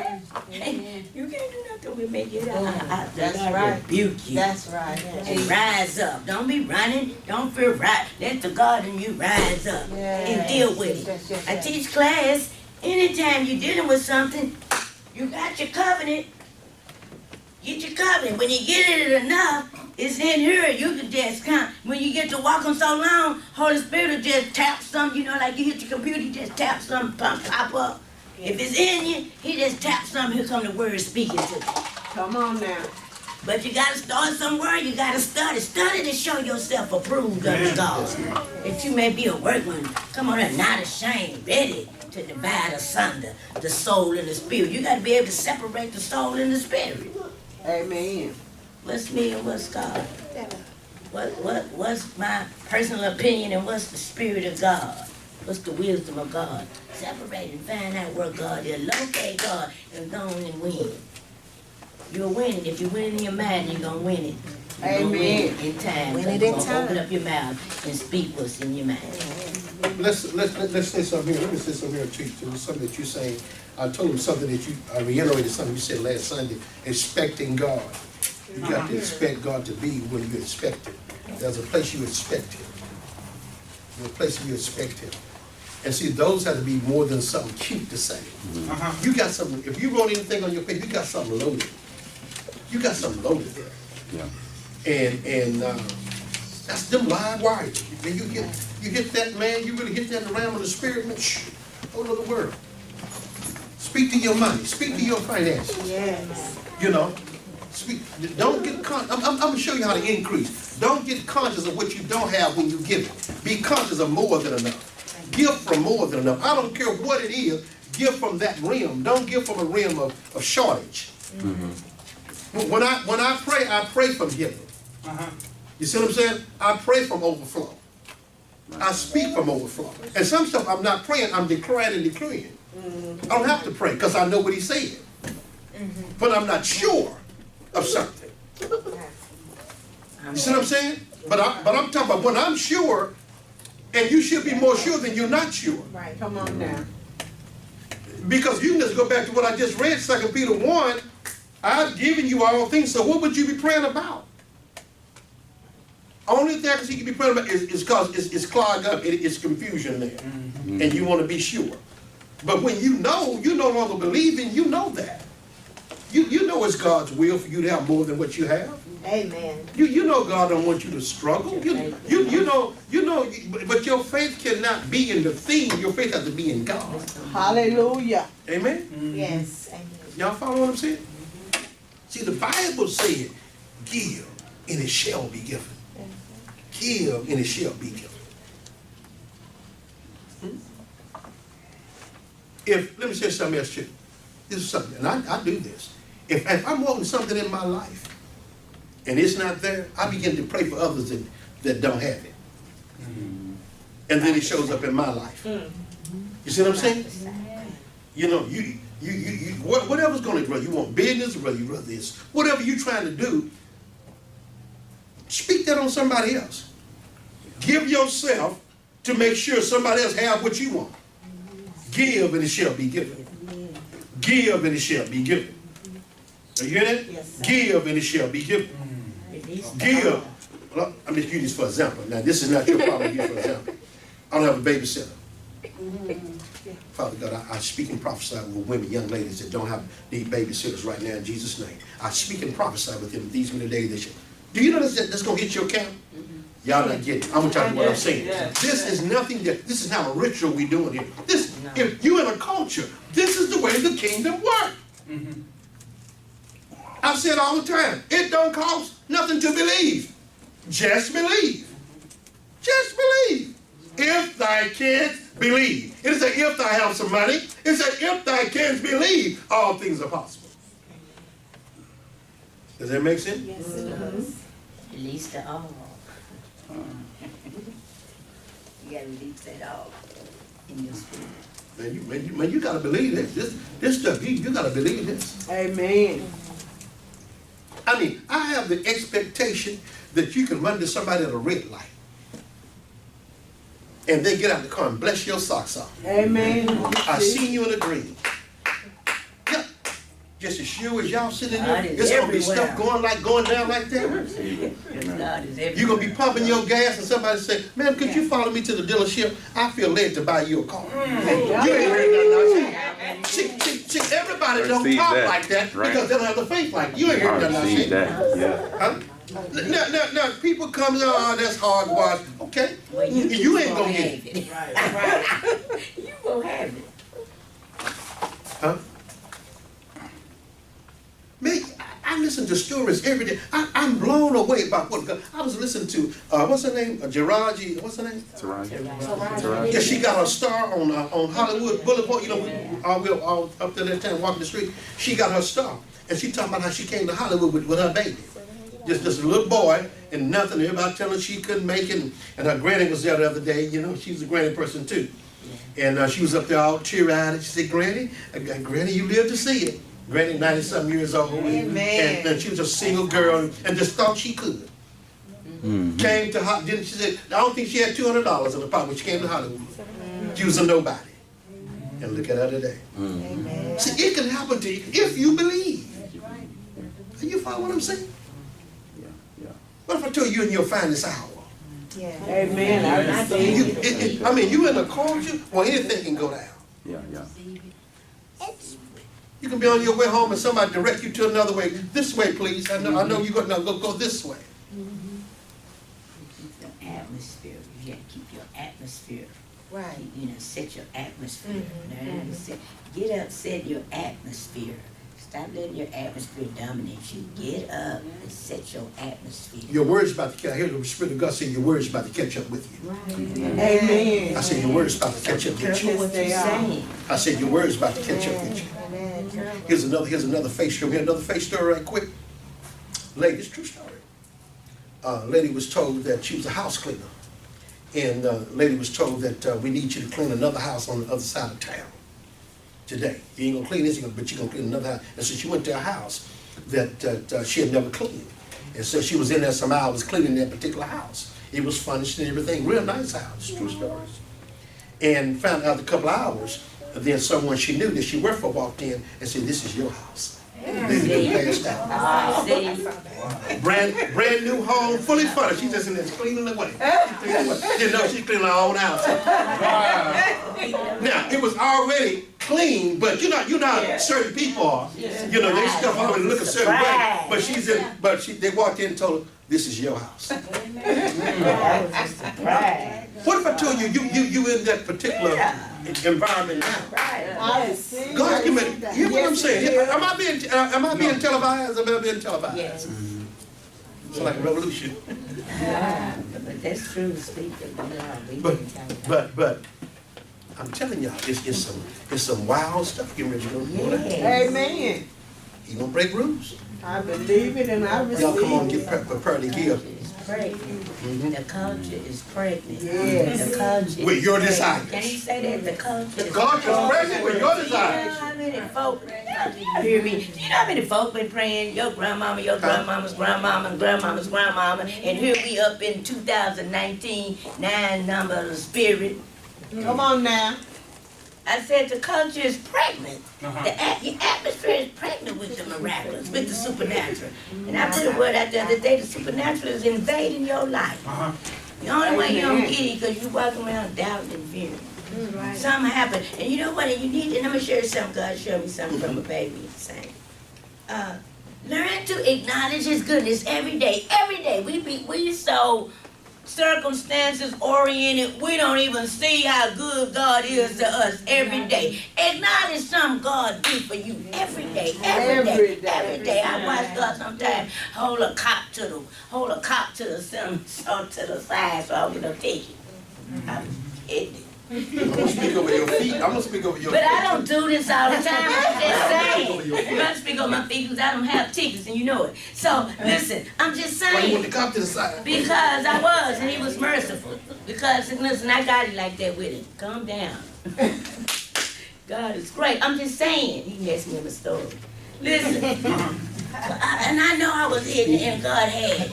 Hey, you can't do nothing with me. That's God right. rebuke you. That's right. And rise up. Don't be running. Don't feel right. Let the God in you rise up and deal with it. Yes. I teach class. Anytime you're dealing with something, you got your covenant. Get your covenant. When you get it enough, it's in here. You can just come. When you get to walking so long, Holy Spirit will just tap something. You know, like you hit your computer, you just tap something, pop up. If it's in you, he just taps something, here come the word speaking to you. Come on now. But you gotta start somewhere, you gotta study. Study to show yourself approved unto God. That you may be a workman, come on and not ashamed, ready to divide asunder the soul and the spirit. You gotta be able to separate the soul and the spirit. Amen. What's me and what's God? What's my personal opinion and what's the spirit of God? What's the wisdom of God? Separate and find out where God is. Locate God and go on and win. You'll win it. If you win it in your mind, you're going to win it. You're gonna win it in time. Win it You're in gonna time. Open up your mouth and speak what's in your mind. Let's say something here. Let me say something here to you. Something that you're saying. I told him something that I reiterated something you said last Sunday. Expecting God. You got to expect God to be when you expect Him. There's a place you expect Him. There's a place you expect Him. And see, those have to be more than something cute to say. You got something, if you wrote anything on your page, you got something loaded. You got something loaded there. Yeah. And that's them live wires. And you hit that, man, you really hit that in the realm of the spirit, man, whole other world. Speak to your money, speak to your finances. Yes. You know, don't get I'm going to show you how to increase. Don't get conscious of what you don't have when you give it. Be conscious of more than enough. Give from more than enough. I don't care what it is. give from that realm. Don't give from a realm of shortage. When I pray from healing. You see what I'm saying? I pray from overflow. I speak from overflow. And some stuff I'm not praying, I'm declaring and declaring. I don't have to pray because I know what he said. But I'm not sure of something. You see what I'm saying? But I'm talking about when I'm sure, and you should be more sure than you're not sure. Right. Come on now. Because you can just go back to what I just read, 2 Peter 1. I've given you all things, so what would you be praying about? Only thing I can see you can be praying about is because it's clogged up, it's confusion there. And you want to be sure. But when you know, you no longer believe in, you know that. You know it's God's will for you to have more than what you have. Amen. You know God don't want you to struggle. You know, but your faith cannot be in the thing. Your faith has to be in God. Hallelujah. Amen? Yes. Amen. Y'all follow what I'm saying? See, the Bible said, give and it shall be given. Give and it shall be given. Let me say something else too. This is something, and I do this. If I'm wanting something in my life, and it's not there, I begin to pray for others that don't have it. And then it shows up in my life. You see what I'm saying? You know, whatever's going to, whether you want business, whether it's whatever you're trying to do, speak that on somebody else. Give yourself to make sure somebody else have what you want. Give and it shall be given. Give and it shall be given. You hear that? Yes, give and it shall be given. Give. Well, I'm just using this for example. Now, this is not your problem. Use for example. I don't have a babysitter. Father God, I speak and prophesy with women, young ladies that don't need babysitters right now in Jesus' name. I speak and prophesy with them these many days. Do you know that's going to hit your account? Y'all not getting it. I'm going to tell you what I'm saying. This is nothing this is not a ritual we're doing here. If you're in a culture, this is the way the kingdom works. I've said all the time, it don't cost nothing to believe. Just believe. Just believe. If thy canst believe. It is a if thou have some money. It's a if thou canst believe, all things are possible. Does that make sense? Yes, it does. Release the all. You gotta release that all in your spirit. Man, you gotta believe this. This stuff, you gotta believe this. Amen. I mean, I have the expectation that you can run to somebody at a red light. And they get out of the car and bless your socks off. Amen. I seen you in a dream. Yeah. Just as sure as y'all sitting there, God is it's going to be everywhere. stuff going down like that. God is everywhere. You're going to be pumping your gas and somebody say, ma'am, could you follow me to the dealership? I feel led to buy you a car. You ain't heard nothing I said. See, everybody don't Receive talk that, like that right. because they don't have the faith like you. You ain't heard nothing I Receive said. that, yeah. Huh? Now, people come, oh, that's hard wash. Okay, Well, you ain't gonna get it. Right. You gonna have it. Huh? Man, I listen to stories every day. I'm blown away by what God. I was listening to, what's her name? Jiraji, what's her name? Taraji. Yeah, she got her star on Hollywood Boulevard. You know, we're all up there that time walking the street. She got her star. And she talking about how she came to Hollywood with her baby. Just a little boy and nothing. Everybody telling her she couldn't make it. And her granny was there the other day. You know, she's a granny person too. And she was up there all teary-eyed. And she said, Granny, you live to see it. Granny, 90-something years old. Amen. And she was a single girl and just thought she could. Came to Hollywood. She said, I don't think she had $200 in her pocket when she came to Hollywood. She was a nobody. And look at her today. Amen. See, it can happen to you if you believe. Are you follow what I'm saying? What if I told you in your finest hour? Yeah. Amen. I receive it. You in a culture where anything can go down. Yeah. You can be on your way home and somebody direct you to another way. This way, please. I know you got to go this way. Keep your atmosphere. You gotta keep your atmosphere. Right. Set your atmosphere. Get up, set your atmosphere. Stop letting your atmosphere dominate you. Get up and set your atmosphere. Your word's about to catch. I hear the Spirit of God saying your word's about to catch up with you. Amen. I said your word's about to catch up with you. What you saying? I said your word's about to catch up with you. Here's another face story. Here's another face story right quick. Lady, it's a true story. Lady was told that she was a house cleaner. And lady was told that we need you to clean another house on the other side of town today. You ain't gonna clean this, but you're gonna clean another house. And so she went to a house that she had never cleaned. And so she was in there some hours cleaning that particular house. It was furnished and everything, real nice house, true stories. And found out a couple of hours, then someone she knew that she worked for walked in and said, "This is your house." Passed out. Brand new home, fully furnished. She's just in there cleaning away. Didn't know she's cleaning her own house. Now it was already clean, but you know how certain people are. You know, they stuff already look a certain way. But they walked in and told her, "This is your house." What if I told you in that particular environment now? God's giving me. Hear what I'm saying? Am I being televised? Am I being televised? Yes. It's like a revolution. But that's true to speak of. But I'm telling y'all, it's some wild stuff getting ready to go on. Amen. He gonna break rules. I believe it and I receive it. Y'all come on, get prepared to give. The culture is pregnant. Yes. The culture With your desires. Can you say that? The culture is pregnant with your desires. You know how many folk, hear me? You know how many folk been praying, your grandmama, your grandmama's grandmama, and grandmama's grandmama, and here we up in 2019, 9 number of the spirit. Come on now. I said the culture is pregnant. The atmosphere is pregnant with the miraculous, with the supernatural. And I put a word out the other day, the supernatural is invading your life. The only way you don't get it because you walk around doubting and fearing. Something happened. And you know what? And you need, and I'm going to share you something. God showed me something from a baby saying. Learn to acknowledge his goodness every day. Every day. We so circumstances oriented, we don't even see how good God is to us every day. Acknowledge something God do for you every day, every day. I watch God sometimes hold a cop to the side so I don't get no ticket. I'm kidding. I'm gonna speak over your feet. But I don't do this all the time. I'm just saying. I'm gonna speak over my feet because I don't have tickets and you know it. So listen, I'm just saying. Why you want the cop to the side? Because I was and he was merciful. Because listen, I got it like that with him. Calm down. God is great. I'm just saying. He asked me in the story. Listen. And I know I was hidden and God had it.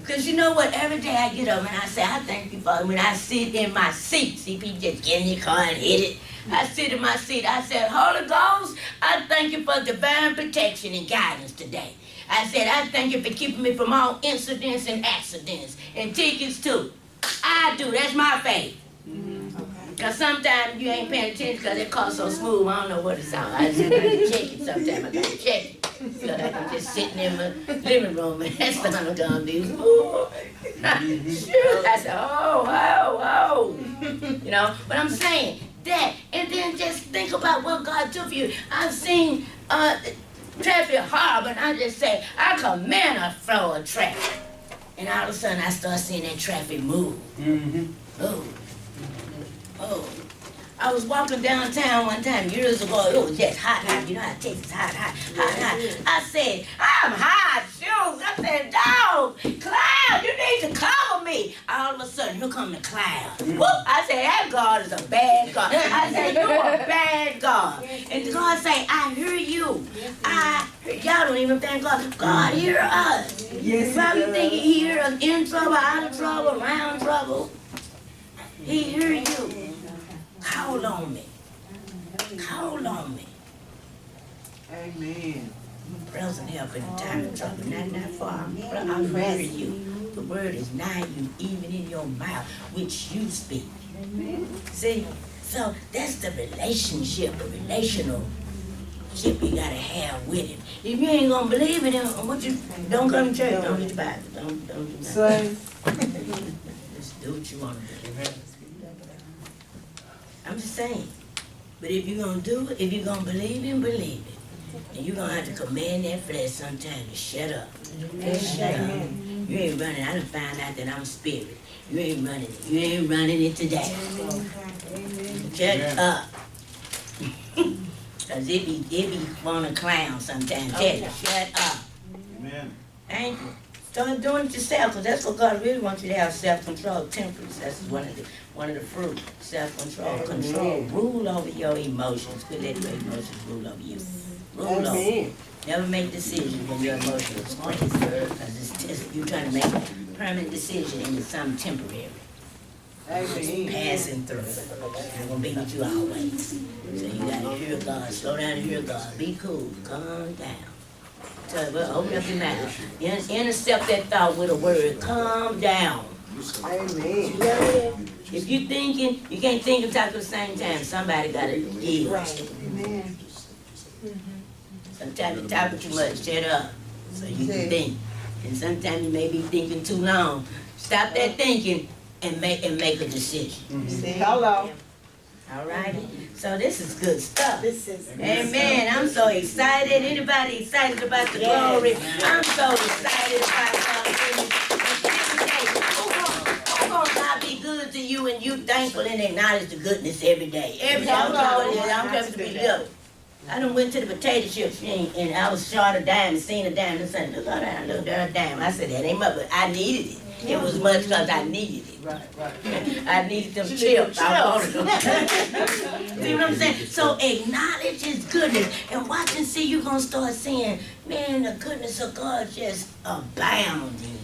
Because you know what, every day I get up and I say, I thank you, Father. When I sit in my seat, see people just get in your car and hit it. I sit in my seat, I said, Holy Ghost, I thank you for divine protection and guidance today. I said, I thank you for keeping me from all incidents and accidents and tickets too. I do, that's my faith. Because sometimes you ain't paying attention because it costs so smooth, I don't know what it's on. I just got to check it sometimes, I got to check it. So I'm just sitting in my living room and that's what I'm going to do. I said, oh. You know, but I'm saying that. And then just think about what God did for you. I've seen traffic horrible and I just say, I command a flow of traffic. And all of a sudden I start seeing that traffic move. Oh. I was walking downtown one time years ago. It was just hot. You know how Texas hot. I said, I'm hot, shoes. I said, dog, Cloud, you need to cover me. All of a sudden, here come the cloud. Whoop. I said, that God is a bad God. I said, you're a bad God. And God say, I hear you. Y'all don't even thank God. God hear us. Yes, probably think he hear us in trouble, out of trouble, around trouble. He hear you. Call on me. Amen. Present help in the time of trouble. Not far. I'm near you. The word is nigh you, even in your mouth, which you speak. See? So that's the relationship, the relational ship you gotta have with him. If you ain't gonna believe in him, don't come to church. Don't read the Bible. Don't do nothing. Just do what you wanna do. I'm just saying. But if you're going to do it, if you're going to believe him, believe it. And you're gonna have to command that flesh sometime to shut up. Just shut up. You ain't running. I done found out that I'm a spirit. You ain't running it. You ain't running it today. Shut up. Cause it be wanna clown sometimes. Tell you, shut up. Amen. Thank you. Start doing it yourself, because that's what God really wants you to have, self-control, temperance. That's one of the fruit. Self-control, control. Rule over your emotions. Quit letting your emotions rule over you. Rule over you. Never make decisions when your emotions swing, because you're trying to make a permanent decision and it's something temporary. Passing through. I'm gonna be with you always. So you gotta hear God. Slow down and hear God. Be cool. Calm down. Open up your mouth. Intercept that thought with a word. Calm down. Amen. If you thinking, you can't think and talk at the same time. Somebody gotta yield. Amen. Sometimes you talk too much. Shut up, so you can think. And sometimes you may be thinking too long. Stop that thinking and make a decision. Hello. All righty. So this is good stuff. This is Amen. I'm so excited. Anybody excited about the glory? I'm so excited about God's goodness. Who gonna not be good to you and you thankful and acknowledge the goodness every day? Every day. I'm trying to be little. I done went to the potato chip machine and I was short a dime and seen a dime and said, look at that dime. I said, that ain't much, but I needed it. It was much because I needed it. Right. I needed them chips. I wanted them. See what I'm saying? So acknowledge His goodness and watch and see. You're going to start seeing, man, the goodness of God just abounding.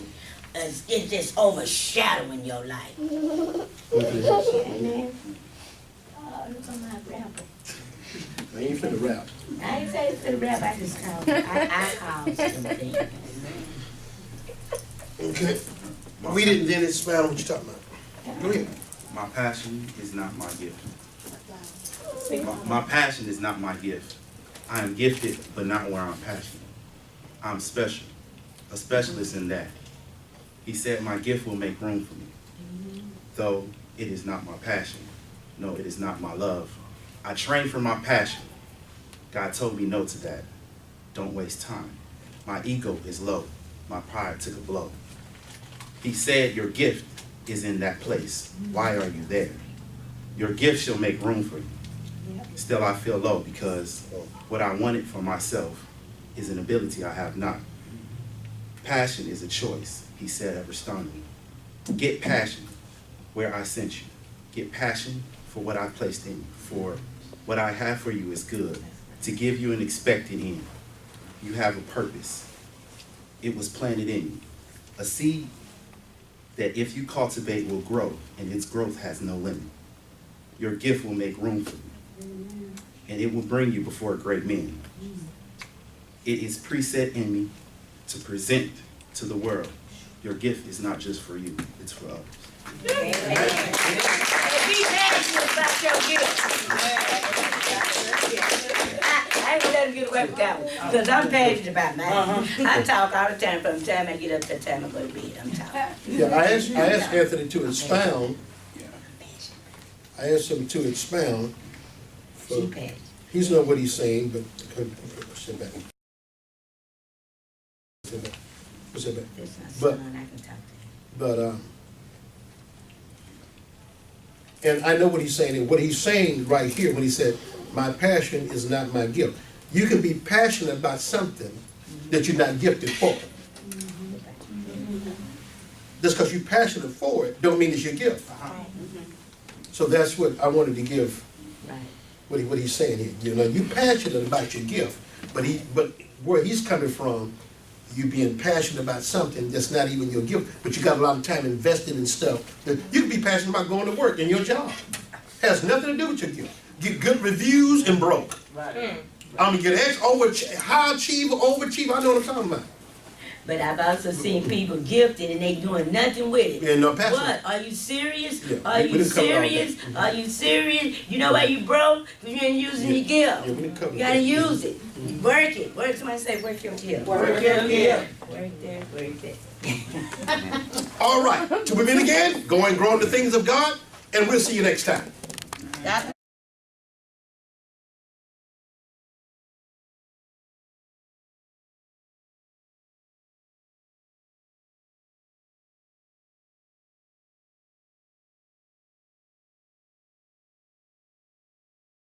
It's just overshadowing your life. Amen. Oh, look at my grandpa. I ain't finna rap. I ain't say it's finna rap. I just called. I called something. Okay. We didn't then expound on what you're talking about. Go ahead. My passion is not my gift. My passion is not my gift. I am gifted, but not where I'm passionate. I'm special, a specialist in that. He said my gift will make room for me, though it is not my passion. No, it is not my love. I train for my passion. God told me no to that. Don't waste time. My ego is low. My pride took a blow. He said your gift is in that place. Why are you there? Your gift shall make room for you. Still I feel low because what I wanted for myself is an ability I have not. Passion is a choice, he said ever sternly. Get passion where I sent you. Get passion for what I placed in you. For what I have for you is good, to give you an expected end. You have a purpose. It was planted in you. A seed that if you cultivate will grow, and its growth has no limit. Your gift will make room for you, and it will bring you before great men. It is preset in me to present to the world. Your gift is not just for you, it's for others. Be passionate about your gift. I ain't gonna let him get away with that one, because I'm passionate about mine. I talk all the time from the time I get up to the time I go to bed. I'm talking. Yeah, I asked Anthony to expound. I asked him to expound. He's know what he's saying, but sit back. Sit back. But and I know what he's saying, and what he's saying right here when he said, my passion is not my gift. You can be passionate about something that you're not gifted for. Just because you're passionate for it, don't mean it's your gift. So that's what I wanted to give, what he's saying here. You know, you're passionate about your gift, but where he's coming from, you being passionate about something that's not even your gift, but you got a lot of time invested in stuff that you can be passionate about going to work and your job. Has nothing to do with your gift. Get good reviews and broke. Right. I'm gonna get high achiever, overachiever. I know what I'm talking about. But I've also seen people gifted and they doing nothing with it. Yeah, no passion. What? Are you serious? Yeah, Are you serious? Are you serious? You know why you broke? Because you ain't using your gift. Yeah, you gotta use it. Work it. Work. Somebody say work your gift. Work your gift. Work there. Work there. All right. Till we meet again, go and grow in the things of God, and we'll see you next time.